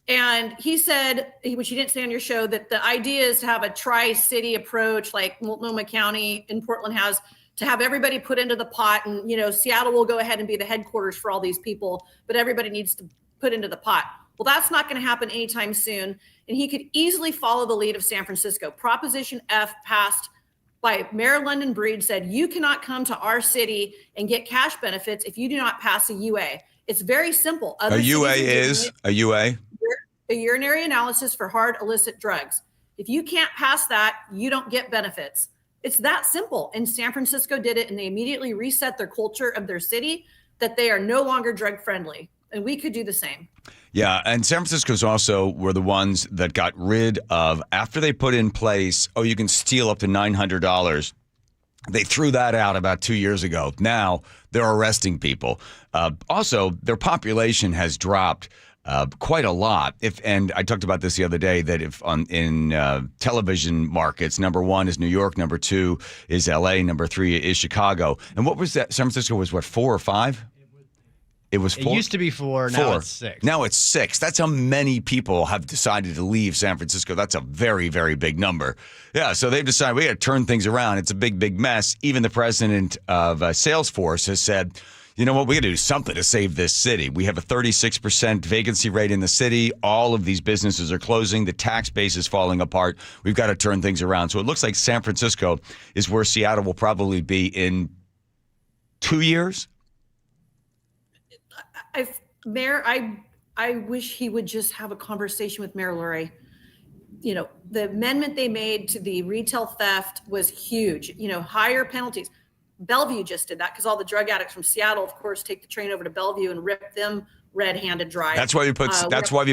And he said, which you didn't say on your show, that the idea is to have a tri-city approach like Multnomah County in Portland has, to have everybody put into the pot. And, Seattle will go ahead and be the headquarters for all these people, but everybody needs to put into the pot. Well, that's not going to happen anytime soon. And he could easily follow the lead of San Francisco. Proposition F passed by Mayor London Breed said, you cannot come to our city and get cash benefits if you do not pass a UA. It's very simple. A UA is a UA? A urinary analysis for hard illicit drugs. If you can't pass that, you don't get benefits. It's that simple. And San Francisco did it, and they immediately reset their culture of their city that they are no longer drug friendly. And we could do the same. Yeah, and San Francisco's also were the ones that got rid of, after they put in place, you can steal up to $900. They threw that out about 2 years ago. Now they're arresting people. Also, their population has dropped quite a lot. And I talked about this the other day, that in television markets, number 1 is New York, number 2 is LA, number 3 is Chicago. And what was that? San Francisco was what, 4 or 5? It was 4? It used to be 4, now it's 6. Now it's 6. That's how many people have decided to leave San Francisco. That's a very, very big number. Yeah, so they've decided we got to turn things around. It's a big, big mess. Even the president of Salesforce has said, you know what, we got to do something to save this city. We have a 36% vacancy rate in the city. All of these businesses are closing. The tax base is falling apart. We've got to turn things around. So it looks like San Francisco is where Seattle will probably be in 2 years. Mayor, I wish he would just have a conversation with Mayor Lurie. The amendment they made to the retail theft was huge. Higher penalties. Bellevue just did that because all the drug addicts from Seattle, of course, take the train over to Bellevue and rip them red-handed dry. That's why you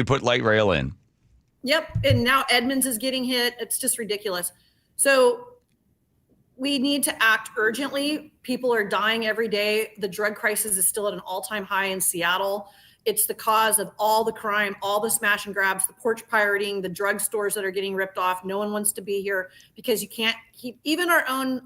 put light rail in. Yep, and now Edmonds is getting hit. It's just ridiculous. So we need to act urgently. People are dying every day. The drug crisis is still at an all-time high in Seattle. It's the cause of all the crime, all the smash and grabs, the porch pirating, the drug stores that are getting ripped off. No one wants to be here because you can't keep, even our own,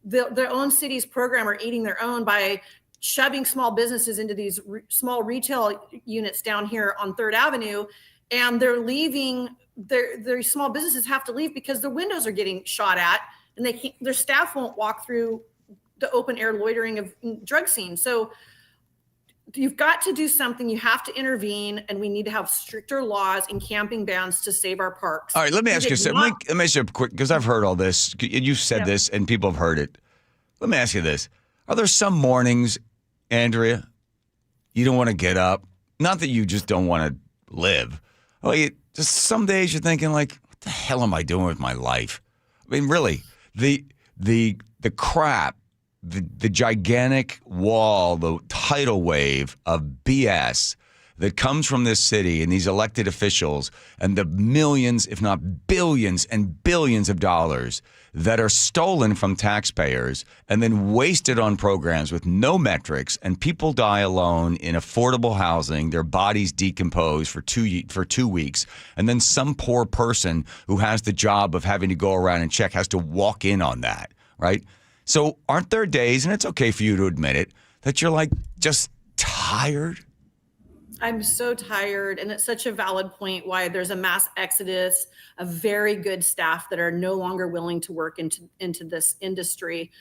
their own city's program are eating their own by shoving small businesses into these small retail units down here on 3rd Avenue. And they're leaving, their small businesses have to leave because their windows are getting shot at and their staff won't walk through the open air loitering of drug scenes. So you've got to do something. You have to intervene, and we need to have stricter laws and camping bans to save our parks. All right, let me ask you something. Let me ask you a quick, because I've heard all this. You've said this, and people have heard it. Let me ask you this. Are there some mornings, Andrea, you don't want to get up? Not that you just don't want to live. Just some days you're thinking, like, what the hell am I doing with my life? I mean, really, the crap, the gigantic wall, the tidal wave of BS that comes from this city and these elected officials and the millions, if not billions and billions of dollars that are stolen from taxpayers and then wasted on programs with no metrics, and people die alone in affordable housing, their bodies decompose for 2 weeks, and then some poor person who has the job of having to go around and check has to walk in on that, right? So aren't there days, and it's okay for you to admit it, that you're like just tired? I'm so tired, and it's such a valid point why there's a mass exodus of very good staff that are no longer willing to work into this industry.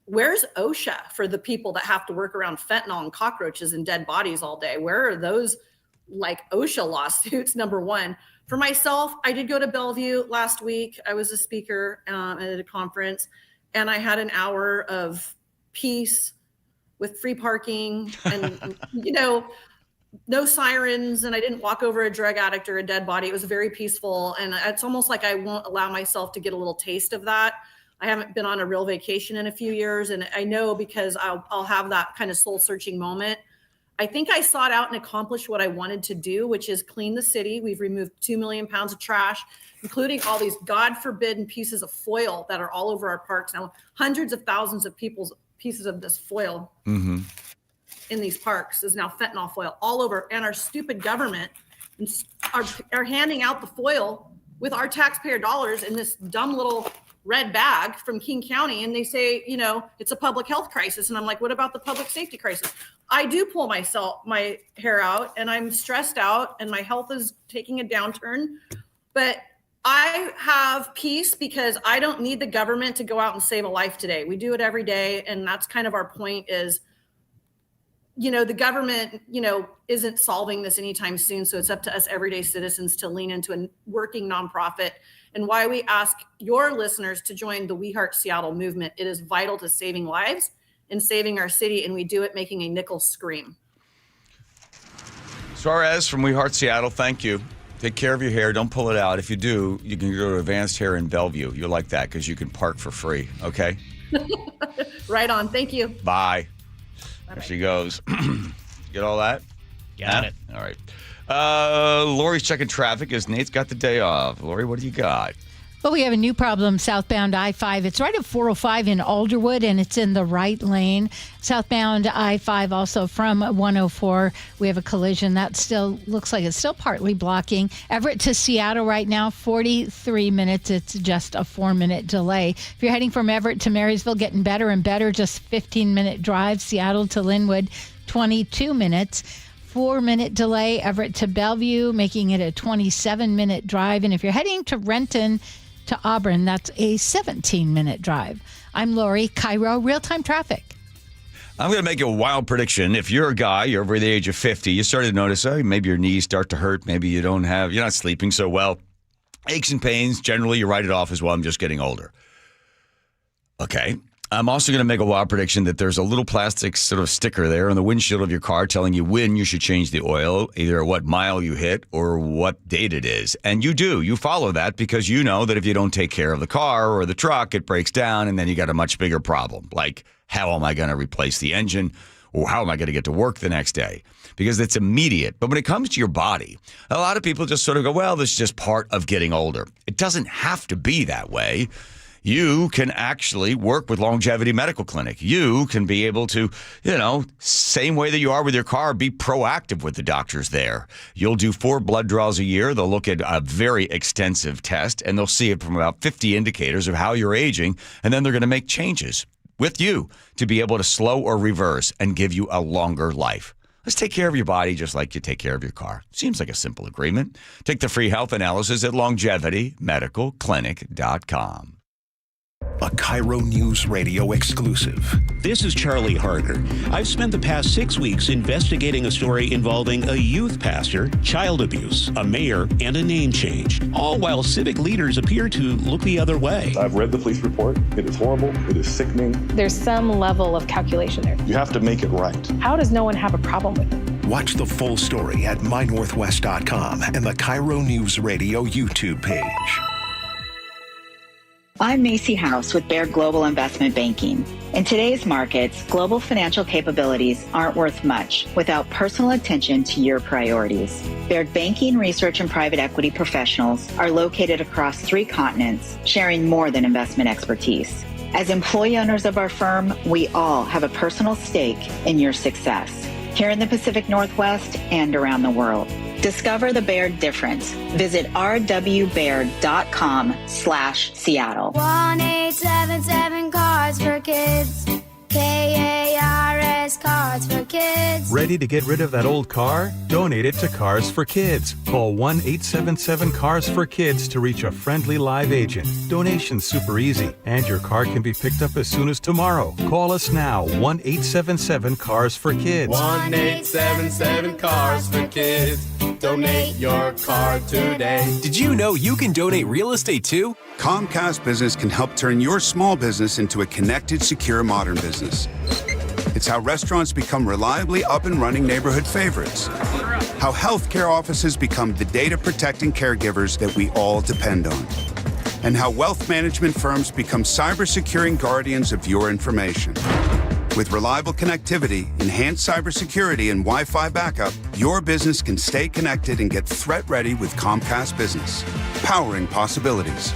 Where's OSHA for the people that have to work around fentanyl and cockroaches and dead bodies all day? Where are those OSHA lawsuits? Number one. For myself, I did go to Bellevue last week. I was a speaker at a conference, and I had an hour of peace with free parking and, no sirens, and I didn't walk over a drug addict or a dead body. It was very peaceful, and it's almost like I won't allow myself to get a little taste of that. I haven't been on a real vacation in a few years, and I know because I'll have that kind of soul-searching moment. I think I sought out and accomplished what I wanted to do, which is clean the city. We've removed 2 million pounds of trash, including all these God forbidden pieces of foil that are all over our parks now. Hundreds of thousands of people's pieces of this foil. In these parks is now fentanyl foil all over, and our stupid government are handing out the foil with our taxpayer dollars in this dumb little red bag from King County, and they say, it's a public health crisis. And I'm like, what about the public safety crisis? I do pull my hair out, and I'm stressed out, and my health is taking a downturn. But I have peace because I don't need the government to go out and save a life today. We do it every day, and that's kind of our point is, the government, isn't solving this anytime soon. So it's up to us everyday citizens to lean into a working nonprofit, and why we ask your listeners to join the We Heart Seattle movement. It is vital to saving lives and saving our city, and we do it making a nickel scream. Suarez from We Heart Seattle, thank you. Take care of your hair. Don't pull it out. If you do, you can go to Advanced Hair in Bellevue. You'll like that because you can park for free, okay? Right on. Thank you. Bye. There she goes. Get all that? Got it. All right. Lori's checking traffic as Nate's got the day off. Lori, what do you got? Well, we have a new problem southbound I-5. It's right at 405 in Alderwood, and it's in the right lane. Southbound I-5 also from 104. We have a collision. That still looks like it's still partly blocking. Everett to Seattle right now, 43 minutes. It's just a 4-minute delay. If you're heading from Everett to Marysville, getting better and better, just 15-minute drive. Seattle to Linwood, 22 minutes. 4-minute delay. Everett to Bellevue, making it a 27-minute drive. And if you're heading to Renton to Auburn, that's a 17-minute drive. I'm Lori, KIRO Real-Time Traffic. I'm going to make a wild prediction. If you're a guy, you're over the age of 50, you start to notice, maybe your knees start to hurt. Maybe you're not sleeping so well. Aches and pains, generally you write it off as, well, I'm just getting older. Okay. I'm also going to make a wild prediction that there's a little plastic sort of sticker there on the windshield of your car telling you when you should change the oil, either what mile you hit or what date it is. And you do. You follow that because you know that if you don't take care of the car or the truck, it breaks down and then you got a much bigger problem. Like, how am I going to replace the engine? Or how am I going to get to work the next day? Because it's immediate. But when it comes to your body, a lot of people just sort of go, well, this is just part of getting older. It doesn't have to be that way. You can actually work with Longevity Medical Clinic. You can be able to, same way that you are with your car, be proactive with the doctors there. You'll do 4 blood draws a year. They'll look at a very extensive test, and they'll see it from about 50 indicators of how you're aging, and then they're going to make changes with you to be able to slow or reverse and give you a longer life. Let's take care of your body just like you take care of your car. Seems like a simple agreement. Take the free health analysis at longevityMedicalClinic.com. A KIRO Newsradio exclusive. This is Charlie Harder. I've spent the past 6 weeks investigating a story involving a youth pastor, child abuse, a mayor, and a name change, all while civic leaders appear to look the other way. I've read the police report. It is horrible. It is sickening. There's some level of calculation there. You have to make it right. How does no one have a problem with it? Watch the full story at mynorthwest.com and the KIRO Newsradio YouTube page. I'm Macy House with Baird Global Investment Banking. In today's markets, global financial capabilities aren't worth much without personal attention to your priorities. Baird Banking, Research, and Private Equity professionals are located across 3 continents, sharing more than investment expertise. As employee owners of our firm, we all have a personal stake in your success, here in the Pacific Northwest and around the world. Discover the Baird difference. Visit rwbaird.com/Seattle. 1-877 Cards for Kids. KARS Cards for Kids. Ready to get rid of that old car? Donate it to Cars for Kids. Call 1-877-CARS-FOR-KIDS to reach a friendly live agent. Donation's super easy, and your car can be picked up as soon as tomorrow. Call us now, 1-877-CARS-FOR-KIDS. 1-877 Cars for Kids. Donate your car today. Did you know you can donate real estate too? Comcast Business can help turn your small business into a connected, secure, modern business. It's how restaurants become reliably up and running neighborhood favorites. How healthcare offices become the data-protecting caregivers that we all depend on. And how wealth management firms become cyber-securing guardians of your information. With reliable connectivity, enhanced cybersecurity, and Wi-Fi backup, your business can stay connected and get threat-ready with Comcast Business, powering possibilities.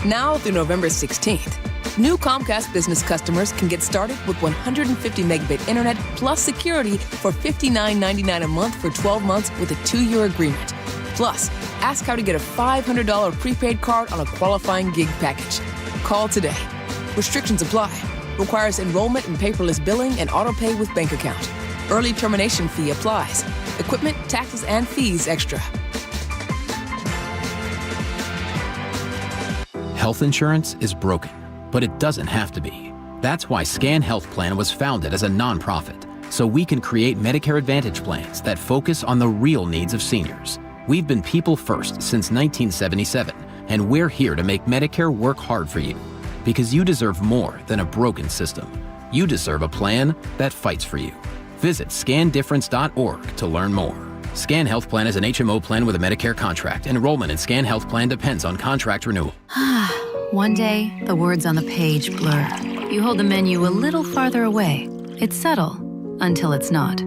Now through November 16th, new Comcast Business customers can get started with 150 megabit internet plus security for $59.99 a month for 12 months with a 2-year agreement. Plus, Ask how to get a $500 prepaid card on a qualifying gig package. Call today. Restrictions apply. Requires enrollment in paperless billing and auto pay with bank account. Early termination fee applies. Equipment, taxes, and fees extra. Health insurance is broken, but it doesn't have to be. That's why Scan Health Plan was founded as a nonprofit, so we can create Medicare Advantage plans that focus on the real needs of seniors. We've been people first since 1977, and we're here to make Medicare work hard for you, because you deserve more than a broken system. You deserve a plan that fights for you. Visit scandifference.org to learn more. Scan Health Plan is an HMO plan with a Medicare contract. Enrollment in Scan Health Plan depends on contract renewal. One day, the words on the page blur. You hold the menu a little farther away. It's subtle until it's not.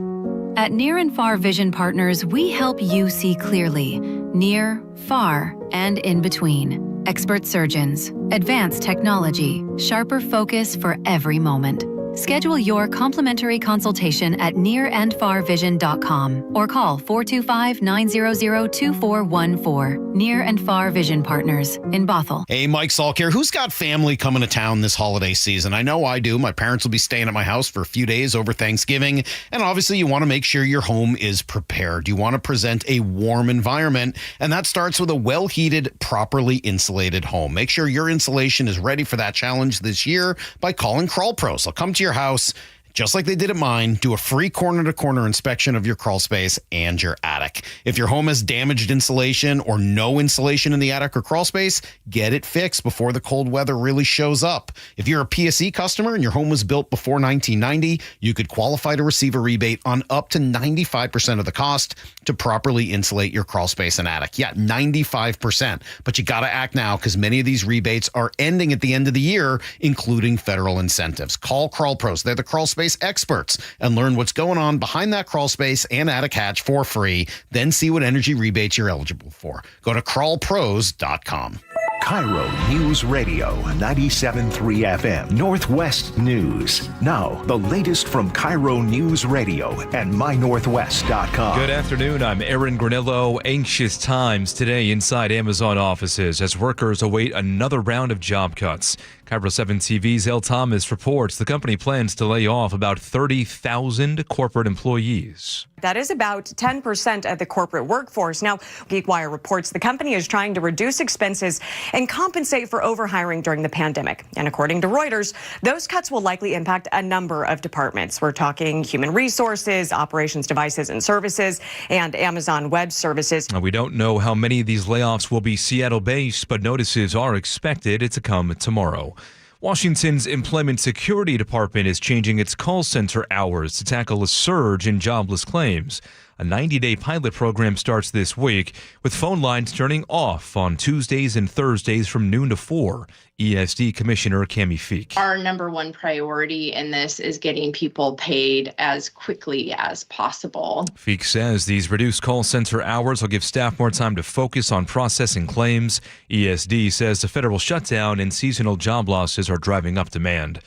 At Near and Far Vision Partners, we help you see clearly, near, far, and in between. Expert surgeons, advanced technology, sharper focus for every moment. Schedule your complimentary consultation at nearandfarvision.com or call 425-900-2414. Near and Far Vision Partners in Bothell. Hey, Mike Salk here. Who's got family coming to town this holiday season? I know I do. My parents will be staying at my house for a few days over Thanksgiving. And obviously, you want to make sure your home is prepared. You want to present a warm environment. And that starts with a well-heated, properly insulated home. Make sure your insulation is ready for that challenge this year by calling Crawl Pros. They'll come to your house, just like they did at mine, do a free corner-to-corner inspection of your crawl space and your attic. If your home has damaged insulation or no insulation in the attic or crawl space, get it fixed before the cold weather really shows up. If you're a PSE customer and your home was built before 1990, you could qualify to receive a rebate on up to 95% of the cost to properly insulate your crawl space and attic. Yeah, 95%. But you got to act now because many of these rebates are ending at the end of the year, including federal incentives. Call Crawl Pros. They're the crawl space experts, and learn what's going on behind that crawl space and attic hatch for free. Then see what energy rebates you're eligible for. Go to crawlpros.com. KIRO News Radio 97.3 FM Northwest News. Now, the latest from KIRO News Radio and mynorthwest.com. Good afternoon. I'm Aaron Granillo. Anxious times today inside Amazon offices as workers await another round of job cuts. KIRO 7 TV's El Thomas reports the company plans to lay off about 30,000 corporate employees. That is about 10% of the corporate workforce. Now, GeekWire reports the company is trying to reduce expenses and compensate for overhiring during the pandemic. And according to Reuters, those cuts will likely impact a number of departments. We're talking human resources, operations, devices and services, and Amazon Web Services. Now, we don't know how many of these layoffs will be Seattle-based, but notices are expected to come tomorrow. Washington's Employment Security Department is changing its call center hours to tackle a surge in jobless claims. A 90-day pilot program starts this week, with phone lines turning off on Tuesdays and Thursdays from noon to 4. ESD Commissioner Cami Feek. Our number one priority in this is getting people paid as quickly as possible. Feek says these reduced call center hours will give staff more time to focus on processing claims. ESD says the federal shutdown and seasonal job losses are driving up demand.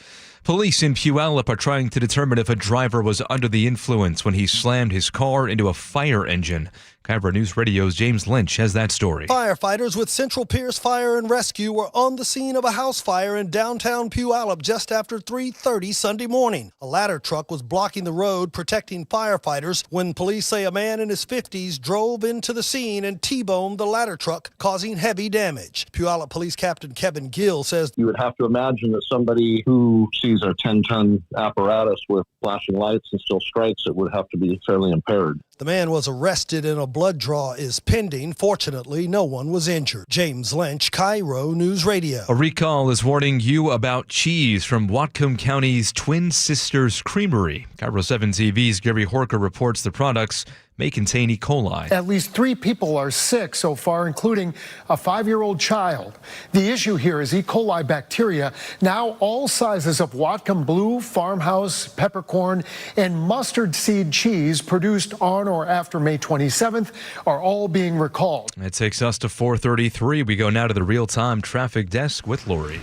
Police in Puyallup are trying to determine if a driver was under the influence when he slammed his car into a fire engine. KIRO News Radio's James Lynch has that story. Firefighters with Central Pierce Fire and Rescue were on the scene of a house fire in downtown Puyallup just after 3:30 Sunday morning. A ladder truck was blocking the road, protecting firefighters, when police say a man in his 50s drove into the scene and T-boned the ladder truck, causing heavy damage. Puyallup Police Captain Kevin Gill says, "You would have to imagine that somebody who sees a 10-ton apparatus with flashing lights and still strikes it would have to be fairly impaired." The man was arrested and a blood draw is pending. Fortunately, no one was injured. James Lynch, KIRO News Radio. A recall is warning you about cheese from Whatcom County's Twin Sisters Creamery. KIRO 7 TV's Gary Horker reports the products may contain E. coli. At least 3 people are sick so far, including a 5-year-old child. The issue here is E. coli bacteria. Now all sizes of Whatcom Blue, Farmhouse, Peppercorn, and mustard seed cheese produced on or after May 27th are all being recalled. It takes us to 4:33. We go now to the real-time traffic desk with Lori.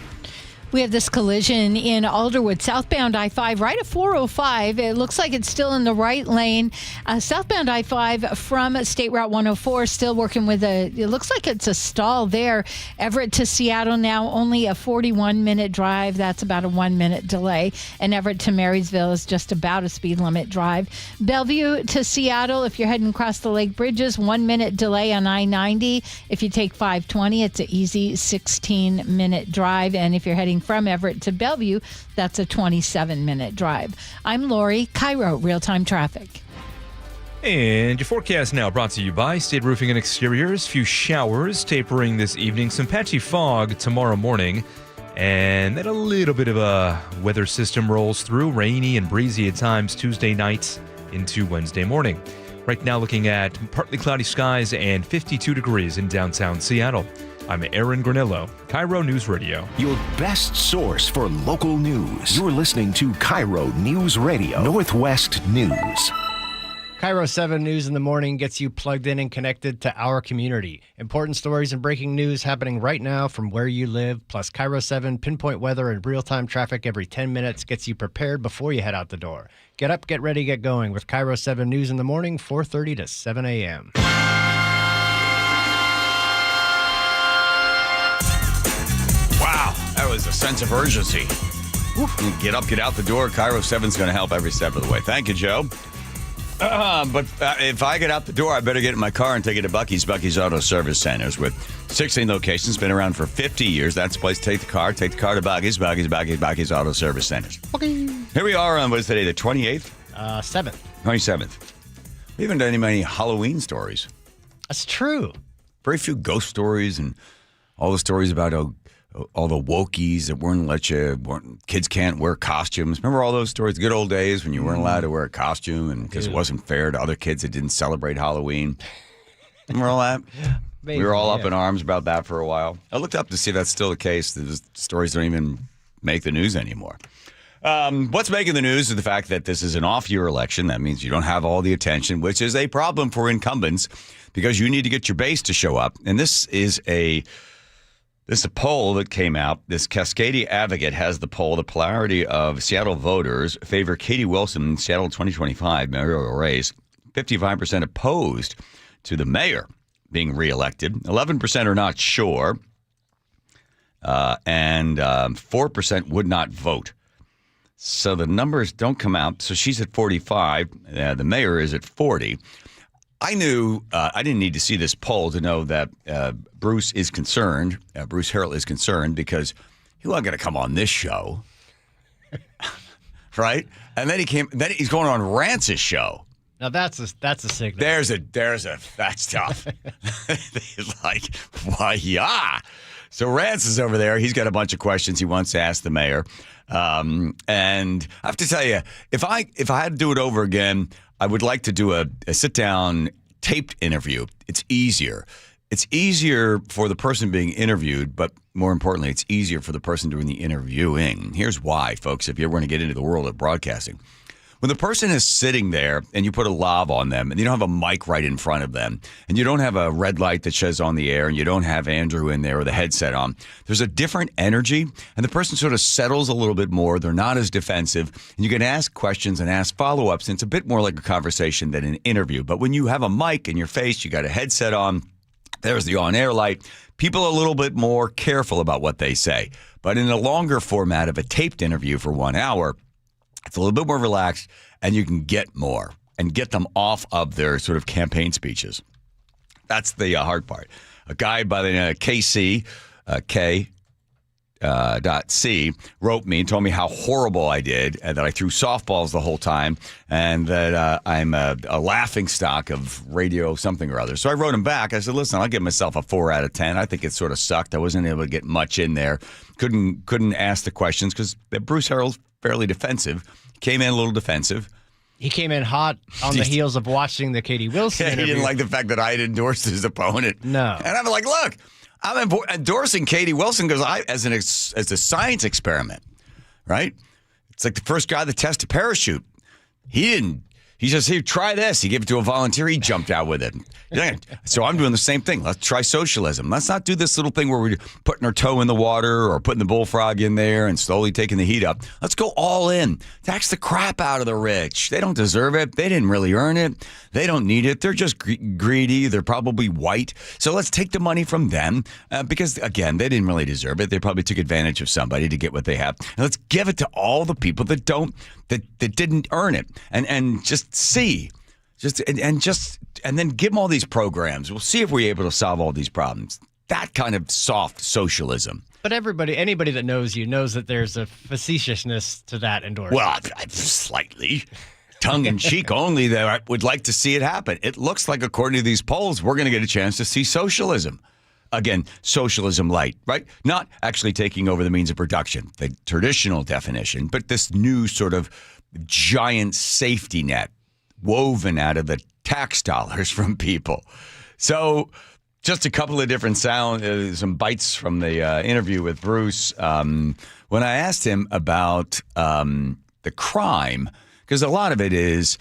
We have this collision in Alderwood, southbound I-5, right at 405. It looks like it's still in the right lane. Southbound I-5 from State Route 104, still working with it looks like it's a stall there. Everett to Seattle now, only a 41-minute drive. That's about a 1-minute delay. And Everett to Marysville is just about a speed limit drive. Bellevue to Seattle, if you're heading across the Lake Bridges, 1-minute delay on I-90. If you take 520, it's an easy 16-minute drive. And if you're heading from Everett to Bellevue, that's a 27-minute drive. I'm Lori, KIRO Real-Time Traffic. And your forecast now brought to you by State Roofing and Exteriors. Few showers tapering this evening, some patchy fog tomorrow morning, and then a little bit of a weather system rolls through, rainy and breezy at times Tuesday night into Wednesday morning. Right now looking at partly cloudy skies and 52 degrees in downtown Seattle. I'm Aaron Granillo, KIRO News Radio. Your best source for local news. You're listening to KIRO News Radio, Northwest News. KIRO 7 News in the Morning gets you plugged in and connected to our community. Important stories and breaking news happening right now from where you live, plus KIRO 7 pinpoint weather and real-time traffic every 10 minutes gets you prepared before you head out the door. Get up, get ready, get going with KIRO 7 News in the Morning, 4:30 to 7 a.m. Wow, that was a sense of urgency. Get up, get out the door. KIRO 7's going to help every step of the way. Thank you, Joe. But if I get out the door, I better get in my car and take it to Bucky's Auto Service Centers with 16 locations, been around for 50 years. That's the place to take the car to Bucky's Auto Service Centers. Okay. Here we are on, what is today, the 28th? 7th. 27th. We haven't done any Halloween stories. That's true. Very few ghost stories and all the stories about all the wokies that kids can't wear costumes. Remember all those stories? Good old days when you weren't allowed to wear a costume and because it wasn't fair to other kids that didn't celebrate Halloween. Remember all that? Maybe, we were all up in arms about that for a while. I looked up to see if that's still the case. The stories don't even make the news anymore. What's making the news is the fact that this is an off-year election. That means you don't have all the attention, which is a problem for incumbents because you need to get your base to show up. And this is a poll that came out. This Cascadia Advocate has the poll. The polarity of Seattle voters favor Katie Wilson in Seattle 2025 mayoral race. 55% opposed to the mayor being reelected. 11% are not sure. And 4% would not vote. So the numbers don't come out. So she's at 45. The mayor is at 40. I knew I didn't need to see this poll to know that Bruce is concerned. Bruce Harrell is concerned because he wasn't going to come on this show, right? And then he's going on Rance's show. Now that's a signal. That's tough. He's like, why, yeah. So Rance is over there. He's got a bunch of questions he wants to ask the mayor. And I have to tell you, if I had to do it over again, I would like to do a sit-down taped interview. It's easier. It's easier for the person being interviewed, but more importantly, it's easier for the person doing the interviewing. Here's why, folks, if you ever want to get into the world of broadcasting. When the person is sitting there and you put a lav on them and you don't have a mic right in front of them and you don't have a red light that says on the air and you don't have Andrew in there with a headset on, there's a different energy and the person sort of settles a little bit more. They're not as defensive and you can ask questions and ask follow-ups. And it's a bit more like a conversation than an interview. But when you have a mic in your face, you got a headset on, there's the on-air light, people are a little bit more careful about what they say. But in a longer format of a taped interview for 1 hour, it's a little bit more relaxed, and you can get more and get them off of their sort of campaign speeches. That's the hard part. A guy by the name of KC, K.C, wrote me and told me how horrible I did and that I threw softballs the whole time and that I'm a laughing stock of radio something or other. So I wrote him back. I said, listen, I'll give myself a 4 out of 10. I think it sort of sucked. I wasn't able to get much in there. Couldn't ask the questions because Bruce Harrell's fairly defensive. Came in a little defensive. He came in hot on the heels of watching the Katie Wilson interview. He didn't like the fact that I had endorsed his opponent. No. And I'm like, look, I'm endorsing Katie Wilson because as a science experiment, right? It's like the first guy that tested a parachute. He He says, hey, try this. He gave it to a volunteer. He jumped out with it. Yeah. So I'm doing the same thing. Let's try socialism. Let's not do this little thing where we're putting our toe in the water or putting the bullfrog in there and slowly taking the heat up. Let's go all in. Tax the crap out of the rich. They don't deserve it. They didn't really earn it. They don't need it. They're just greedy. They're probably white. So let's take the money from them because, again, they didn't really deserve it. They probably took advantage of somebody to get what they have. And let's give it to all the people that didn't earn it and just see. And then give them all these programs. We'll see if we're able to solve all these problems. That kind of soft socialism. But anybody that knows you knows that there's a facetiousness to that endorsement. Well, slightly. Tongue-in-cheek only that I would like to see it happen. It looks like, according to these polls, we're going to get a chance to see socialism. Again, socialism light, right? Not actually taking over the means of production, the traditional definition, but this new sort of giant safety net woven out of the tax dollars from people. So just a couple of different some bites from the interview with Bruce. When I asked him about the crime, because a lot of it is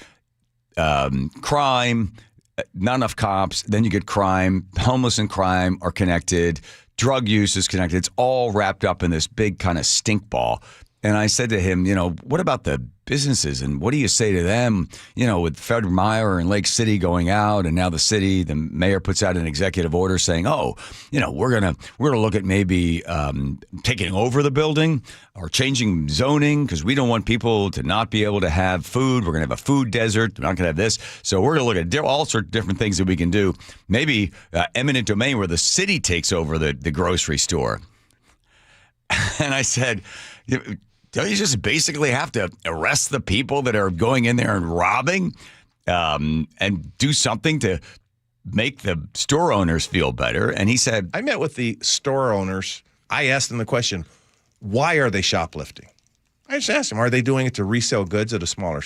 crime, not enough cops, then you get crime, homeless and crime are connected, drug use is connected. It's all wrapped up in this big kind of stink ball. And I said to him, what about the businesses and what do you say to them, with Fred Meyer and Lake City going out and now the mayor puts out an executive order saying, we're going to look at maybe taking over the building or changing zoning because we don't want people to not be able to have food. We're going to have a food desert. We're not going to have this. So we're going to look at all sorts of different things that we can do. Maybe eminent domain where the city takes over the grocery store. And I said, don't you just basically have to arrest the people that are going in there and robbing and do something to make the store owners feel better? And he said, I met with the store owners. I asked them the question, why are they shoplifting? I just asked them, are they doing it to resell goods at a smaller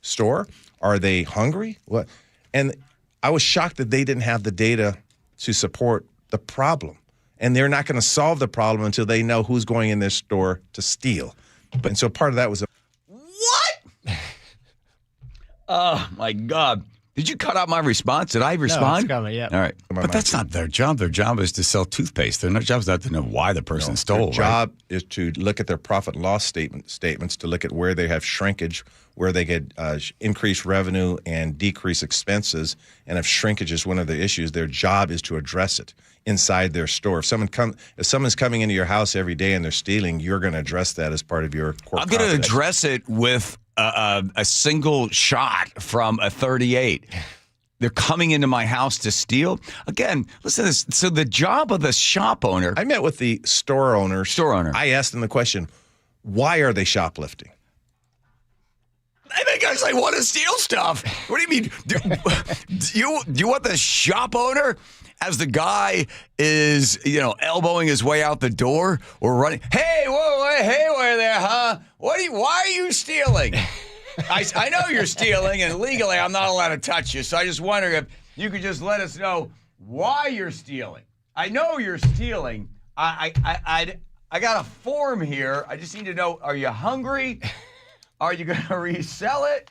store? Are they hungry? What? And I was shocked that they didn't have the data to support the problem. And they're not going to solve the problem until they know who's going in their store to steal. And so part of that was what? Oh, my God. Did you cut out my response? Did I respond? No, it's coming, yeah. All right. But that's not their job. Their job is to sell toothpaste. Their job is not to know why the person stole. Their job is to look at their profit and loss statements, to look at where they have shrinkage, where they get increased revenue and decreased expenses. And if shrinkage is one of the issues, their job is to address it inside their store. If someone's coming into your house every day and they're stealing, you're going to address that as part of your core. I'm going to address it with a single shot from a 38. They're coming into my house to steal. Again, listen to this. So the job of the shop owner. I met with the store owner. I asked them the question, why are they shoplifting? I think I want to steal stuff. What do you mean? Do you want the shop owner as the guy is, elbowing his way out the door or running? Hey, whoa, there, huh? Why are you stealing? I know you're stealing, and legally I'm not allowed to touch you. So I just wonder if you could just let us know why you're stealing. I know you're stealing. I got a form here. I just need to know: are you hungry? Are you going to resell it?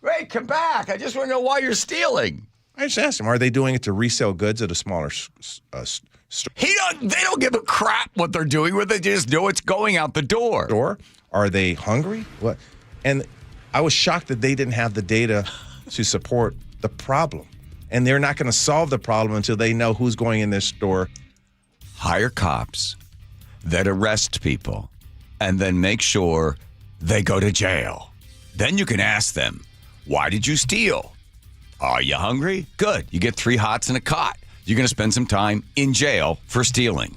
Great, come back. I just want to know why you're stealing. I just asked them, are they doing it to resell goods at a smaller store? They don't give a crap what they're doing with it. They just know it's going out the door. Are they hungry? What? And I was shocked that they didn't have the data to support the problem. And they're not going to solve the problem until they know who's going in their store. Hire cops that arrest people and then make sure they go to jail. Then you can ask them, why did you steal? Are you hungry? Good. You get 3 hots and a cot. You're going to spend some time in jail for stealing.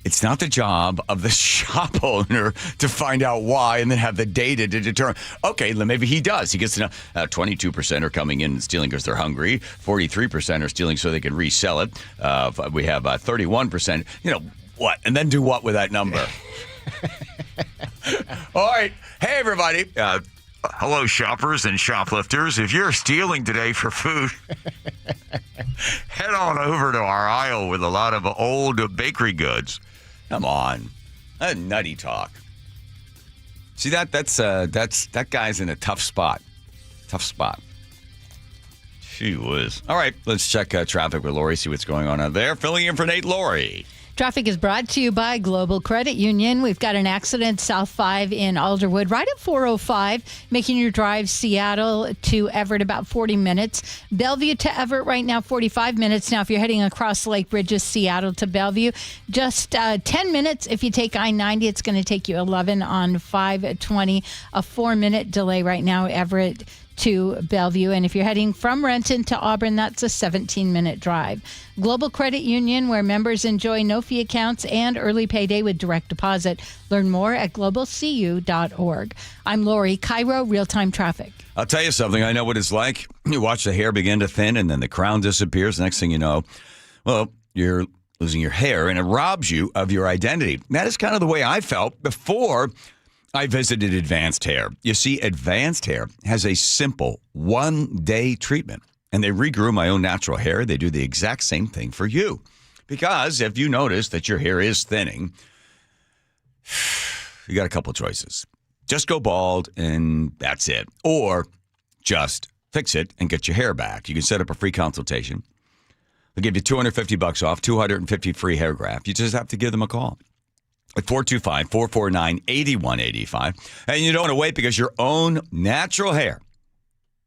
It's not the job of the shop owner to find out why and then have the data to determine, okay, maybe he does. He gets to know 22% are coming in and stealing because they're hungry. 43% are stealing so they can resell it. We have 31%. What? And then do what with that number? All right. Hey, everybody. Hello, shoppers and shoplifters. If you're stealing today for food, head on over to our aisle with a lot of old bakery goods. Come on. That's nutty talk. See, that guy's in a tough spot. Tough spot. She was. All right, let's check traffic with Lori, see what's going on out there. Filling in for Nate, Lori. Traffic is brought to you by Global Credit Union. We've got an accident South 5 in Alderwood, right at 405, making your drive Seattle to Everett about 40 minutes. Bellevue to Everett right now, 45 minutes. Now, if you're heading across Lake Bridges, Seattle to Bellevue, just 10 minutes. If you take I-90, it's going to take you 11 on 520. A 4-minute delay right now, Everett to Bellevue. And if you're heading from Renton to Auburn, that's a 17-minute drive. Global Credit Union, where members enjoy no-fee accounts and early payday with direct deposit. Learn more at globalcu.org. I'm Lori, KIRO Real-Time Traffic. I'll tell you something. I know what it's like. You watch the hair begin to thin, and then the crown disappears. Next thing you know, well, you're losing your hair, and it robs you of your identity. That is kind of the way I felt before I visited Advanced Hair. You see, Advanced Hair has a simple one-day treatment, and they regrew my own natural hair. They do the exact same thing for you. Because if you notice that your hair is thinning, you got a couple choices. Just go bald, and that's it. Or just fix it and get your hair back. You can set up a free consultation. They'll give you $250 off, 250 free hair graft. You just have to give them a call at 425-449-8185. And you don't want to wait because your own natural hair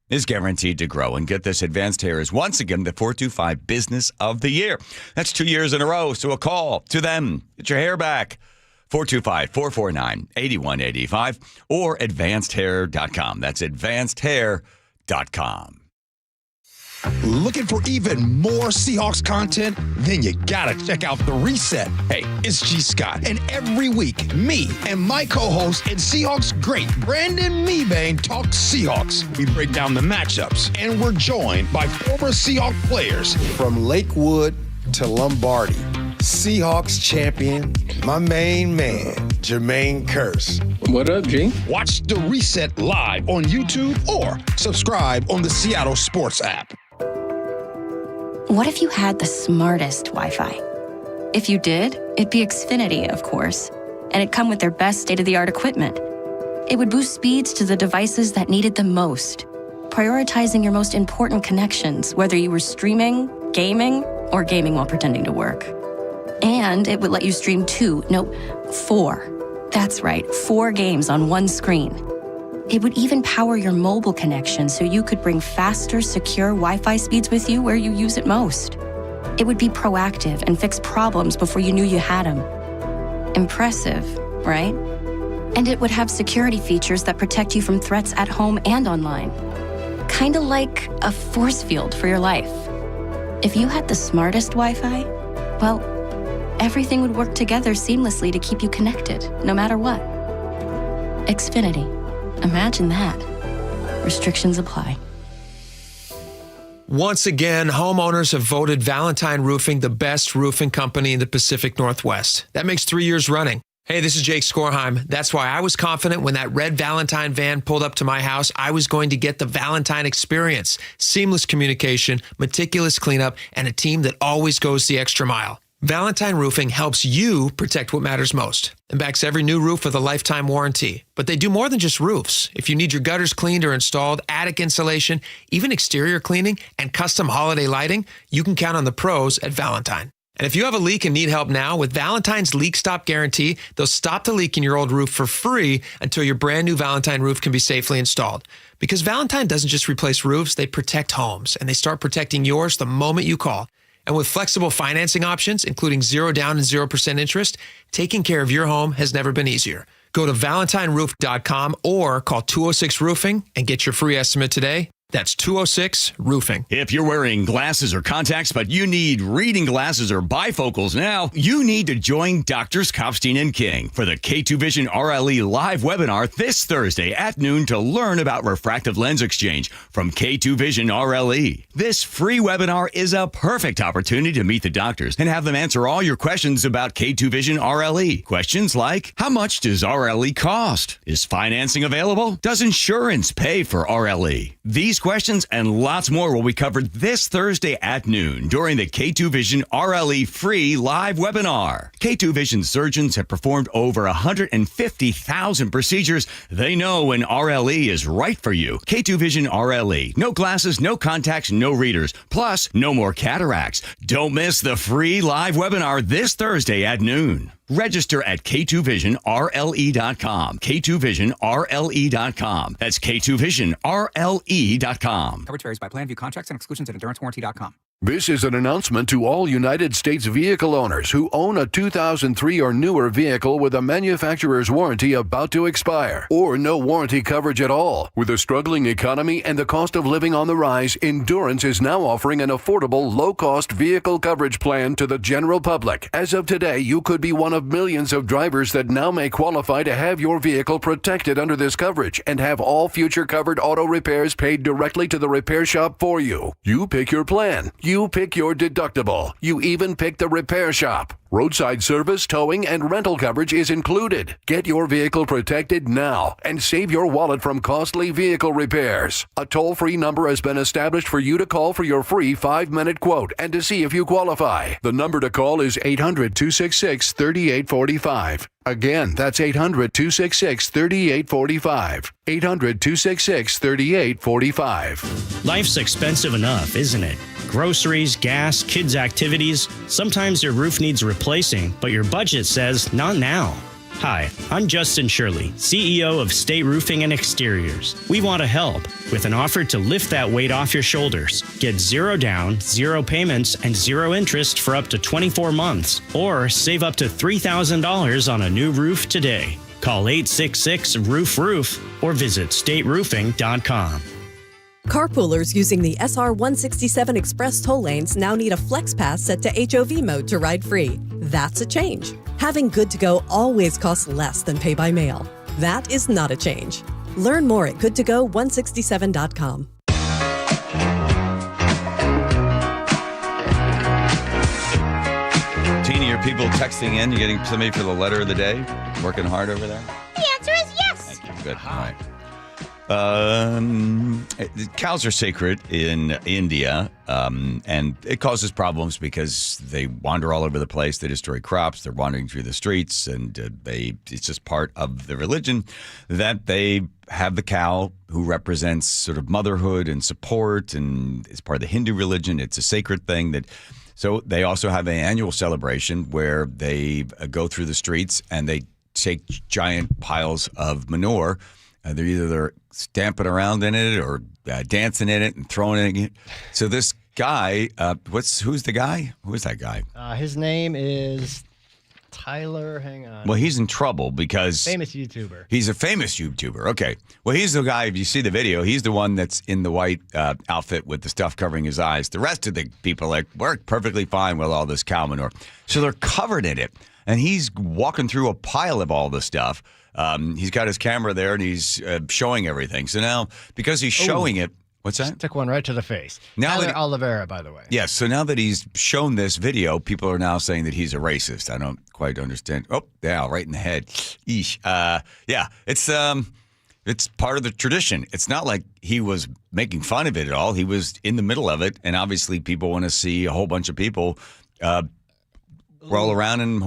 is guaranteed to grow. And get this, Advanced Hair is once again the 425 Business of the Year. That's 2 years in a row. So a call to them. Get your hair back. 425-449-8185 or advancedhair.com. That's advancedhair.com. Looking for even more Seahawks content? Then you gotta check out The Reset. Hey, it's G. Scott, and every week, me and my co-host and Seahawks great Brandon Meebane talk Seahawks. We break down the matchups, and we're joined by former Seahawks players. From Lakewood to Lombardi, Seahawks champion, my main man, Jermaine Kearse. What up, G? Watch The Reset live on YouTube or subscribe on the Seattle Sports app. What if you had the smartest Wi-Fi? If you did, it'd be Xfinity, of course, and it'd come with their best state-of-the-art equipment. It would boost speeds to the devices that needed them most, prioritizing your most important connections, whether you were streaming, gaming, or gaming while pretending to work. And it would let you stream 4. That's right, 4 games on one screen. It would even power your mobile connection so you could bring faster, secure Wi-Fi speeds with you where you use it most. It would be proactive and fix problems before you knew you had them. Impressive, right? And it would have security features that protect you from threats at home and online. Kinda like a force field for your life. If you had the smartest Wi-Fi, well, everything would work together seamlessly to keep you connected, no matter what. Xfinity. Imagine that. Restrictions apply. Once again, homeowners have voted Valentine Roofing the best roofing company in the Pacific Northwest. That makes 3 years running. Hey, this is Jake Skorheim. That's why I was confident when that red Valentine van pulled up to my house, I was going to get the Valentine experience. Seamless communication, meticulous cleanup, and a team that always goes the extra mile. Valentine Roofing helps you protect what matters most and backs every new roof with a lifetime warranty. But they do more than just roofs. If you need your gutters cleaned or installed, attic insulation, even exterior cleaning, and custom holiday lighting, you can count on the pros at Valentine. And if you have a leak and need help now, with Valentine's Leak Stop Guarantee, they'll stop the leak in your old roof for free until your brand new Valentine roof can be safely installed. Because Valentine doesn't just replace roofs, they protect homes, and they start protecting yours the moment you call. And with flexible financing options, including 0 down and 0% interest, taking care of your home has never been easier. Go to valentineroof.com or call 206-ROOFING and get your free estimate today. That's 206-ROOFING. If you're wearing glasses or contacts, but you need reading glasses or bifocals now, you need to join Drs. Kopstein and King for the K2 Vision RLE live webinar this Thursday at noon to learn about refractive lens exchange from K2 Vision RLE. This free webinar is a perfect opportunity to meet the doctors and have them answer all your questions about K2 Vision RLE. Questions like, how much does RLE cost? Is financing available? Does insurance pay for RLE? These these questions and lots more will be covered this Thursday at noon during the K2 Vision RLE free live webinar. K2 Vision surgeons have performed over 150,000 procedures. They know when RLE is right for you. K2 Vision RLE. No glasses, no contacts, no readers. Plus, no more cataracts. Don't miss the free live webinar this Thursday at noon. Register at K2VisionRLE.com. K2VisionRLE.com. That's K2VisionRLE.com. Coverage varies by plan. View contracts and exclusions at EnduranceWarranty.com. This is an announcement to all United States vehicle owners who own a 2003 or newer vehicle with a manufacturer's warranty about to expire or no warranty coverage at all. With a struggling economy and the cost of living on the rise, Endurance is now offering an affordable, low-cost vehicle coverage plan to the general public. As of today, you could be one of millions of drivers that now may qualify to have your vehicle protected under this coverage and have all future covered auto repairs paid directly to the repair shop for you. You pick your plan. You pick your deductible. You even pick the repair shop. Roadside service, towing, and rental coverage is included. Get your vehicle protected now and save your wallet from costly vehicle repairs. A toll-free number has been established for you to call for your free 5-minute quote and to see if you qualify. The number to call is 800-266-3845. Again, that's 800-266-3845. 800-266-3845. Life's expensive enough, isn't it? Groceries, gas, kids' activities. Sometimes your roof needs replacing, but your budget says not now. Hi, I'm Justin Shirley, CEO of State Roofing and Exteriors. We want to help with an offer to lift that weight off your shoulders. Get 0 down, 0 payments, and 0 interest for up to 24 months, or save up to $3,000 on a new roof today. Call 866-ROOF-ROOF or visit stateroofing.com. Carpoolers using the SR 167 Express toll lanes now need a Flex Pass set to HOV mode to ride free. That's a change. Having Good to Go always costs less than pay by mail. That is not a change. Learn more at goodtogo167.com. Teeny, are people texting in? You getting somebody for the letter of the day? Working hard over there? The answer is yes. Thank you. Good. All right. Cows are sacred in India, and it causes problems because they wander all over the place. They destroy crops. They're wandering through the streets, and it's just part of the religion that they have the cow who represents sort of motherhood and support, and it's part of the Hindu religion. It's a sacred thing so they also have an annual celebration where they go through the streets and they take giant piles of manure. They're either stamping around in it or dancing in it and throwing it in it. So this guy, who's the guy? Who is that guy? His name is Tyler. Hang on. Well, he's in trouble because famous YouTuber. He's a famous YouTuber. Okay. Well, he's the guy. If you see the video, he's the one that's in the white outfit with the stuff covering his eyes. The rest of the people work perfectly fine with all this cow manure. So they're covered in it, and he's walking through a pile of all the stuff. He's got his camera there and he's showing everything. So now, because he's showing it, what's that? Just took one right to the face. Now Tyler Oliveira, by the way. Yes. So now that he's shown this video, people are now saying that he's a racist. I don't quite understand. Oh, yeah, right in the head. Eesh. Yeah, it's part of the tradition. It's not like he was making fun of it at all. He was in the middle of it, and obviously people want to see a whole bunch of people roll around in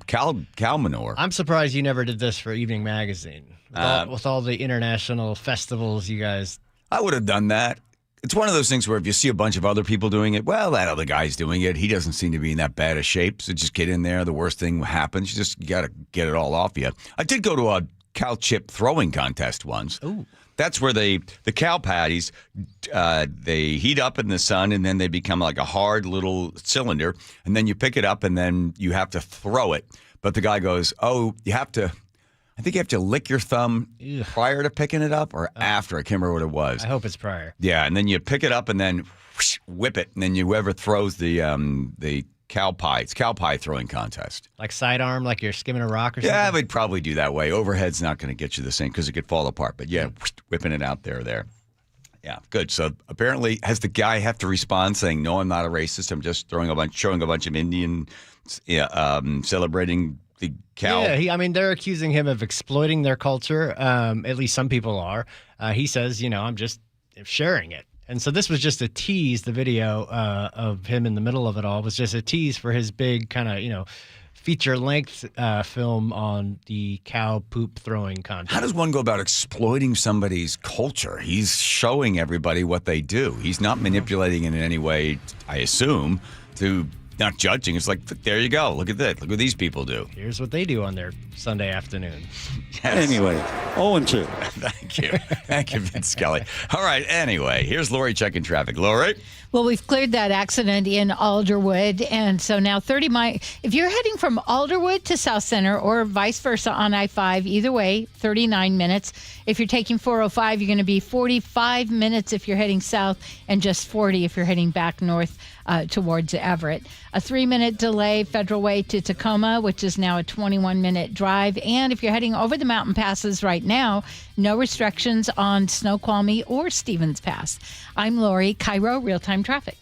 cow manure. I'm surprised you never did this for Evening Magazine. With all the international festivals you guys... I would have done that. It's one of those things where if you see a bunch of other people doing it, well, that other guy's doing it. He doesn't seem to be in that bad a shape, so just get in there. The worst thing happens. You got to get it all off you. I did go to a cow chip throwing contest once. Ooh. That's where the cow patties, they heat up in the sun, and then they become like a hard little cylinder, and then you pick it up, and then you have to throw it. But the guy goes, I think you have to lick your thumb prior to picking it up or after. I can't remember what it was. I hope it's prior. Yeah, and then you pick it up and then whip it, and then whoever throws the cow pie. It's cow pie throwing contest. Like sidearm, like you're skimming a rock or something? Yeah, we'd probably do that way. Overhead's not going to get you the same because it could fall apart. But yeah, whipping it out there. Yeah, good. So apparently, has the guy have to respond saying, "No, I'm not a racist. I'm just showing a bunch of Indian celebrating the cow"? Yeah, they're accusing him of exploiting their culture. At least some people are. He says, I'm just sharing it. And so this was just a tease. The video of him in the middle of it all was just a tease for his big kind of, feature-length film on the cow poop throwing contest. How does one go about exploiting somebody's culture? He's showing everybody what they do. He's not manipulating it in any way, I assume, to not judging. It's like, there you go. Look at that. Look what these people do. Here's what they do on their Sunday afternoon. Yes. Anyway, 0-2. Thank you. Thank you, Vince Scully. All right, anyway, here's Lori checking traffic. Lori? Well, we've cleared that accident in Alderwood, and so now 30 miles. If you're heading from Alderwood to South Center or vice versa on I-5, either way, 39 minutes. If you're taking 405, you're going to be 45 minutes if you're heading south and just 40 if you're heading back north towards Everett. A 3-minute delay Federal Way to Tacoma, which is now a 21-minute drive. And if you're heading over the mountain passes right now, no restrictions on Snoqualmie or Stevens Pass. I'm Lori, KIRO Real-Time Traffic.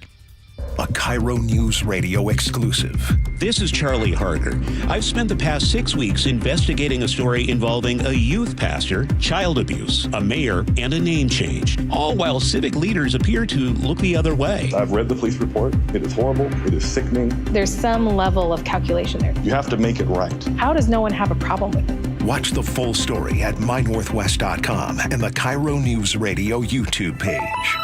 A KIRO News Radio exclusive. This is Charlie Harder. I've spent the past 6 weeks investigating a story involving a youth pastor, child abuse, a mayor, and a name change, all while civic leaders appear to look the other way. I've read the police report. It is horrible. It is sickening. There's some level of calculation there. You have to make it right. How does no one have a problem with it? Watch the full story at mynorthwest.com and the KIRO News Radio YouTube page.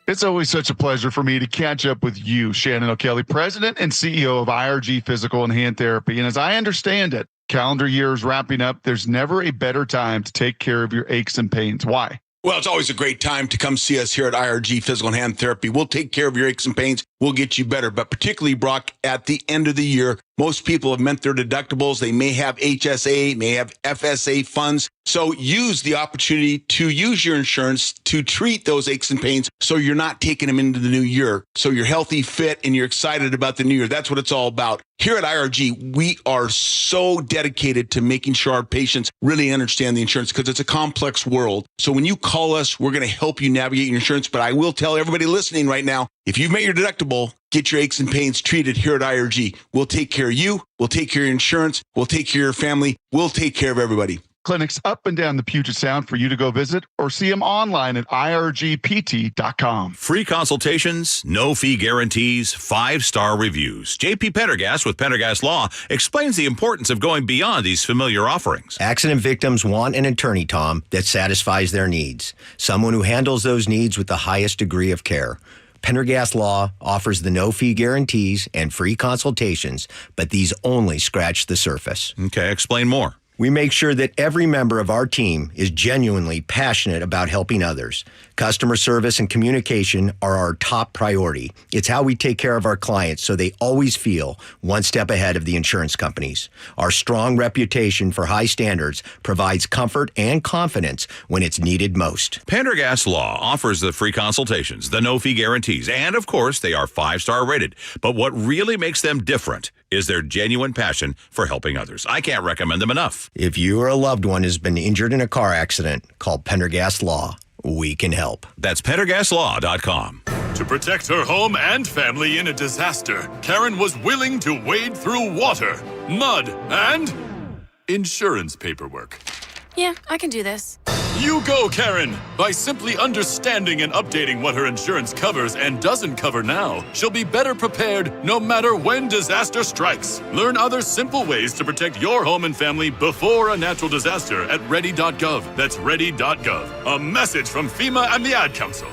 It's always such a pleasure for me to catch up with you, Shannon O'Kelly, President and CEO of IRG Physical and Hand Therapy. And as I understand it, calendar year is wrapping up. There's never a better time to take care of your aches and pains. Why? Well, it's always a great time to come see us here at IRG Physical and Hand Therapy. We'll take care of your aches and pains. We'll get you better. But particularly, Brock, at the end of the year, most people have met their deductibles. They may have HSA, may have FSA funds. So use the opportunity to use your insurance to treat those aches and pains so you're not taking them into the new year. So you're healthy, fit, and you're excited about the new year. That's what it's all about. Here at IRG, we are so dedicated to making sure our patients really understand the insurance because it's a complex world. So when you call us, we're going to help you navigate your insurance. But I will tell everybody listening right now, if you've met your deductible, get your aches and pains treated here at IRG. We'll take care of you. We'll take care of your insurance. We'll take care of your family. We'll take care of everybody. Clinics up and down the Puget Sound for you to go visit or see them online at irgpt.com. Free consultations, no fee guarantees, 5-star reviews. JP Pendergast with Pendergast Law explains the importance of going beyond these familiar offerings. Accident victims want an attorney, Tom, that satisfies their needs. Someone who handles those needs with the highest degree of care. Pendergast Law offers the no-fee guarantees and free consultations, but these only scratch the surface. Okay, explain more. We make sure that every member of our team is genuinely passionate about helping others. Customer service and communication are our top priority. It's how we take care of our clients so they always feel one step ahead of the insurance companies. Our strong reputation for high standards provides comfort and confidence when it's needed most. Pendergast Law offers the free consultations, the no-fee guarantees, and of course, they are 5-star rated. But what really makes them different is their genuine passion for helping others. I can't recommend them enough. If you or a loved one has been injured in a car accident, call Pendergast Law. We can help. That's PendergastLaw.com. To protect her home and family in a disaster, Karen was willing to wade through water, mud, and insurance paperwork. Yeah, I can do this. You go, Karen! By simply understanding and updating what her insurance covers and doesn't cover now, she'll be better prepared no matter when disaster strikes. Learn other simple ways to protect your home and family before a natural disaster at ready.gov. That's ready.gov. A message from FEMA and the Ad Council.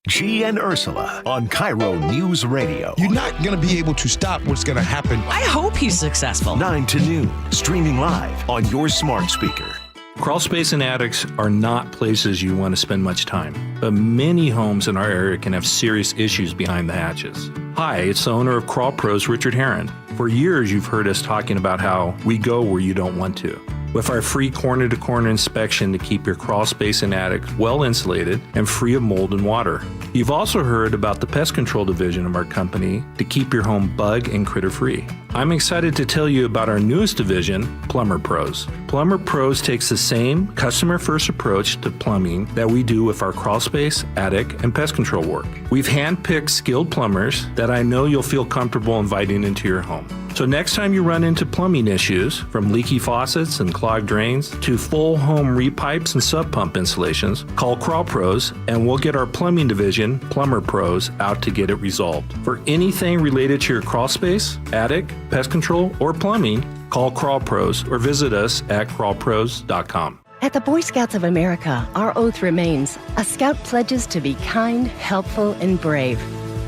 G and Ursula on KIRO News Radio. You're not going to be able to stop what's going to happen. I hope he's successful. 9 to noon, streaming live on your smart speaker. Crawl space and attics are not places you want to spend much time, but many homes in our area can have serious issues behind the hatches. Hi, it's the owner of Crawl Pros, Richard Herron. For years, you've heard us talking about how we go where you don't want to. With our free corner-to-corner inspection to keep your crawl space and attic well insulated and free of mold and water. You've also heard about the pest control division of our company to keep your home bug and critter free. I'm excited to tell you about our newest division, Plumber Pros. Plumber Pros takes the same customer-first approach to plumbing that we do with our crawl space, attic, and pest control work. We've handpicked skilled plumbers that I know you'll feel comfortable inviting into your home. So next time you run into plumbing issues, from leaky faucets and clogged drains to full home repipes and sub pump installations, call Crawl Pros and we'll get our plumbing division, Plumber Pros, out to get it resolved. For anything related to your crawl space, attic, pest control, or plumbing, call Crawl Pros or visit us at crawlpros.com. At the Boy Scouts of America, our oath remains: a scout pledges to be kind, helpful, and brave.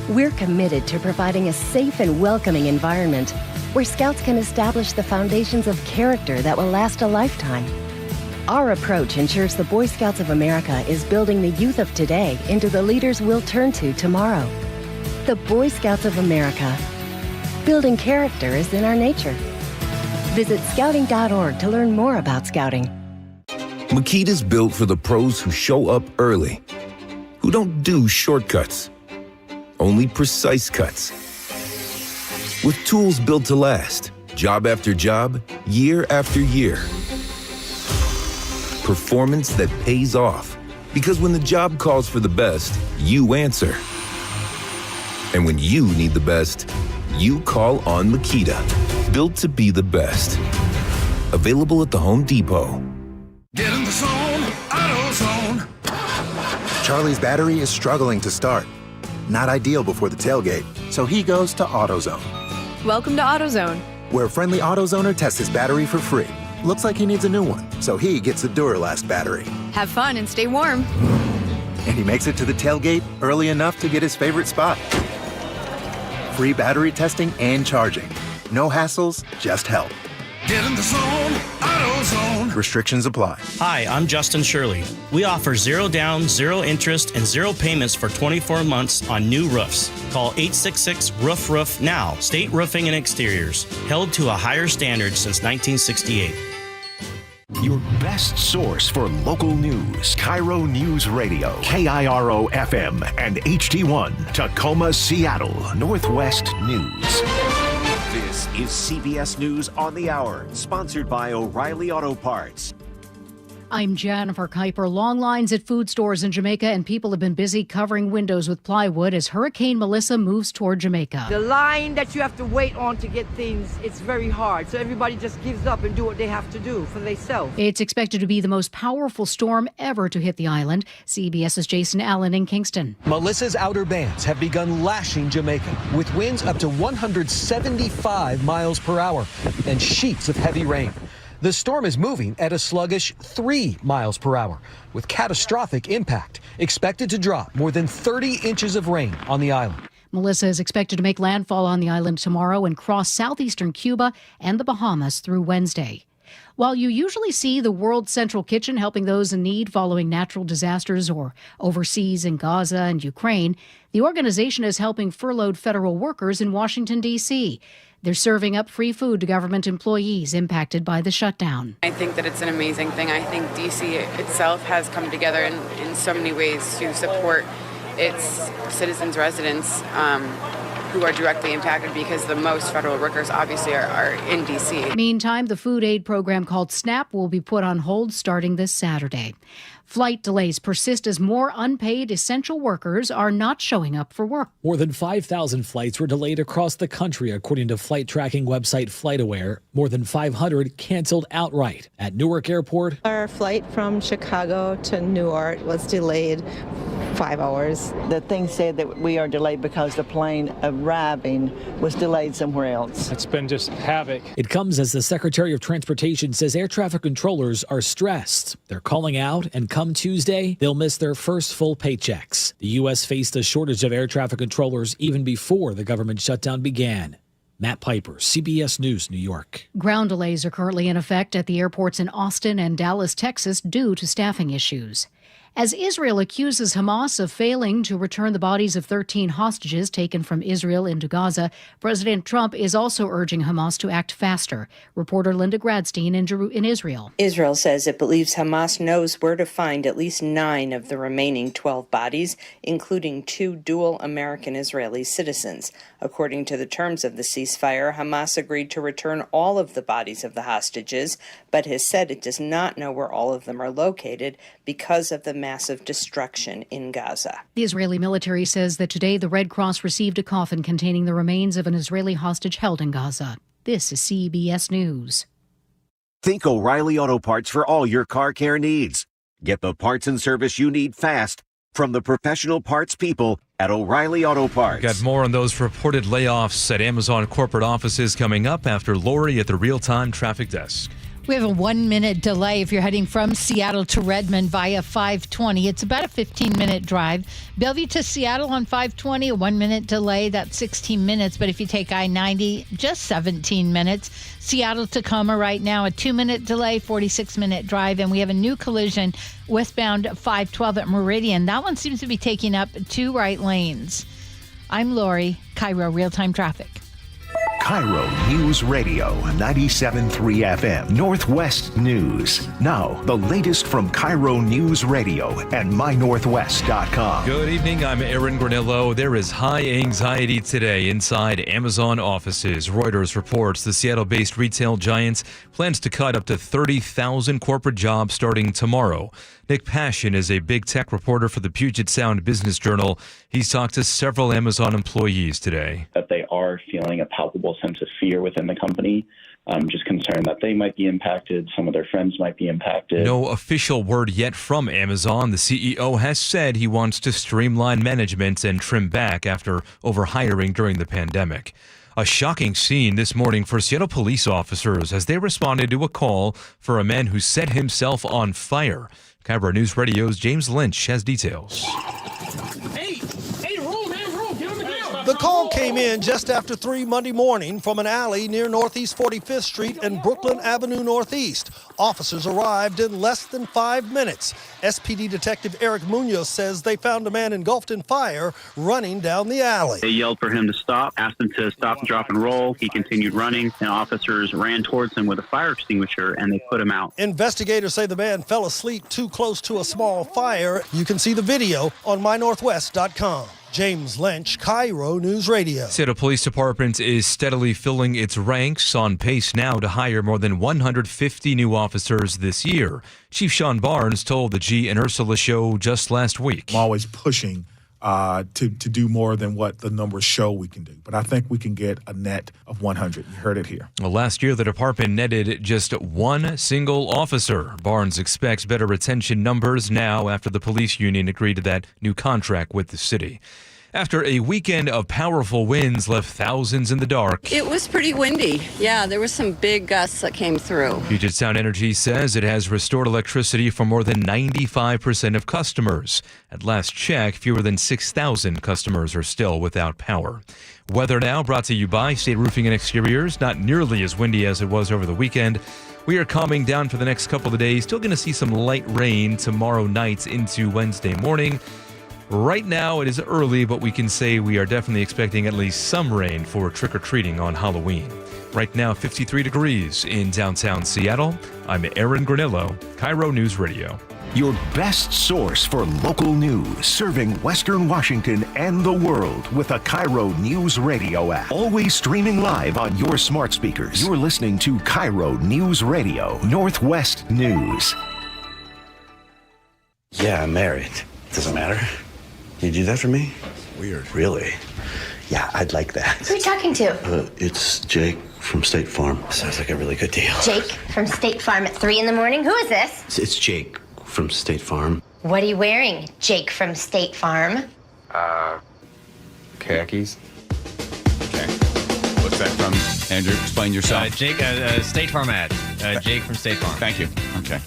We're committed to providing a safe and welcoming environment where scouts can establish the foundations of character that will last a lifetime. Our approach ensures the Boy Scouts of America is building the youth of today into the leaders we'll turn to tomorrow. The Boy Scouts of America. Building character is in our nature. Visit scouting.org to learn more about scouting. Makita's built for the pros who show up early, who don't do shortcuts, only precise cuts. With tools built to last, job after job, year after year. Performance that pays off, because when the job calls for the best, you answer. And when you need the best, you call on Makita. Built to be the best. Available at the Home Depot. Get in the zone, AutoZone. Charlie's battery is struggling to start. Not ideal before the tailgate, so he goes to AutoZone. Welcome to AutoZone, where a friendly AutoZoner tests his battery for free. Looks like he needs a new one, so he gets a Duralast battery. have fun and stay warm. And he makes it to the tailgate early enough to get his favorite spot. Free battery testing and charging. No hassles, just help. Get in the zone, AutoZone. Restrictions apply. Hi, I'm Justin Shirley. We offer 0 down, 0 interest, and 0 payments for 24 months on new roofs. Call 866-ROOF-ROOF now. State Roofing and Exteriors. Held to a higher standard since 1968. Your best source for local news. KIRO Newsradio. KIRO FM and HD1. Tacoma, Seattle. Northwest News. This is CBS News on the Hour, sponsored by O'Reilly Auto Parts. I'm Jennifer Kuiper. Long lines at food stores in Jamaica, and people have been busy covering windows with plywood as Hurricane Melissa moves toward Jamaica. The line that you have to wait on to get things, it's very hard. So everybody just gives up and do what they have to do for themselves. It's expected to be the most powerful storm ever to hit the island. CBS's Jason Allen in Kingston. Melissa's outer bands have begun lashing Jamaica with winds up to 175 miles per hour and sheets of heavy rain. The storm is moving at a sluggish 3 miles per hour, with catastrophic impact, expected to drop more than 30 inches of rain on the island. Melissa is expected to make landfall on the island tomorrow and cross southeastern Cuba and the Bahamas through Wednesday. While you usually see the World Central Kitchen helping those in need following natural disasters or overseas in Gaza and Ukraine, the organization is helping furloughed federal workers in Washington, D.C. They're serving up free food to government employees impacted by the shutdown. I think that it's an amazing thing. I think D.C. itself has come together in so many ways to support its citizens, residents who are directly impacted because the most federal workers obviously are in D.C. Meantime, the food aid program called SNAP will be put on hold starting this Saturday. Flight delays persist as more unpaid essential workers are not showing up for work. More than 5,000 flights were delayed across the country, according to flight tracking website FlightAware. More than 500 canceled outright. At Newark Airport, our flight from Chicago to Newark was delayed 5 hours. The thing said that we are delayed because the plane arriving was delayed somewhere else. It's been just havoc. It comes as the Secretary of Transportation says air traffic controllers are stressed. They're calling out, and come Tuesday, they'll miss their first full paychecks. The U.S. faced a shortage of air traffic controllers even before the government shutdown began. Matt Piper, CBS News, New York. Ground delays are currently in effect at the airports in Austin and Dallas, Texas, due to staffing issues. As Israel accuses Hamas of failing to return the bodies of 13 hostages taken from Israel into Gaza, President Trump is also urging Hamas to act faster. Reporter Linda Gradstein in Israel. Israel says it believes Hamas knows where to find at least 9 of the remaining 12 bodies, including 2 dual American-Israeli citizens. According to the terms of the ceasefire, Hamas agreed to return all of the bodies of the hostages, but has said it does not know where all of them are located because of the massive destruction in Gaza. The Israeli military says that today the Red Cross received a coffin containing the remains of an Israeli hostage held in Gaza. This is CBS News. Think O'Reilly Auto Parts for all your car care needs. Get the parts and service you need fast from the professional parts people at O'Reilly Auto Parts. Got more on those reported layoffs at Amazon corporate offices coming up after Lori at the real-time traffic desk. We have a 1-minute delay if you're heading from Seattle to Redmond via 520. It's about a 15-minute drive. Bellevue to Seattle on 520, a 1-minute delay. That's 16 minutes. But if you take I-90, just 17 minutes. Seattle Tacoma right now, a 2-minute delay, 46-minute drive. And we have a new collision westbound 512 at Meridian. That one seems to be taking up 2 right lanes. I'm Lori, KIRO Real-Time Traffic. KIRO News Radio 97.3 FM Northwest News. Now, the latest from KIRO News Radio and mynorthwest.com. Good evening, I'm Aaron Granillo. There is high anxiety today inside Amazon offices. Reuters reports the Seattle-based retail giant plans to cut up to 30,000 corporate jobs starting tomorrow. Nick Passion is a big tech reporter for the Puget Sound Business Journal. He's talked to several Amazon employees today. That they are feeling a palpable sense of fear within the company. Just concerned that they might be impacted. Some of their friends might be impacted. No official word yet from Amazon. The CEO has said he wants to streamline management and trim back after overhiring during the pandemic. A shocking scene this morning for Seattle police officers as they responded to a call for a man who set himself on fire. KIRO News Radio's James Lynch has details. The call came in just after 3 Monday morning from an alley near Northeast 45th Street and Brooklyn Avenue Northeast. Officers arrived in less than 5 minutes. SPD Detective Eric Munoz says they found a man engulfed in fire running down the alley. They yelled for him to stop, asked him to stop, drop, and roll. He continued running, and officers ran towards him with a fire extinguisher, and they put him out. Investigators say the man fell asleep too close to a small fire. You can see the video on mynorthwest.com. James Lynch, KIRO News Radio. Seattle Police Department is steadily filling its ranks, on pace now to hire more than 150 new officers this year. Chief Sean Barnes told the G and Ursula Show just last week. I'm always pushing to do more than what the numbers show we can do. But I think we can get a net of 100. You heard it here. Well, last year, the department netted just one single officer. Barnes expects better retention numbers now after the police union agreed to that new contract with the city. After a weekend of powerful winds left thousands in the dark. It was pretty windy. Yeah, there was some big gusts that came through. Puget Sound Energy says it has restored electricity for more than 95% of customers. At last check, fewer than 6,000 customers are still without power. Weather now brought to you by State Roofing and Exteriors. Not nearly as windy as it was over the weekend. We are calming down for the next couple of days. Still going to see some light rain tomorrow night into Wednesday morning. Right now, it is early, but we can say we are definitely expecting at least some rain for trick-or-treating on Halloween. Right now, 53 degrees in downtown Seattle. I'm Aaron Granillo, KIRO News Radio. Your best source for local news, serving Western Washington and the world with a KIRO News Radio app. Always streaming live on your smart speakers. You're listening to KIRO News Radio, Northwest News. Yeah, I'm married. Doesn't matter. You do that for me? Weird. Really? Yeah, I'd like that. Who are you talking to? It's Jake from State Farm. Sounds like a really good deal. Jake from State Farm at 3 in the morning? Who is this? It's Jake from State Farm. What are you wearing, Jake from State Farm? Khakis. Okay. What's that from? Andrew, explain yourself. Jake, State Farm ad. Jake from State Farm. Thank you. Okay.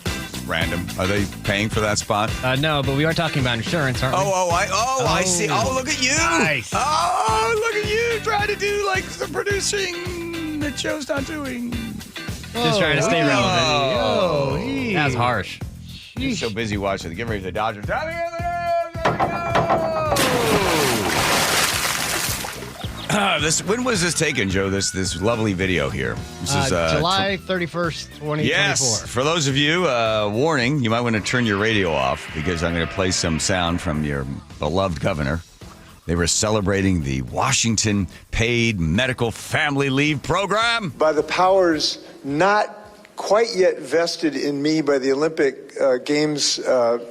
Random. Are they paying for that spot? No, but we are talking about insurance, aren't we? I see. Oh, look at you. Nice. Oh, look at you trying to do like some producing that show's not doing. Just trying to stay relevant. That's harsh. You're so busy watching the Get Ready for the Dodgers. When was this taken, Joe? This lovely video here. This is July 31st, 2024. Yes. For those of you, warning, you might want to turn your radio off because I'm going to play some sound from your beloved governor. They were celebrating the Washington Paid Medical Family Leave Program. By the powers not quite yet vested in me by the Olympic Games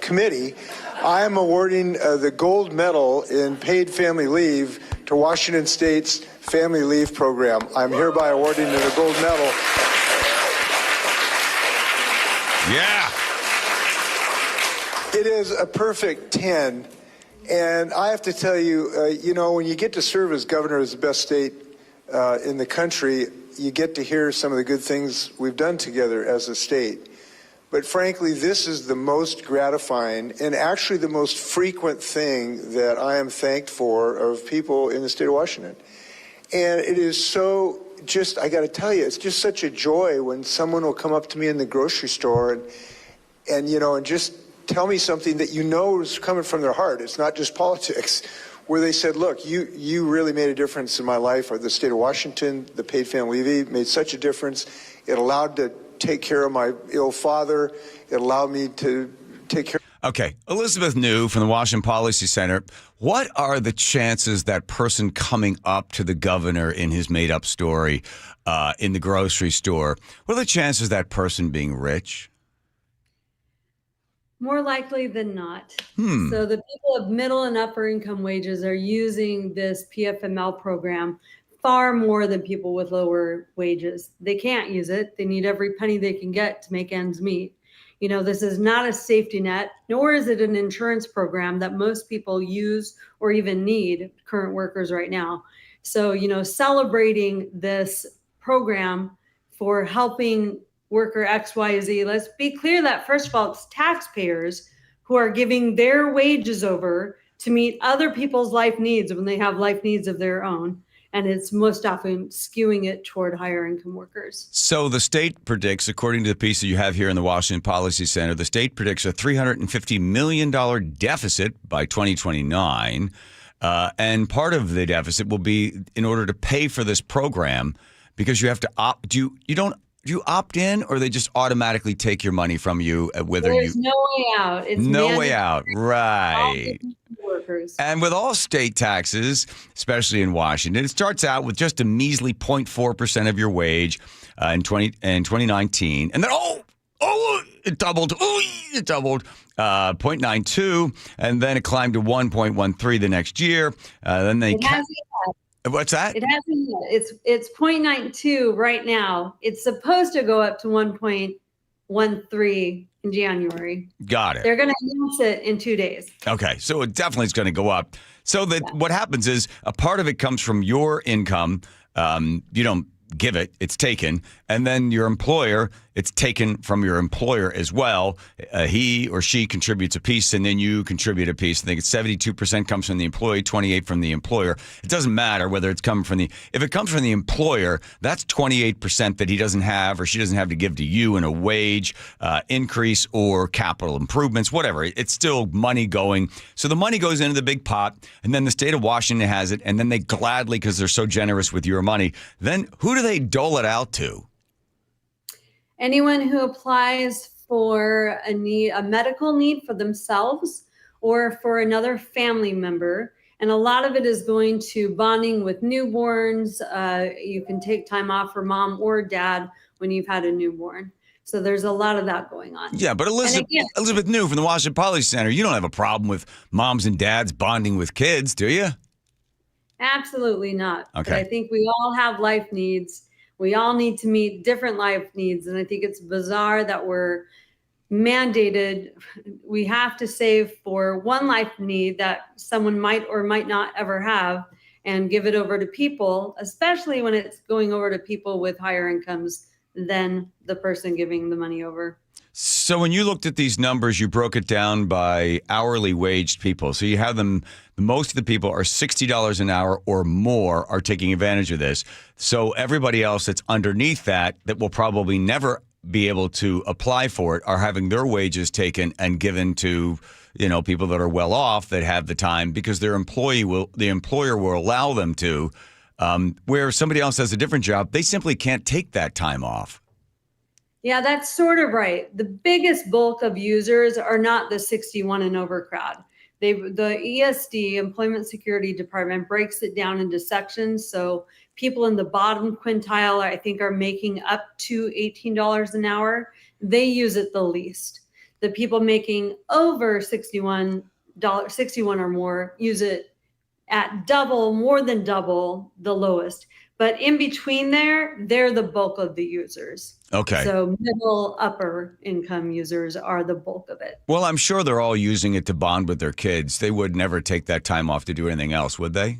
Committee, I am awarding the gold medal in paid family leave to Washington State's Family Leave Program. I'm hereby awarding it a gold medal. Yeah. It is a perfect 10. And I have to tell you, when you get to serve as governor of the best state in the country, you get to hear some of the good things we've done together as a state. But frankly, this is the most gratifying and actually the most frequent thing that I am thanked for of people in the state of Washington. And it is so I got to tell you, it's just such a joy when someone will come up to me in the grocery store and just tell me something that is coming from their heart. It's not just politics. Where they said, look, you really made a difference in my life. Or the state of Washington, the paid family leave made such a difference. It allowed to take care of my ill father. It allowed me to take care. Okay, Elizabeth New from the Washington Policy Center. What are the chances that person coming up to the governor in his made-up story in the grocery store, what are the chances of that person being rich? More likely than not. So the people of middle and upper income wages are using this PFML program far more than people with lower wages. They can't use it. They need every penny they can get to make ends meet. This is not a safety net, nor is it an insurance program that most people use or even need, current workers right now. So, celebrating this program for helping worker XYZ, let's be clear that, first of all, it's taxpayers who are giving their wages over to meet other people's life needs when they have life needs of their own. And it's most often skewing it toward higher income workers. So the state predicts, according to the piece that you have here in the Washington Policy Center, the state predicts a $350 million deficit by 2029. And part of the deficit will be in order to pay for this program, because you have to opt. Do you opt in, or they just automatically take your money from you? There's no way out. It's no way out. Right. Workers. And with all state taxes, especially in Washington, it starts out with just a measly 0.4% of your wage in 2019. And then, it doubled. It doubled 0.92. And then it climbed to 1.13 the next year. Then they What's that? It hasn't yet. It's 0.92 right now. It's supposed to go up to 1.13 in January. Got it. They're going to announce it in 2 days. Okay, so it definitely is going to go up. So that what happens is a part of it comes from your income. You don't give it, it's taken. And then your employer, it's taken from your employer as well. He or she contributes a piece, and then you contribute a piece. I think it's 72% comes from the employee, 28% from the employer. It doesn't matter whether it's coming from if it comes from the employer, that's 28% that he doesn't have or she doesn't have to give to you in a wage increase or capital improvements, whatever. It's still money going. So the money goes into the big pot, and then the state of Washington has it, and then they gladly, because they're so generous with your money, then who do they dole it out to? Anyone who applies for a medical need for themselves or for another family member. And a lot of it is going to bonding with newborns. You can take time off for mom or dad when you've had a newborn. So there's a lot of that going on. Yeah, but Elizabeth New from the Washington Policy Center, you don't have a problem with moms and dads bonding with kids, do you? Absolutely not. Okay. But I think we all have life needs. We all need to meet different life needs. And I think it's bizarre that we're mandated. We have to save for one life need that someone might or might not ever have and give it over to people, especially when it's going over to people with higher incomes than the person giving the money over. So when you looked at these numbers, you broke it down by hourly waged people. So you have them, most of the people are $60 an hour or more are taking advantage of this. So everybody else that's underneath that will probably never be able to apply for it are having their wages taken and given to, people that are well off that have the time, because the employer will allow them to, where somebody else has a different job, they simply can't take that time off. Yeah, that's sort of right. The biggest bulk of users are not the 61 and over crowd. The ESD, Employment Security Department, breaks it down into sections. So people in the bottom quintile, I think, are making up to $18 an hour. They use it the least. The people making over $61 or more use it at more than double the lowest. But in between there, they're the bulk of the users. Okay. So middle, upper income users are the bulk of it. Well, I'm sure they're all using it to bond with their kids. They would never take that time off to do anything else, would they?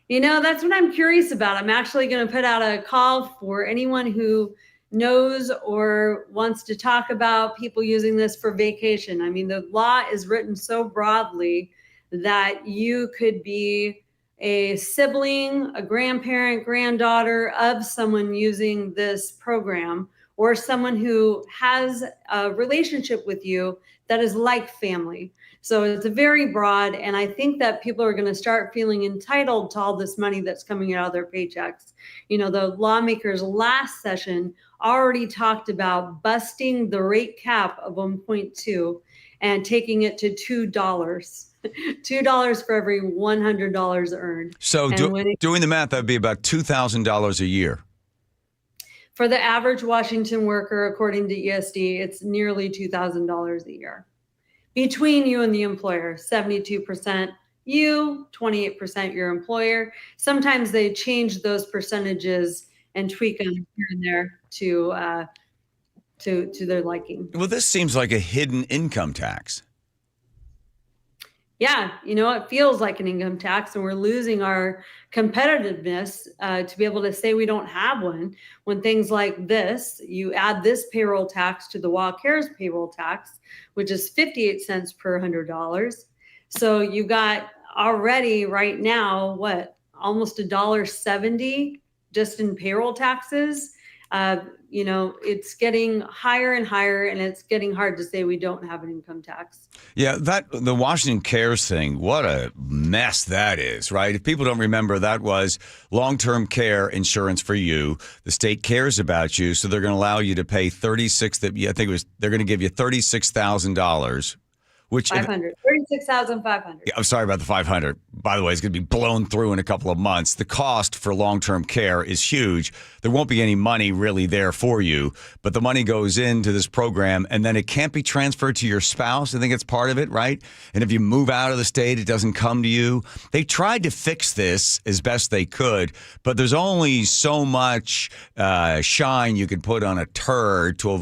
That's what I'm curious about. I'm actually going to put out a call for anyone who knows or wants to talk about people using this for vacation. I mean, the law is written so broadly that you could be a sibling, a grandparent, granddaughter of someone using this program, or someone who has a relationship with you that is like family. So it's very broad, and I think that people are going to start feeling entitled to all this money that's coming out of their paychecks. The lawmakers last session already talked about busting the rate cap of 1.2 and taking it to $2. $2 for every $100 earned. So doing the math, that would be about $2,000 a year. For the average Washington worker, according to ESD, it's nearly $2,000 a year. Between you and the employer, 72% you, 28% your employer. Sometimes they change those percentages and tweak them here and there to their liking. Well, this seems like a hidden income tax. Yeah, it feels like an income tax, and we're losing our competitiveness to be able to say we don't have one when things like this, you add this payroll tax to the WellCares payroll tax, which is 58 cents per $100. So you got already right now, almost $1.70 just in payroll taxes. It's getting higher and higher, and it's getting hard to say we don't have an income tax. Yeah, the Washington Cares thing, what a mess that is, right? If people don't remember, that was long-term care insurance for you. The state cares about you, so they're going to allow you to pay they're going to give you $36,000. Which 500, 36,500. I'm sorry about the 500. By the way, it's going to be blown through in a couple of months. The cost for long-term care is huge. There won't be any money really there for you, but the money goes into this program, and then it can't be transferred to your spouse. I think it's part of it, right? And if you move out of the state, it doesn't come to you. They tried to fix this as best they could, but there's only so much shine you can put on a turd to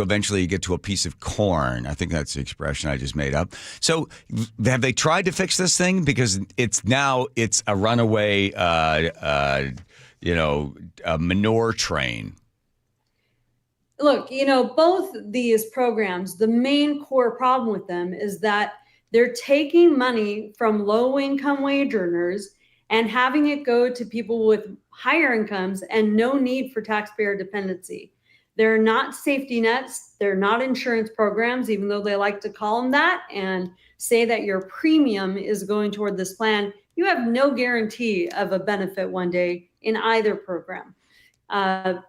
eventually get to a piece of corn. I think that's the expression I just made up. So have they tried to fix this thing? Because it's a runaway, manure train. Look, both these programs, the main core problem with them is that they're taking money from low-income wage earners and having it go to people with higher incomes and no need for taxpayer dependency. They're not safety nets. They're not insurance programs, even though they like to call them that and say that your premium is going toward this plan. You have no guarantee of a benefit one day in either program.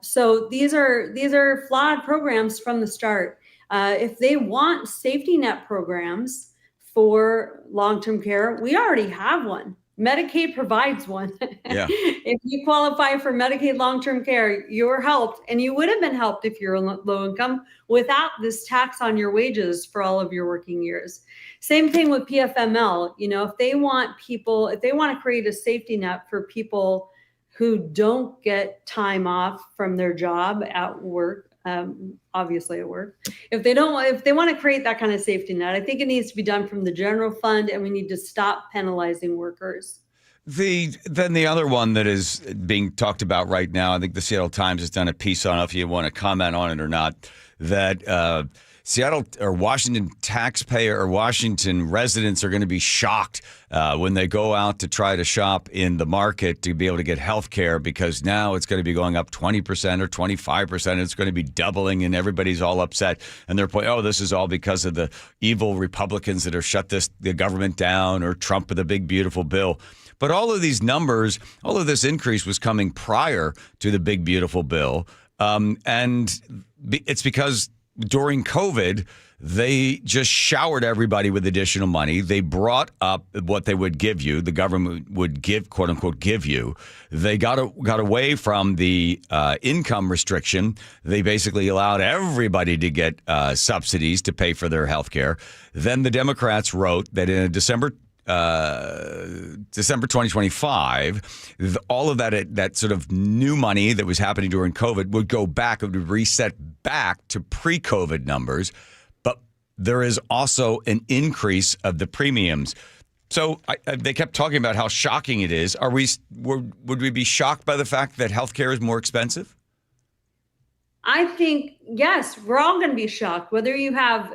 So these are flawed programs from the start. If they want safety net programs for long-term care, we already have one. Medicaid provides one. Yeah. If you qualify for Medicaid long-term care, you're helped, and you would have been helped if you're low income without this tax on your wages for all of your working years. Same thing with PFML. If they want to create a safety net for people who don't get time off from their job at work, obviously at work. If they want to create that kind of safety net, I think it needs to be done from the general fund, and we need to stop penalizing workers. Then the other one that is being talked about right now, I think the Seattle Times has done a piece on it, if you want to comment on it or not, that Seattle or Washington taxpayer or Washington residents are going to be shocked when they go out to try to shop in the market to be able to get health care, because now it's going to be going up 20% or 25%. It's going to be doubling, and everybody's all upset. And they're pointing, this is all because of the evil Republicans that have shut the government down, or Trump with a big, beautiful bill. But all of these numbers, all of this increase was coming prior to the big, beautiful bill. And it's because during COVID, they just showered everybody with additional money. They brought up what they would give you, the government would give, quote unquote, give you. They got away from the income restriction. They basically allowed everybody to get subsidies to pay for their health care. Then the Democrats wrote that in a December December 2025, all of that sort of new money that was happening during COVID would go back, it would reset back to pre-COVID numbers. But there is also an increase of the premiums. So they kept talking about how shocking it is. Would we be shocked by the fact that healthcare is more expensive? I think, yes, we're all going to be shocked, whether you have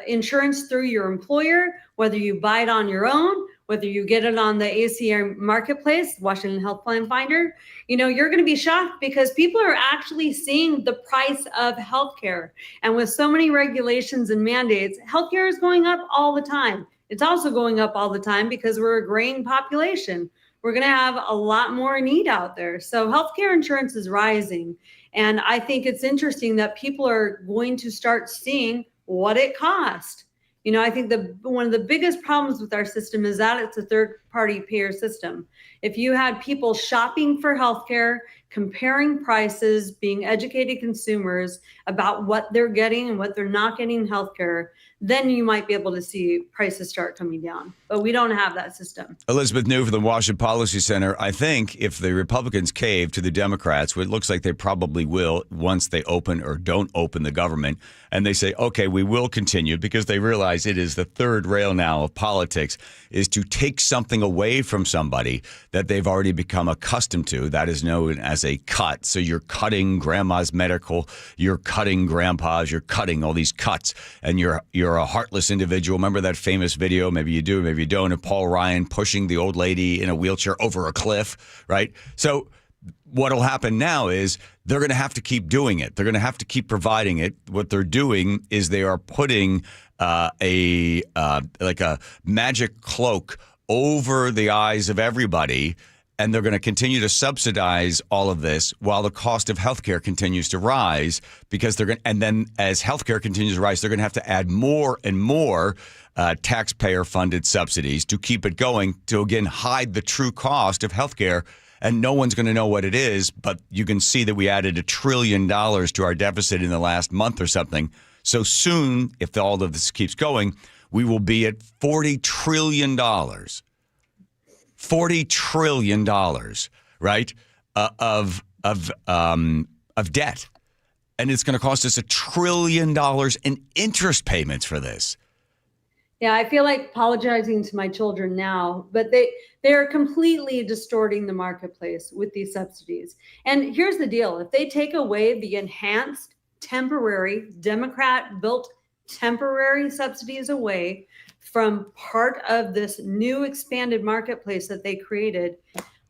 insurance through your employer, whether you buy it on your own, whether you get it on the ACA Marketplace, Washington Health Plan Finder. You're going to be shocked because people are actually seeing the price of healthcare. And with so many regulations and mandates, healthcare is going up all the time. It's also going up all the time because we're a graying population. We're going to have a lot more need out there. So healthcare insurance is rising. And I think it's interesting that people are going to start seeing what it costs. I think one of the biggest problems with our system is that it's a third-party payer system. If you had people shopping for healthcare, comparing prices, being educated consumers about what they're getting and what they're not getting in healthcare, then you might be able to see prices start coming down. But we don't have that system. Elizabeth New from the Washington Policy Center. I think if the Republicans cave to the Democrats, which looks like they probably will once they open or don't open the government, and they say, okay, we will continue because they realize it is the third rail now of politics, is to take something away from somebody that they've already become accustomed to. That is known as a cut. So you're cutting grandma's medical, you're cutting grandpa's, you're cutting all these cuts, and you're a heartless individual. Remember that famous video, maybe you do, maybe you don't, of Paul Ryan pushing the old lady in a wheelchair over a cliff, right? So what will happen now is they're going to have to keep doing it. They're going to have to keep providing it. What they're doing is they are putting a magic cloak over the eyes of everybody, and they're going to continue to subsidize all of this while the cost of healthcare continues to rise, because and then as healthcare continues to rise, they're going to have to add more and more taxpayer-funded subsidies to keep it going, to again hide the true cost of healthcare. And no one's going to know what it is, but you can see that we added $1 trillion to our deficit in the last month or something. So soon, if all of this keeps going, we will be at $40 trillion. $40 trillion, right, of debt. And it's going to cost us $1 trillion in interest payments for this. Yeah, I feel like apologizing to my children now, but they're completely distorting the marketplace with these subsidies. And here's the deal. If they take away the enhanced, temporary, Democrat-built temporary subsidies away from part of this new expanded marketplace that they created,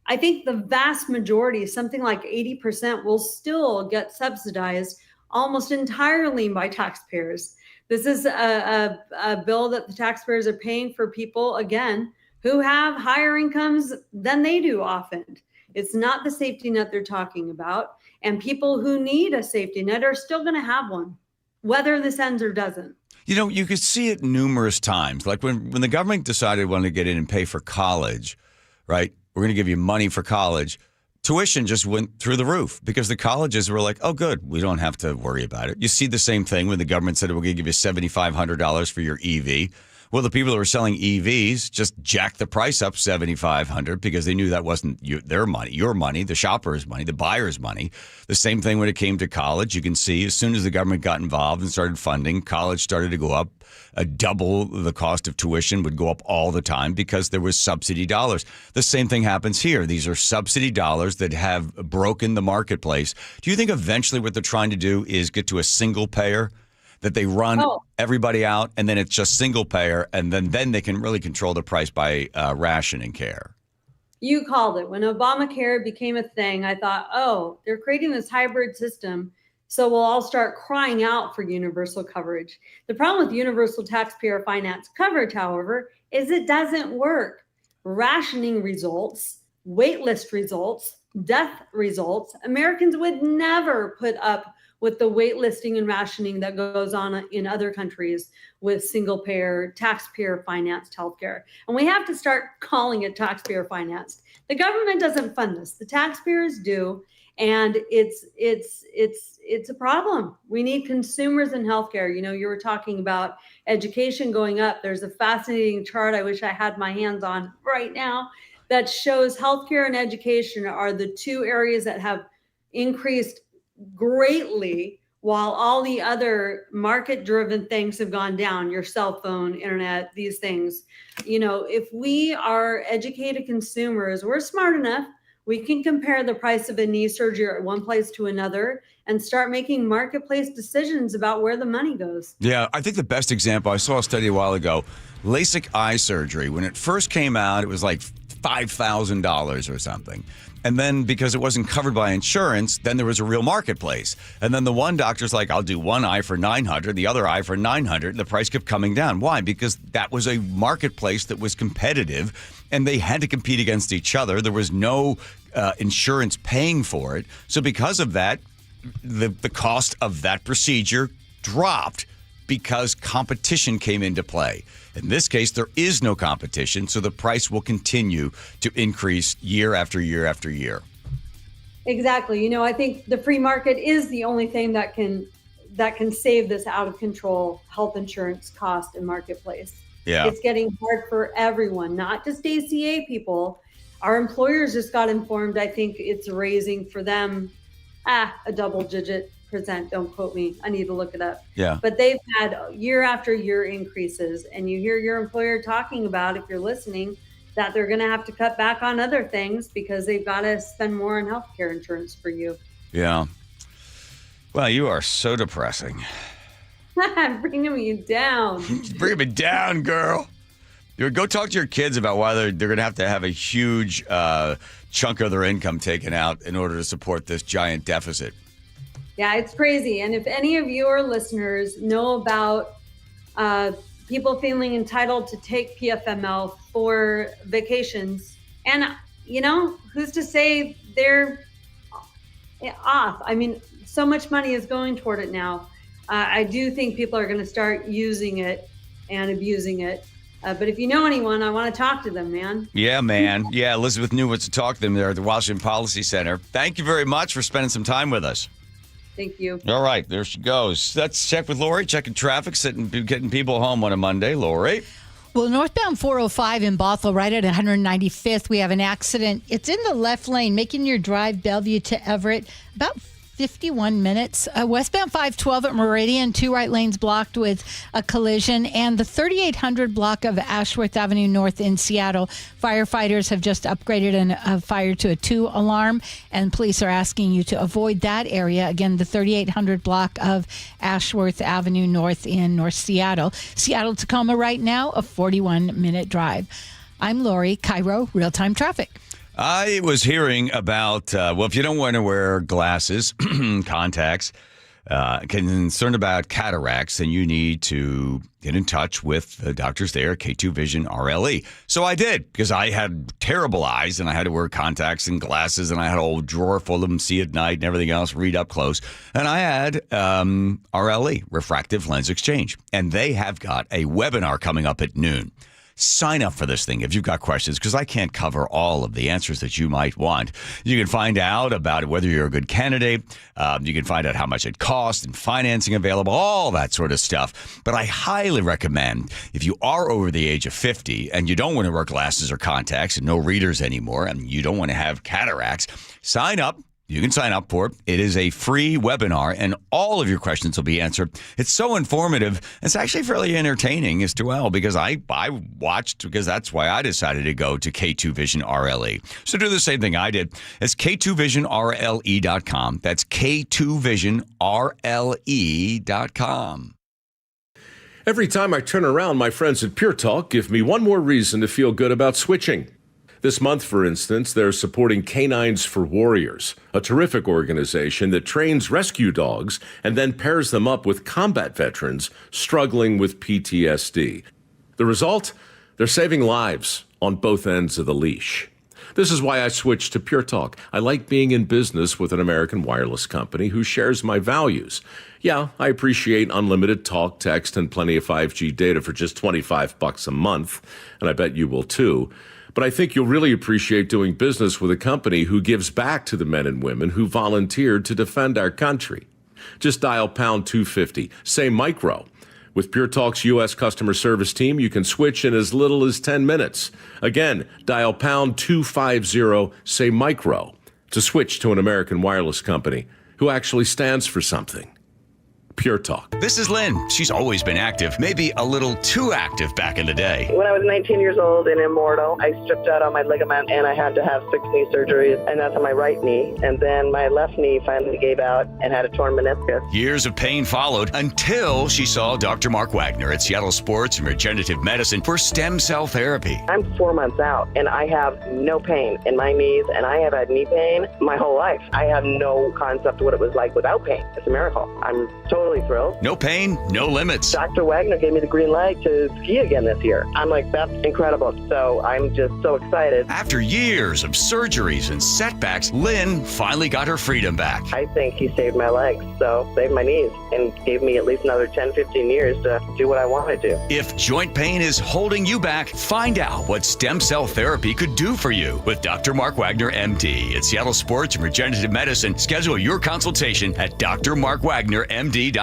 I think the vast majority, something like 80%, will still get subsidized almost entirely by taxpayers. This is a bill that the taxpayers are paying for people, again, who have higher incomes than they do often. It's not the safety net they're talking about. And people who need a safety net are still going to have one, whether this ends or doesn't. You could see it numerous times. Like when the government decided it wanted to get in and pay for college, right? We're going to give you money for college. Tuition just went through the roof because the colleges were like, oh, good, we don't have to worry about it. You see the same thing when the government said we're going to give you $7,500 for your EV. Well, the people that were selling EVs just jacked the price up $7,500 because they knew that wasn't their money, your money, the shopper's money, the buyer's money. The same thing when it came to college. You can see as soon as the government got involved and started funding, college started to go up. Double the cost of tuition would go up all the time because there was subsidy dollars. The same thing happens here. These are subsidy dollars that have broken the marketplace. Do you think eventually what they're trying to do is get to a single payer? That they run everybody out, and then it's just single payer, and then they can really control the price by rationing care. You called it. When Obamacare became a thing, I thought, oh, they're creating this hybrid system, so we'll all start crying out for universal coverage. The problem with universal taxpayer finance coverage, however, is it doesn't work. Rationing results, wait list results, death results. Americans would never put up with the waitlisting and rationing that goes on in other countries with single payer, taxpayer financed healthcare. And we have to start calling it taxpayer financed. The government doesn't fund this. The taxpayers do. And it's a problem. We need consumers in healthcare. You know, you were talking about education going up. There's a fascinating chart I wish I had my hands on right now that shows healthcare and education are the two areas that have increased greatly, while all the other market-driven things have gone down. Your cell phone, internet, these things. You know, if we are educated consumers, we're smart enough. We can compare the price of a knee surgery at one place to another and start making marketplace decisions about where the money goes. Yeah, I think the best example, I saw a study a while ago, LASIK eye surgery. When it first came out, it was like $5,000 or something. And then because it wasn't covered by insurance, then there was a real marketplace. And then the one doctor's like, I'll do one eye for $900, the other eye for $900. And the price kept coming down. Why? Because that was a marketplace that was competitive and they had to compete against each other. There was no insurance paying for it. So because of that, the cost of that procedure dropped because competition came into play. In this case, there is no competition, so the price will continue to increase year after year after year. Exactly. You know, I think the free market is the only thing that can save this out of control health insurance cost and marketplace. Yeah. It's getting hard for everyone, not just ACA people. Our employers just got informed. I think it's raising for them a double-digit %. Don't quote me. I need to look it up. Yeah. But they've had year after year increases, and you hear your employer talking about, if you're listening, that they're going to have to cut back on other things because they've got to spend more on healthcare insurance for you. Yeah. Well, you are so depressing. Bringing me down. Bring me down, girl. Go talk to your kids about why they're going to have a huge chunk of their income taken out in order to support this giant deficit. Yeah, it's crazy. And if any of your listeners know about people feeling entitled to take PFML for vacations, and, you know, who's to say they're off? I mean, so much money is going toward it now. I do think people are going to start using it and abusing it. But if you know anyone, I want to talk to them, man. Yeah, man. Yeah, Elizabeth knew what to talk to them there at the Washington Policy Center. Thank you very much for spending some time with us. Thank you. All right, there she goes. Let's check with Lori, checking traffic, getting people home on a Monday. Lori? Well, northbound 405 in Bothell, right at 195th, we have an accident. It's in the left lane, making your drive Bellevue to Everett about 51 minutes. Westbound 512 at Meridian, 2 right lanes blocked with a collision. And the 3800 block of Ashworth Avenue North in Seattle, firefighters have just upgraded a fire to a 2 alarm, and police are asking you to avoid that area. Again, the 3800 block of Ashworth Avenue North in North Seattle. Seattle Tacoma right now, a 41-minute drive. I'm Lori, KIRO Real-Time Traffic. I was hearing about, if you don't want to wear glasses, contacts, concerned about cataracts, then you need to get in touch with the doctors there, K2 Vision RLE. So I did, because I had terrible eyes, and I had to wear contacts and glasses, and I had a whole drawer full of them, see at night and everything else, read up close. And I had RLE, Refractive Lens Exchange, and they have got a webinar coming up at noon. Sign up for this thing if you've got questions, because I can't cover all of the answers that you might want. You can find out about whether you're a good candidate. You can find out how much it costs and financing available, all that sort of stuff. But I highly recommend, if you are over the age of 50 and you don't want to wear glasses or contacts and no readers anymore, and you don't want to have cataracts, sign up. You can sign up for it. It is a free webinar, and all of your questions will be answered. It's so informative. It's actually fairly entertaining as well, because I watched, because that's why I decided to go to K2 Vision RLE. So do the same thing I did. It's K2VisionRLE.com. That's K2VisionRLE.com. Every time I turn around, my friends at Pure Talk give me one more reason to feel good about switching. This month, for instance, they're supporting Canines for Warriors, a terrific organization that trains rescue dogs and then pairs them up with combat veterans struggling with PTSD. The result? They're saving lives on both ends of the leash. This is why I switched to Pure Talk. I like being in business with an American wireless company who shares my values. Yeah, I appreciate unlimited talk, text, and plenty of 5G data for just $25 a month, and I bet you will too. But I think you'll really appreciate doing business with a company who gives back to the men and women who volunteered to defend our country. Just dial pound 250, say micro. With Pure Talk's U.S. customer service team, you can switch in as little as 10 minutes. Again, dial pound 250, say micro, to switch to an American wireless company who actually stands for something. Pure Talk. This is Lynn. She's always been active, maybe a little too active back in the day. When I was 19 years old and immortal, I stripped out all my ligament and I had to have 6 knee surgeries, and that's on my right knee. And then my left knee finally gave out and had a torn meniscus. Years of pain followed until she saw Dr. Mark Wagner at Seattle Sports and Regenerative Medicine for stem cell therapy. I'm 4 months out and I have no pain in my knees, and I have had knee pain my whole life. I have no concept of what it was like without pain. It's a miracle. I'm totally thrilled. No pain, no limits. Dr. Wagner gave me the green light to ski again this year. I'm like, that's incredible. So I'm just so excited. After years of surgeries and setbacks, Lynn finally got her freedom back. I think he saved my legs, so saved my knees, and gave me at least another 10, 15 years to do what I want to do. If joint pain is holding you back, find out what stem cell therapy could do for you with Dr. Mark Wagner, MD at Seattle Sports and Regenerative Medicine. Schedule your consultation at drmarkwagnermd.com.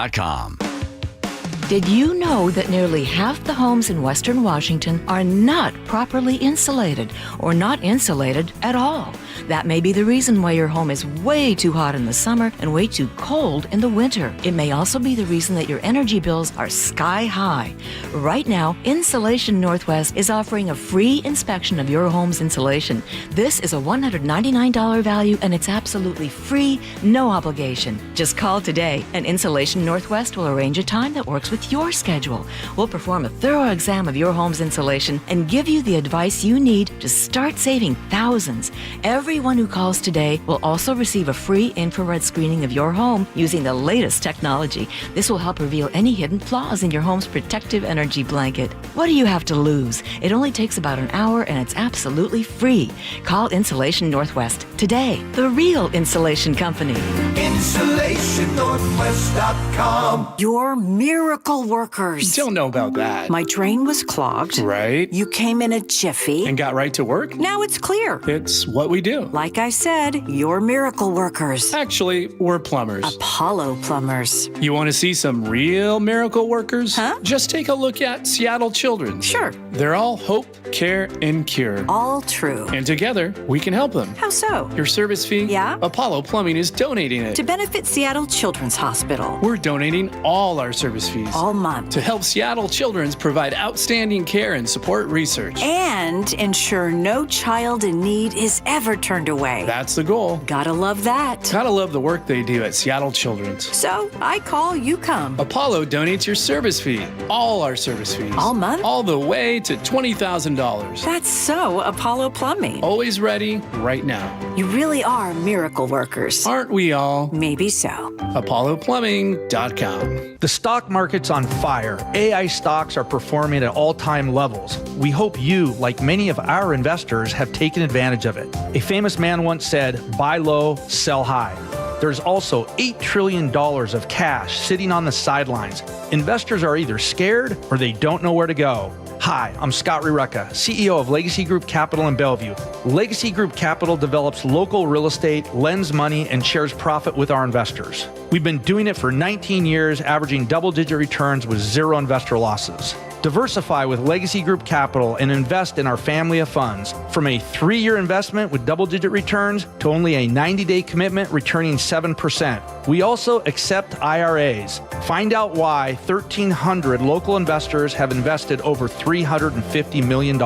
Did you know that nearly half the homes in Western Washington are not properly insulated or not insulated at all? That may be the reason why your home is way too hot in the summer and way too cold in the winter. It may also be the reason that your energy bills are sky high. Right now, Insulation Northwest is offering a free inspection of your home's insulation. This is a $199 value, and it's absolutely free, no obligation. Just call today, and Insulation Northwest will arrange a time that works with your schedule. We'll perform a thorough exam of your home's insulation and give you the advice you need to start saving thousands. Everyone who calls today will also receive a free infrared screening of your home using the latest technology. This will help reveal any hidden flaws in your home's protective energy blanket. What do you have to lose? It only takes about an hour, and it's absolutely free. Call Insulation Northwest today, the real insulation company. InsulationNorthwest.com. Your miracle workers. Don't know about that. My drain was clogged. Right. You came in a jiffy. And got right to work? Now it's clear. It's what we do. Like I said, you're miracle workers. Actually, we're plumbers. Apollo plumbers. You want to see some real miracle workers? Huh? Just take a look at Seattle Children's. Sure. They're all hope, care, and cure. All true. And together, we can help them. How so? Your service fee? Yeah? Apollo Plumbing is donating it. To benefit Seattle Children's Hospital. We're donating all our service fees. All month. To help Seattle Children's provide outstanding care and support research. And ensure no child in need is ever turned away. That's the goal. Gotta love that. Gotta love the work they do at Seattle Children's. So, I call, you come. Apollo donates your service fee. All our service fees. All month? All the way to $20,000. That's so Apollo Plumbing. Always ready, right now. You really are miracle workers. Aren't we all? Maybe so. ApolloPlumbing.com. The stock market's on fire. AI stocks are performing at all-time levels. We hope you, like many of our investors, have taken advantage of it. A famous man once said, buy low, sell high. There's also $8 trillion of cash sitting on the sidelines. Investors are either scared or they don't know where to go. Hi, I'm Scott Rireka, CEO of Legacy Group Capital in Bellevue. Legacy Group Capital develops local real estate, lends money, and shares profit with our investors. We've been doing it for 19 years, averaging double-digit returns with zero investor losses. Diversify with Legacy Group Capital and invest in our family of funds. From a 3-year investment with double-digit returns to only a 90-day commitment returning 7%. We also accept IRAs. Find out why 1,300 local investors have invested over $350 million.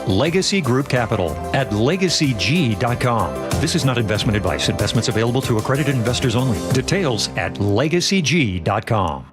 Legacy Group Capital at LegacyG.com. This is not investment advice. Investments available to accredited investors only. Details at LegacyG.com.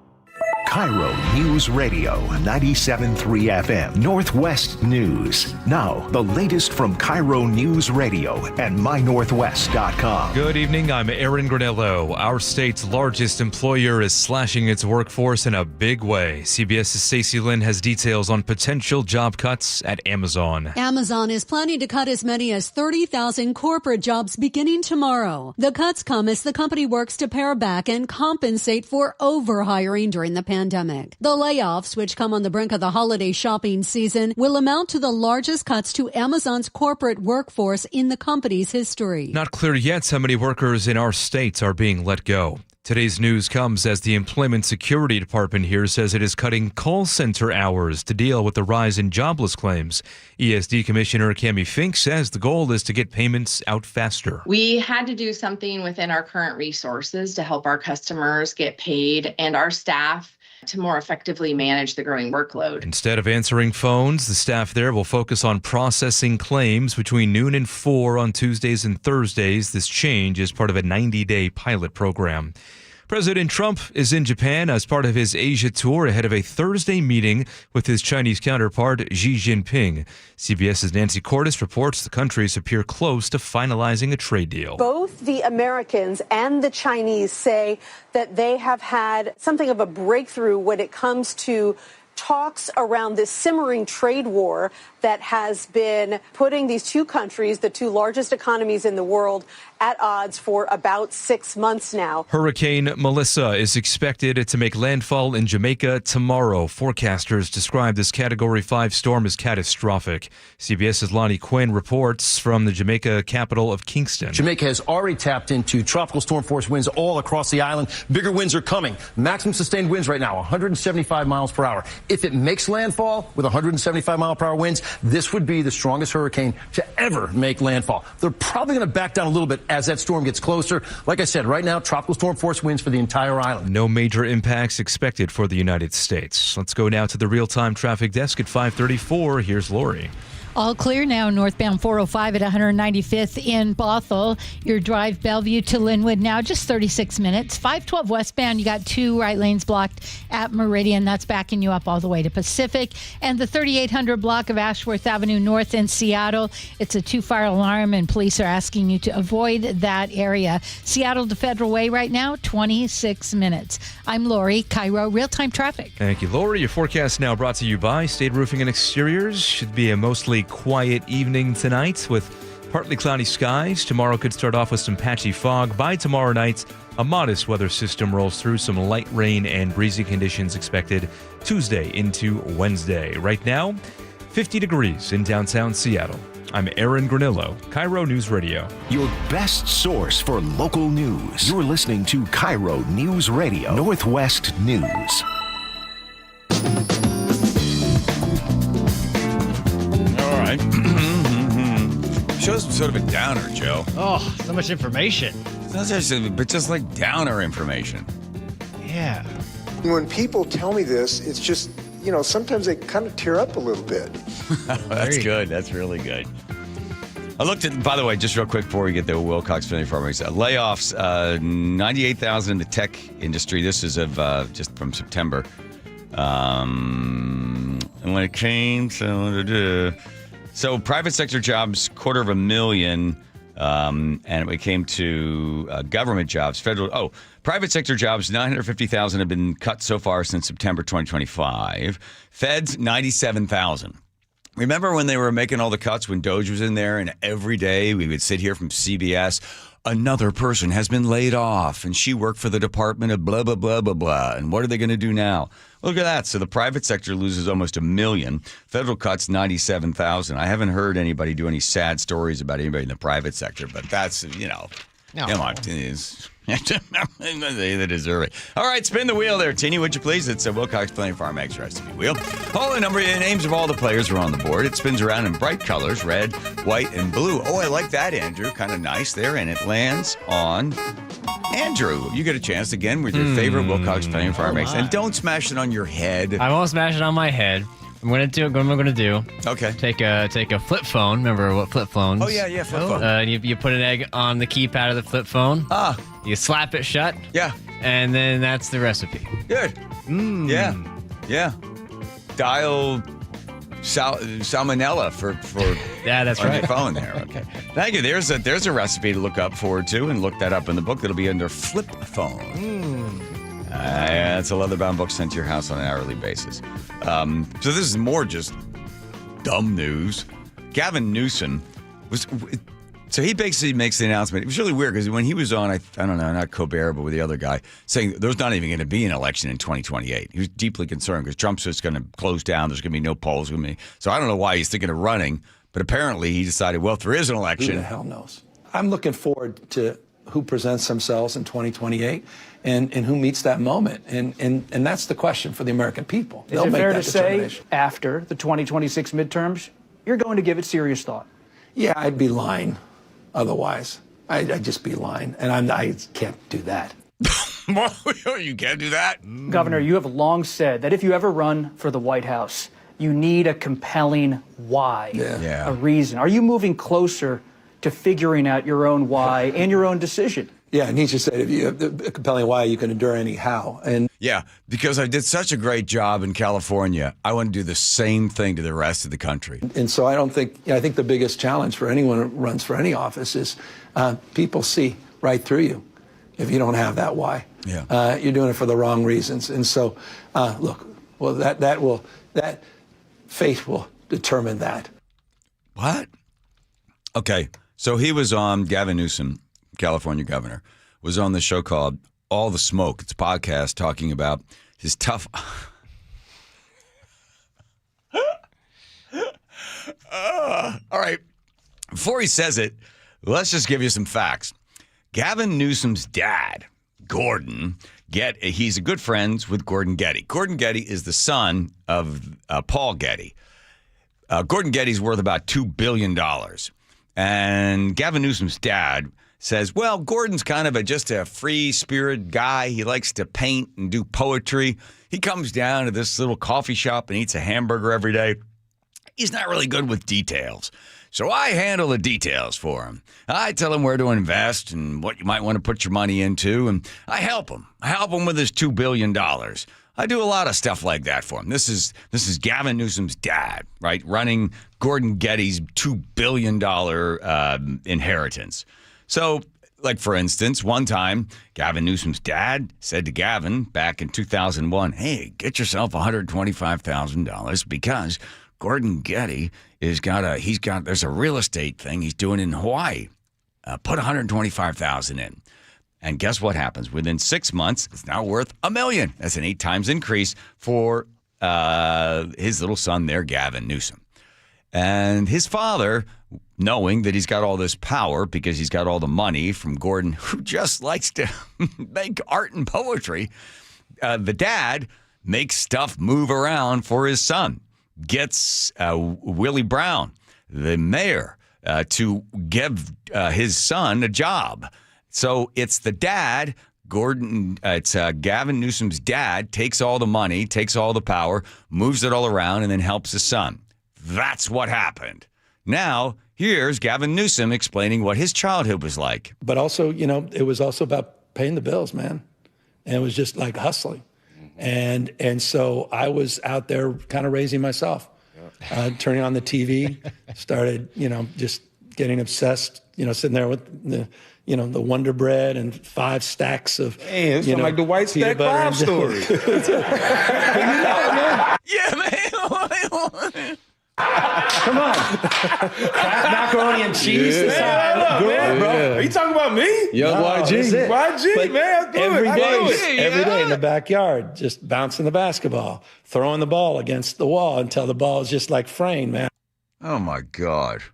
KIRO News Radio 97.3 FM Northwest News. Now, the latest from KIRO News Radio and mynorthwest.com. Good evening. I'm Aaron Granello. Our state's largest employer is slashing its workforce in a big way. CBS's Stacey Lynn has details on potential job cuts at Amazon. Amazon is planning to cut as many as 30,000 corporate jobs beginning tomorrow. The cuts come as the company works to pare back and compensate for overhiring during the pandemic. pandemic. The layoffs, which come on the brink of the holiday shopping season, will amount to the largest cuts to Amazon's corporate workforce in the company's history. Not clear yet how many workers in our states are being let go. Today's news comes as the Employment Security Department here says it is cutting call center hours to deal with the rise in jobless claims. ESD Commissioner Cami Fink says the goal is to get payments out faster. We had to do something within our current resources to help our customers get paid and our staff to more effectively manage the growing workload. Instead of answering phones, the staff there will focus on processing claims between noon and 4 on Tuesdays and Thursdays. This change is part of a 90-day pilot program. President Trump is in Japan as part of his Asia tour ahead of a Thursday meeting with his Chinese counterpart Xi Jinping. CBS's Nancy Cordes reports the countries appear close to finalizing a trade deal. Both the Americans and the Chinese say that they have had something of a breakthrough when it comes to talks around this simmering trade war that has been putting these two countries, the two largest economies in the world, at odds for about 6 months now. Hurricane Melissa is expected to make landfall in Jamaica tomorrow. Forecasters describe this Category 5 storm as catastrophic. CBS's Lonnie Quinn reports from the Jamaica capital of Kingston. Jamaica has already tapped into tropical storm force winds all across the island. Bigger winds are coming. Maximum sustained winds right now, 175 miles per hour. If it makes landfall with 175 mile per hour winds, this would be the strongest hurricane to ever make landfall. They're probably going to back down a little bit as that storm gets closer. Like I said, right now, tropical storm force winds for the entire island. No major impacts expected for the United States. Let's go now to the real-time traffic desk at 5:34. Here's Lori. All clear now, northbound 405 at 195th in Bothell. Your drive Bellevue to Linwood now, just 36 minutes. 512 westbound, you got 2 right lanes blocked at Meridian. That's backing you up all the way to Pacific. And the 3800 block of Ashworth Avenue North in Seattle, it's a 2-fire alarm, and police are asking you to avoid that area. Seattle to Federal Way right now, 26 minutes. I'm Lori, KIRO Real-Time Traffic. Thank you, Lori. Your forecast now brought to you by State Roofing and Exteriors. Should be a mostly quiet evening tonight with partly cloudy skies. Tomorrow could start off with some patchy fog. By tomorrow night, a modest weather system rolls through, some light rain and breezy conditions expected Tuesday into Wednesday. Right now, 50 degrees in downtown Seattle. I'm Aaron Granillo, KIRO News Radio. Your best source for local news. You're listening to KIRO News Radio, Northwest News. Show's sort of a downer, Joe. Oh, so much information. But just like downer information. Yeah. When people tell me this, it's just, sometimes they kind of tear up a little bit. That's good. That's really good. I looked at, by the way, just real quick before we get the Wilcox Family Farmers, layoffs, 98,000 in the tech industry. This is of just from September. And when it came to... So private sector jobs, 250,000, and when it came to government jobs, private sector jobs, 950,000 have been cut so far since September 2025. Feds, 97,000. Remember when they were making all the cuts when Doge was in there, and every day we would sit here from CBS, another person has been laid off, and she worked for the Department of blah, blah, blah, blah, blah, and what are they going to do now? Look at that. So the private sector loses almost 1 million. Federal cuts 97,000. I haven't heard anybody do any sad stories about anybody in the private sector, but that's, come on. They deserve it. All right, spin the wheel there, Teeny, would you please? It's a Wilcox Plenty Farm Eggs recipe wheel. All the names of all the players are on the board. It spins around in bright colors, red, white, and blue. Oh, I like that, Andrew. Kind of nice there. And it lands on Andrew. You get a chance again with your favorite Wilcox Plenty Farm Eggs. And don't smash it on your head. I won't smash it on my head. I'm going to do what I'm going to do. Okay. Take a flip phone. Remember what flip phones? Oh, yeah, flip phone. You put an egg on the keypad of the flip phone. You slap it shut. Yeah. And then that's the recipe. Good. Yeah. Dial salmonella for yeah, that's on right. your phone there. Okay. Thank you. There's a recipe to look up for, too, and look that up in the book. That'll be under flip phone. It's a leather-bound book sent to your house on an hourly basis. So this is more just dumb news. Gavin Newsom So he basically makes the announcement. It was really weird because when he was on, I don't know, not Colbert, but with the other guy, saying there's not even going to be an election in 2028. He was deeply concerned because Trump's just going to close down. There's going to be no polls. So I don't know why he's thinking of running, but apparently he decided, well, if there is an election. Who the hell knows? I'm looking forward to who presents themselves in 2028 and who meets that moment. And that's the question for the American people. Is it fair to say after the 2026 midterms, you're going to give it serious thought? Yeah, I'd be lying otherwise. I'd just be lying. And I can't do that. You can't do that? Governor, you have long said that if you ever run for the White House, you need a compelling why, a reason. Are you moving closer to figuring out your own why and your own decision? Yeah, and he just said, if you have a compelling why, you can endure any how. And yeah, because I did such a great job in California, I want to do the same thing to the rest of the country. And so I think the biggest challenge for anyone who runs for any office is people see right through you if you don't have that why. Yeah. You're doing it for the wrong reasons. And so, look, well, that fate will determine that. What? Okay, so he was on, Gavin Newsom, California governor, was on the show called All the Smoke. It's a podcast talking about his tough... all right, before he says it, let's just give you some facts. Gavin Newsom's dad, Gordon, he's good friends with Gordon Getty. Gordon Getty is the son of Paul Getty. Gordon Getty's worth about $2 billion. And Gavin Newsom's dad says, well, Gordon's kind of just a free-spirited guy. He likes to paint and do poetry. He comes down to this little coffee shop and eats a hamburger every day. He's not really good with details. So I handle the details for him. I tell him where to invest and what you might want to put your money into, and I help him. I help him with his $2 billion. I do a lot of stuff like that for him. This is Gavin Newsom's dad, right, running Gordon Getty's $2 billion inheritance. So, like, for instance, one time, Gavin Newsom's dad said to Gavin back in 2001, hey, get yourself $125,000 because Gordon Getty there's a real estate thing he's doing in Hawaii. Put $125,000 in. And guess what happens? Within 6 months, it's now worth $1 million. That's an 8 times increase for his little son there, Gavin Newsom. And his father, knowing that he's got all this power because he's got all the money from Gordon, who just likes to make art and poetry, the dad makes stuff move around for his son. Gets Willie Brown, the mayor, to give his son a job. So it's the dad, it's Gavin Newsom's dad, takes all the money, takes all the power, moves it all around, and then helps his son. That's what happened. Now, here's Gavin Newsom explaining what his childhood was like. But also, it was also about paying the bills, man. And it was just like hustling. And so I was out there kind of raising myself, turning on the TV, started, just getting obsessed, sitting there with the Wonder Bread and 5 stacks of, it's like the White Stack Bob story. Yeah, man. Come on. Macaroni and cheese. Man, bro. Are you talking about me? Young YG. YG, but man. Every day in the backyard, just bouncing the basketball, throwing the ball against the wall until the ball is just like framed, man. Oh, my God.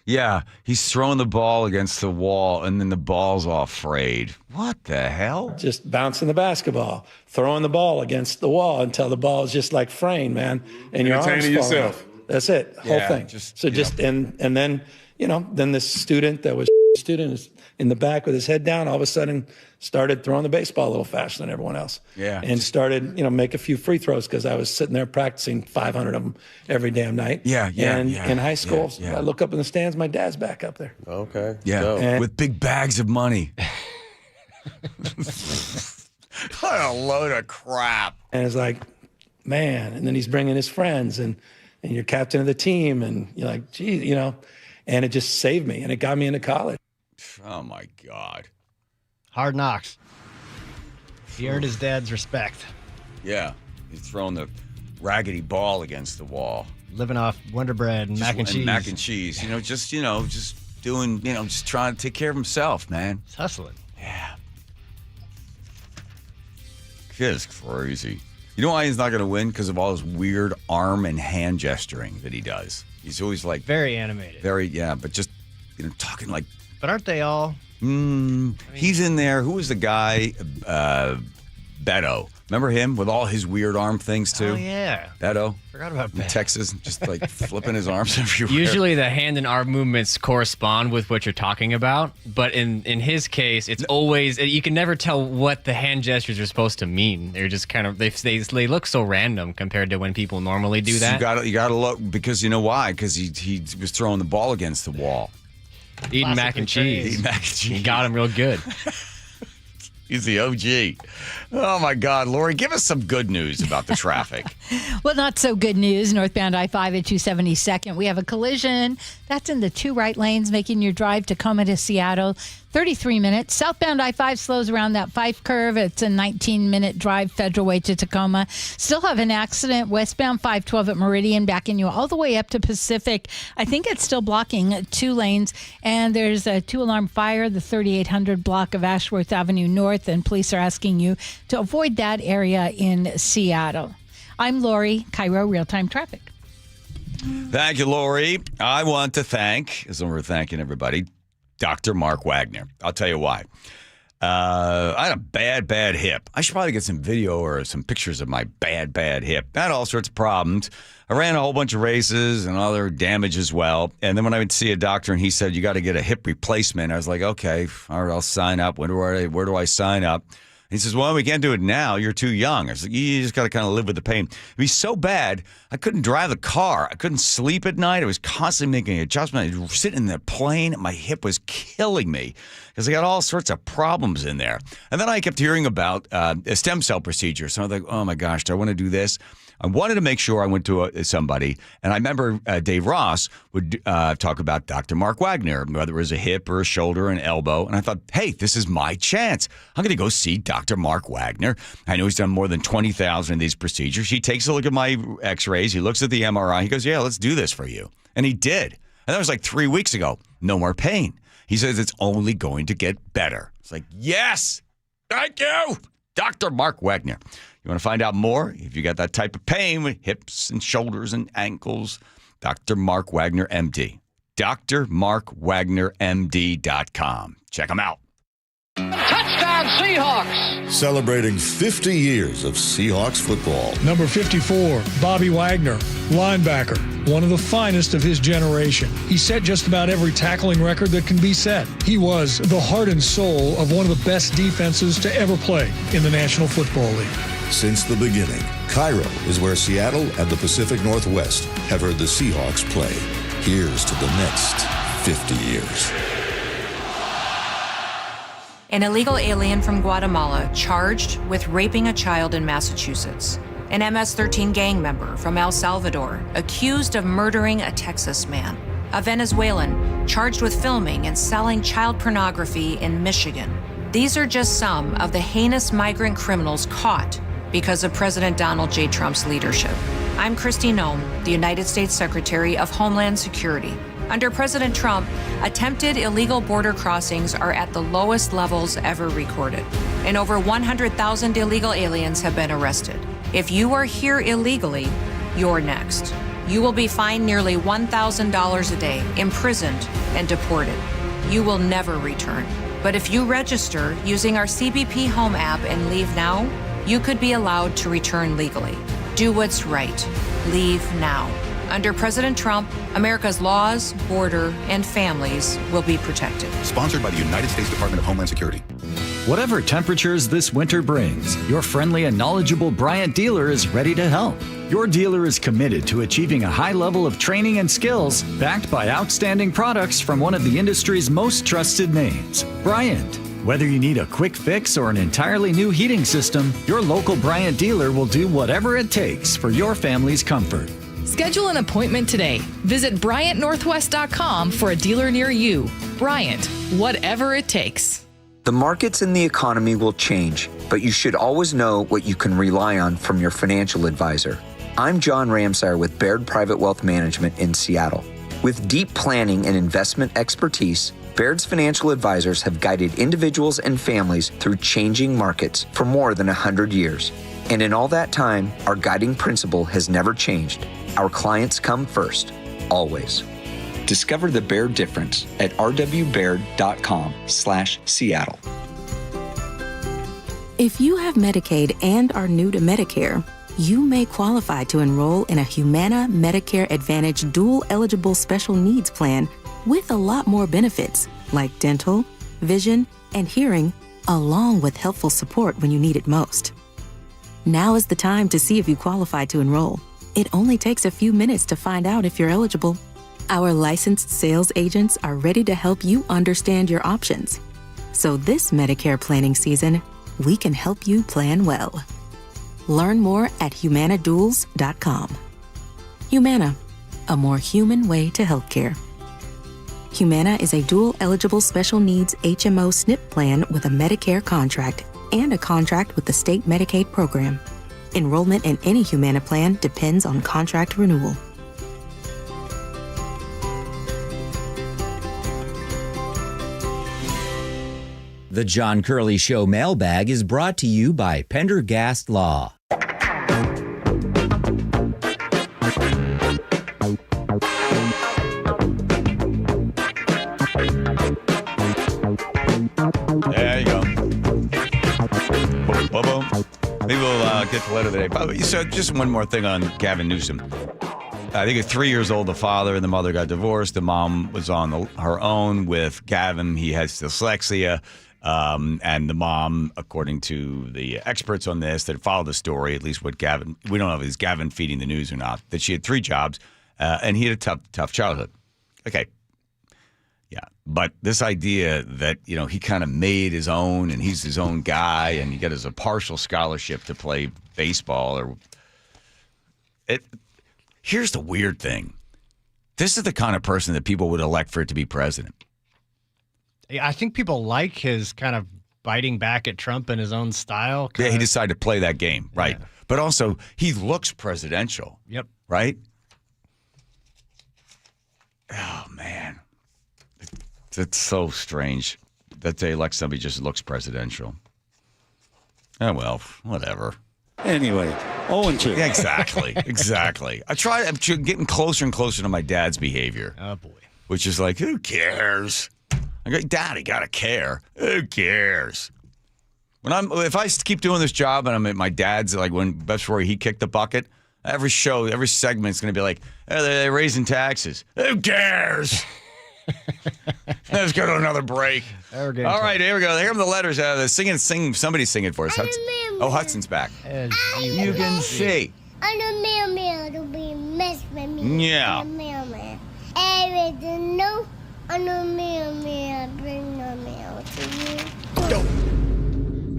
Yeah, he's throwing the ball against the wall, and then the ball's all frayed. What the hell? Just bouncing the basketball, throwing the ball against the wall until the ball is just like framed, man. And your arms fall yourself. off. That's it, whole thing. And then, then this student that was is in the back with his head down, all of a sudden started throwing the baseball a little faster than everyone else. Yeah. And started, make a few free throws because I was sitting there practicing 500 of them every damn night. And in high school, I look up in the stands, my dad's back up there. Okay. Yeah, with big bags of money. What a load of crap. And it's like, man, and then he's bringing his friends and you're captain of the team, and you're like, geez, and it just saved me, and it got me into college. Oh, my God. Hard knocks. He earned his dad's respect. Yeah. He's throwing the raggedy ball against the wall. Living off Wonder Bread and mac and cheese. Mac and cheese. Just doing, just trying to take care of himself, man. He's hustling. Yeah. Kid is crazy. You know why he's not going to win? Because of all his weird arm and hand gesturing that he does. He's always like... Very animated. But just, talking like... But aren't they all? He's in there. Who was the guy? Beto. Remember him with all his weird arm things too? Oh, yeah. Beto. Forgot about in Beto. Texas, just like flipping his arms everywhere. Usually the hand and arm movements correspond with what you're talking about, but in his case, it's always, you can never tell what the hand gestures are supposed to mean. They're just kind of, they look so random compared to when people normally do that. You gotta look, because you know why? Because he was throwing the ball against the wall. Eating mac and cheese. He got him real good. He's the OG. Oh, my God. Lori, give us some good news about the traffic. Well, not so good news. Northbound I-5 at 272nd. We have a collision. That's in the 2 right lanes, making your drive Tacoma to Seattle 33 minutes. Southbound I-5 slows around that 5 curve. It's a 19-minute drive Federal Way to Tacoma. Still have an accident westbound 512 at Meridian, backing you all the way up to Pacific. I think it's still blocking 2 lanes. And there's a 2-alarm fire, the 3800 block of Ashworth Avenue North, and police are asking you to avoid that area in Seattle. I'm Lori, KIRO Real-Time Traffic. Thank you, Lori. I want to thank, as we're thanking everybody, Dr. Mark Wagner. I'll tell you why. I had a bad hip. I should probably get some video or some pictures of my bad hip. I had all sorts of problems. I ran a whole bunch of races and other damage as well. And then when I went to see a doctor and he said, you got to get a hip replacement, I was like, okay, all right, I'll sign up. Where do I sign up? He says, well, we can't do it now. You're too young. I was like, you just got to kind of live with the pain. It'd be so bad, I couldn't drive the car. I couldn't sleep at night. I was constantly making adjustments. I was sitting in the plane. My hip was killing me because I got all sorts of problems in there. And then I kept hearing about a stem cell procedure. So I was like, oh, my gosh, do I want to do this? I wanted to make sure I went to somebody, and I remember Dave Ross would talk about Dr. Mark Wagner, whether it was a hip or a shoulder or an elbow, and I thought, hey, this is my chance. I'm going to go see Dr. Mark Wagner. I know he's done more than 20,000 of these procedures. He takes a look at my x-rays. He looks at the MRI. He goes, yeah, let's do this for you. And he did. And that was like 3 weeks ago. No more pain. He says it's only going to get better. It's like, yes, thank you, Dr. Mark Wagner. You want to find out more? If you got that type of pain with hips and shoulders and ankles, Dr. Mark Wagner, MD. drmarkwagnermd.com. Check him out. Touchdown, Seahawks! Celebrating 50 years of Seahawks football. Number 54, Bobby Wagner, linebacker, one of the finest of his generation. He set just about every tackling record that can be set. He was the heart and soul of one of the best defenses to ever play in the National Football League. Since the beginning, KIRO is where Seattle and the Pacific Northwest have heard the Seahawks play. Here's to the next 50 years. An illegal alien from Guatemala charged with raping a child in Massachusetts. An MS-13 gang member from El Salvador accused of murdering a Texas man. A Venezuelan charged with filming and selling child pornography in Michigan. These are just some of the heinous migrant criminals caught because of President Donald J. Trump's leadership. I'm Kristi Noem, the United States Secretary of Homeland Security. Under President Trump, attempted illegal border crossings are at the lowest levels ever recorded, and over 100,000 illegal aliens have been arrested. If you are here illegally, you're next. You will be fined nearly $1,000 a day, imprisoned, and deported. You will never return. But if you register using our CBP Home app and leave now, you could be allowed to return legally. Do what's right. Leave now. Under President Trump, America's laws, border, and families will be protected. Sponsored by the United States Department of Homeland Security. Whatever temperatures this winter brings, your friendly and knowledgeable Bryant dealer is ready to help. Your dealer is committed to achieving a high level of training and skills, backed by outstanding products from one of the industry's most trusted names, Bryant. Whether you need a quick fix or an entirely new heating system, your local Bryant dealer will do whatever it takes for your family's comfort. Schedule an appointment today. Visit BryantNorthwest.com for a dealer near you. Bryant, whatever it takes. The markets and the economy will change, but you should always know what you can rely on from your financial advisor. I'm John Ramsire with Baird Private Wealth Management in Seattle. With deep planning and investment expertise, Baird's financial advisors have guided individuals and families through changing markets for more than 100 years. And in all that time, our guiding principle has never changed. Our clients come first, always. Discover the Baird difference at rwbaird.com/Seattle. If you have Medicaid and are new to Medicare, you may qualify to enroll in a Humana Medicare Advantage dual-eligible special needs plan with a lot more benefits like dental, vision, and hearing, along with helpful support when you need it most. Now is the time to see if you qualify to enroll. It only takes a few minutes to find out if you're eligible. Our licensed sales agents are ready to help you understand your options. So this Medicare planning season, we can help you plan well. Learn more at humanaduals.com. Humana, a more human way to healthcare. Humana is a dual-eligible special needs HMO SNP plan with a Medicare contract and a contract with the state Medicaid program. Enrollment in any Humana plan depends on contract renewal. The John Curley Show mailbag is brought to you by Pendergast Law. There you go. Boom, boom, boom. Maybe we'll get the letter of the day. By the way, so just one more thing on Gavin Newsom. I think at 3 years old, the father and the mother got divorced. The mom was on her own with Gavin. He has dyslexia. And the mom, according to the experts on this that follow the story, at least what Gavin, we don't know if it's Gavin feeding the news or not, that she had 3 jobs and he had a tough childhood. Okay. Yeah. But this idea that, he kind of made his own and he's his own guy and he got a partial scholarship to play baseball here's the weird thing. This is the kind of person that people would elect for it to be president. I think people like his kind of biting back at Trump in his own style. Yeah, he decided to play that game, right. Yeah. But also, he looks presidential. Yep. Right? Oh, man. It's so strange that they elect somebody who just looks presidential. Oh, well, whatever. Anyway, 0-2. Yeah, exactly. I'm getting closer and closer to my dad's behavior. Oh, boy. Which is like, who cares? I go, Daddy, gotta care. Who cares? If I keep doing this job and I'm at my dad's, like before he kicked the bucket, every segment is gonna be like, hey, they're raising taxes. Who cares? Let's go to another break. All right, here we go. Here are the letters. Somebody sing it for us. Hudson's back. As you can see. Yeah.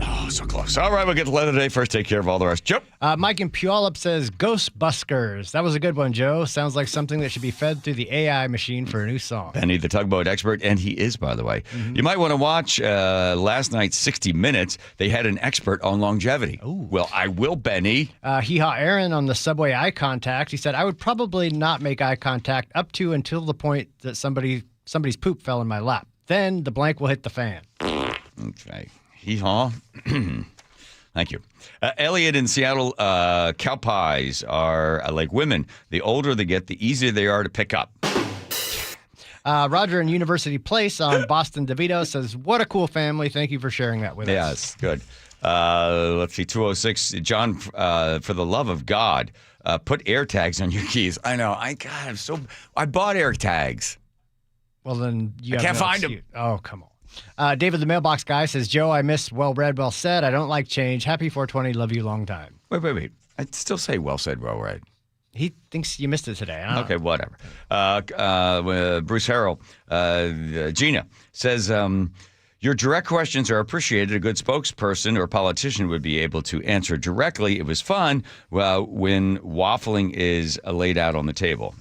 Oh, so close. All right, we'll get the letter today. First, take care of all the rest. Joe. Mike in Puyallup says, Ghostbusters. That was a good one, Joe. Sounds like something that should be fed through the AI machine for a new song. Benny, the tugboat expert, and he is, by the way. Mm-hmm. You might want to watch last night's 60 Minutes. They had an expert on longevity. Ooh. Well, I will, Benny. Hee-haw Aaron on the subway eye contact. He said, I would probably not make eye contact up to until the point that somebody's poop fell in my lap. Then the blank will hit the fan. Okay. Hee-haw. Thank you. Elliot in Seattle, cow pies are like women. The older they get, the easier they are to pick up. Roger in University Place on Boston DeVito says, what a cool family. Thank you for sharing that with us. Yes, good. Let's see, 206. John, for the love of God, put air tags on your keys. I know. I bought air tags. Well, then you can't find them. Oh, come on. David, the mailbox guy, says, Joe, I miss well read, well said. I don't like change. Happy 420. Love you long time. Wait. I'd still say well said, well read. He thinks you missed it today. Okay, whatever. Bruce Harrell, Gina says, your direct questions are appreciated. A good spokesperson or politician would be able to answer directly. It was fun when waffling is laid out on the table.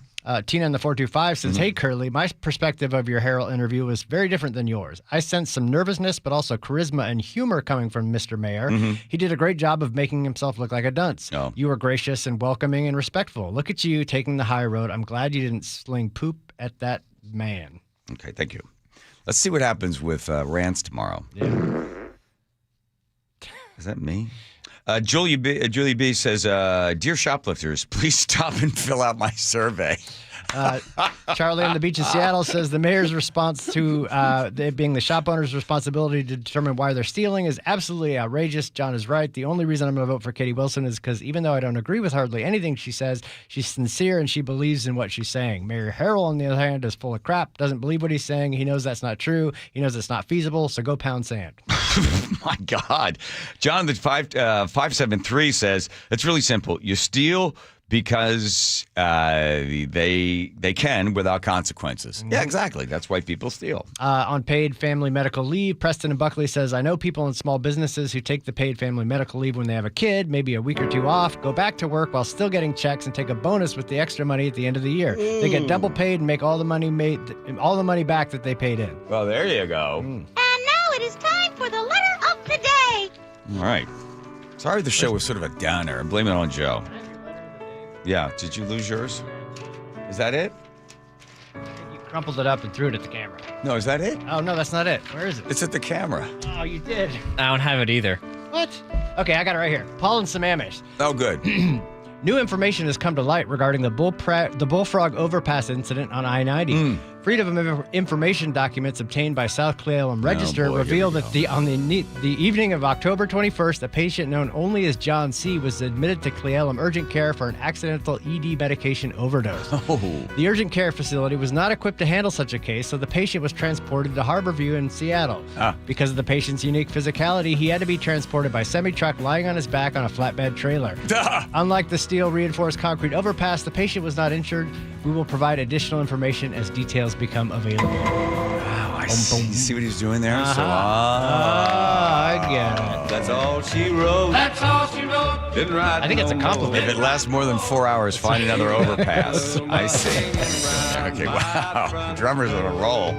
Tina in the 425 says, Hey, Curly, my perspective of your Harrell interview was very different than yours. I sensed some nervousness, but also charisma and humor coming from Mr. Mayor. He did a great job of making himself look like a dunce. Oh. You were gracious and welcoming and respectful. Look at you taking the high road. I'm glad you didn't sling poop at that man. Okay, thank you. Let's see what happens with rants tomorrow. Yeah. Is that me? Julie B says, Dear shoplifters, please stop and fill out my survey. Charlie on the beach in Seattle says the mayor's response to it being the shop owner's responsibility to determine why they're stealing is absolutely outrageous. John is right. The only reason I'm going to vote for Katie Wilson is because even though I don't agree with hardly anything she says, she's sincere and she believes in what she's saying. Mayor Harrell, on the other hand, is full of crap, doesn't believe what he's saying. He knows that's not true. He knows it's not feasible, so go pound sand. My God. John, the 573 says, it's really simple. You steal because they can without consequences. Yeah, exactly. That's why people steal. On paid family medical leave, Preston and Buckley says, I know people in small businesses who take the paid family medical leave when they have a kid, maybe a week or two off, go back to work while still getting checks and take a bonus with the extra money at the end of the year. They get double paid and make all the money back that they paid in. Well, there you go. And now it is time for the letter of the day. All right. Sorry the show was sort of a downer. I'm blaming it on Joe. Yeah. Did you lose yours? Is that it? You crumpled it up and threw it at the camera. No, is that it? Oh, no, that's not it. Where is it? It's at the camera. Oh, you did. I don't have it either. What? Okay, I got it right here. Paul and Sammamish. Oh, good. New information has come to light regarding the Bullfrog overpass incident on I-90. Freedom of Information documents obtained by South Cle Elum Register reveal that on the evening of October 21st, a patient known only as John C. was admitted to Cle Elum urgent care for an accidental ED medication overdose. The urgent care facility was not equipped to handle such a case, so the patient was transported to Harborview in Seattle. Because of the patient's unique physicality, he had to be transported by semi-truck lying on his back on a flatbed trailer. Unlike the steel reinforced concrete overpass, the patient was not injured. We will provide additional information as details become available. Wow, I see what he's doing there. So, I get it. That's all she wrote. That's all she wrote. Didn't write. I think it's a compliment. If it lasts more than 4 hours, find another overpass. I see. Okay, wow. Drummers on a roll.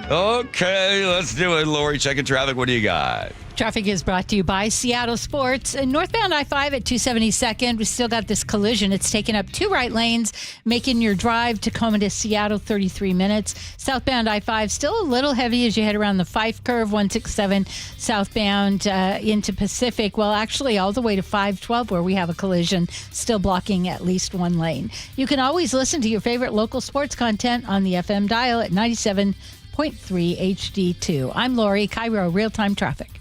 Okay, let's do it, Lori. Checking traffic. What do you got? Traffic is brought to you by Seattle Sports. Northbound I-5 at 272nd, we still got this collision. It's taken up 2 right lanes, making your drive Tacoma to Seattle 33 minutes. Southbound I-5 still a little heavy as you head around the Fife curve, 167 southbound into Pacific. Well, actually all the way to 512 where we have a collision, still blocking at least 1 lane. You can always listen to your favorite local sports content on the FM dial at 97.3 HD2. I'm Lori, KIRO Real-Time Traffic.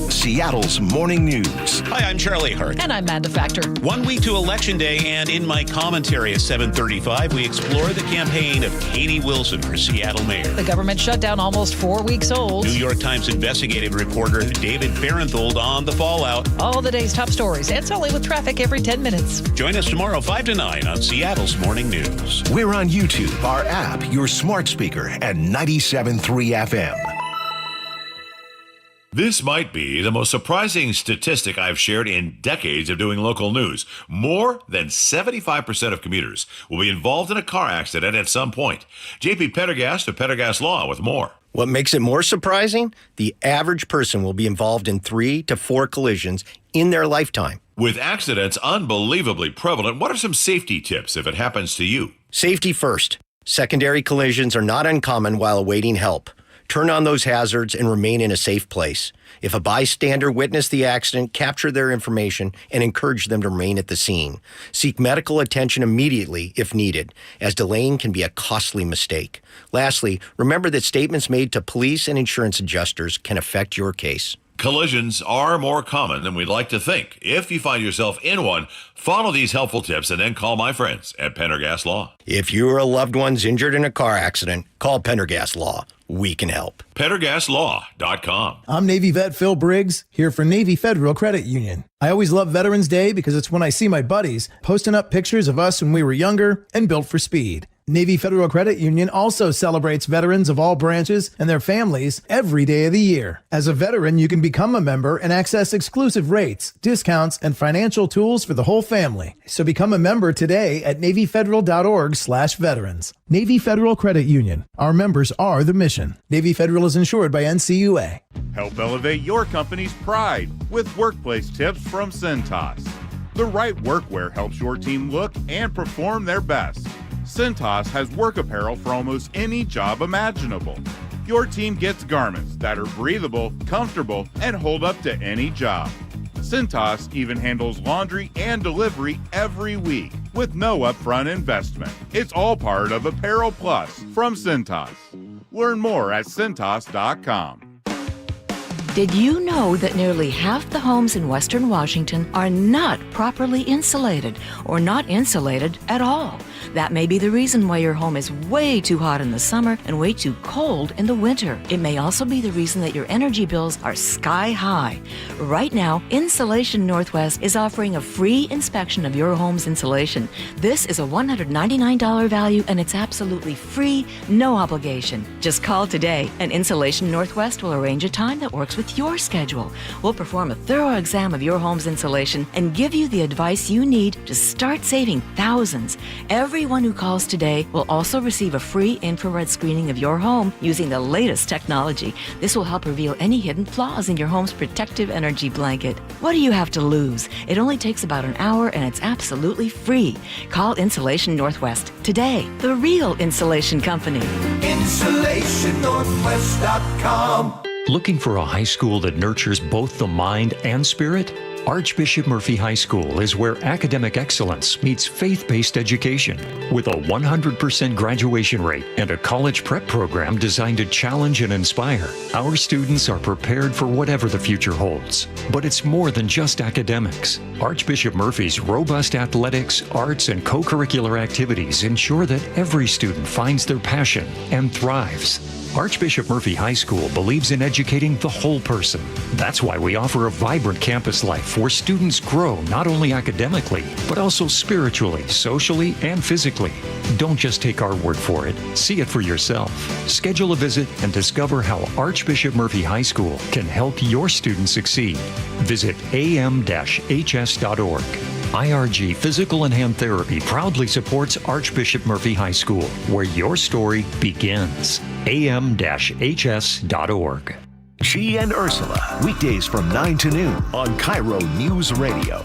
Seattle's morning news. Hi, I'm Charlie Hart. And I'm Amanda Factor. 1 week to Election Day, and in my commentary at 7:35, we explore the campaign of Katie Wilson for Seattle mayor. The government shutdown almost 4 weeks old. New York Times investigative reporter David Farenthold on the fallout. All the day's top stories and Sully with traffic every 10 minutes. Join us tomorrow 5 to 9 on Seattle's Morning News. We're on YouTube, our app, your smart speaker, and 97.3 FM. This might be the most surprising statistic I've shared in decades of doing local news. More than 75% of commuters will be involved in a car accident at some point. JP Pendergast of Pendergast Law with more. What makes it more surprising? The average person will be involved in 3 to 4 collisions in their lifetime. With accidents unbelievably prevalent, what are some safety tips if it happens to you? Safety first. Secondary collisions are not uncommon while awaiting help. Turn on those hazards and remain in a safe place. If a bystander witnessed the accident, capture their information and encourage them to remain at the scene. Seek medical attention immediately if needed, as delaying can be a costly mistake. Lastly, remember that statements made to police and insurance adjusters can affect your case. Collisions are more common than we'd like to think. If you find yourself in one, follow these helpful tips and then call my friends at Pendergast Law. If you or a loved one's injured in a car accident, call Pendergast Law. We can help. PendergastLaw.com. I'm Navy vet Phil Briggs, here for Navy Federal Credit Union. I always love Veterans Day because it's when I see my buddies posting up pictures of us when we were younger and built for speed. Navy Federal Credit Union also celebrates veterans of all branches and their families every day of the year. As a veteran, you can become a member and access exclusive rates, discounts, and financial tools for the whole family. So become a member today at NavyFederal.org/veterans. Navy Federal Credit Union. Our members are the mission. Navy Federal is insured by NCUA. Help elevate your company's pride with workplace tips from Cintas. The right workwear helps your team look and perform their best. Cintas has work apparel for almost any job imaginable. Your team gets garments that are breathable, comfortable, and hold up to any job. Cintas even handles laundry and delivery every week with no upfront investment. It's all part of Apparel Plus from Cintas. Learn more at Cintas.com. Did you know that nearly half the homes in Western Washington are not properly insulated or not insulated at all? That may be the reason why your home is way too hot in the summer and way too cold in the winter. It may also be the reason that your energy bills are sky high. Right now, Insulation Northwest is offering a free inspection of your home's insulation. This is a $199 value and it's absolutely free, no obligation. Just call today and Insulation Northwest will arrange a time that works with your schedule. We'll perform a thorough exam of your home's insulation and give you the advice you need to start saving thousands. Everyone who calls today will also receive a free infrared screening of your home using the latest technology. This will help reveal any hidden flaws in your home's protective energy blanket. What do you have to lose? It only takes about an hour and it's absolutely free. Call Insulation Northwest today, the real insulation company. InsulationNorthwest.com. Looking for a high school that nurtures both the mind and spirit? Archbishop Murphy High School is where academic excellence meets faith-based education. With a 100% graduation rate and a college prep program designed to challenge and inspire, our students are prepared for whatever the future holds. But it's more than just academics. Archbishop Murphy's robust athletics, arts, and co-curricular activities ensure that every student finds their passion and thrives. Archbishop Murphy High School believes in educating the whole person. That's why we offer a vibrant campus life where students grow not only academically, but also spiritually, socially, and physically. Don't just take our word for it. See it for yourself. Schedule a visit and discover how Archbishop Murphy High School can help your students succeed. Visit am-hs.org. IRG Physical and Hand Therapy proudly supports Archbishop Murphy High School, where your story begins. am-hs.org. She and Ursula, weekdays from 9 to noon on KIRO News Radio.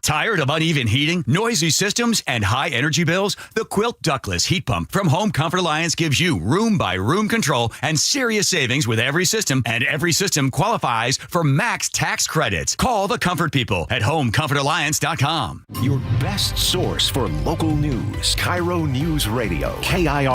Tired of uneven heating, noisy systems, and high energy bills? The Quilt Ductless Heat Pump from Home Comfort Alliance gives you room-by-room control and serious savings with every system, and every system qualifies for max tax credits. Call the comfort people at homecomfortalliance.com. Your best source for local news, KIRO News Radio, KIR.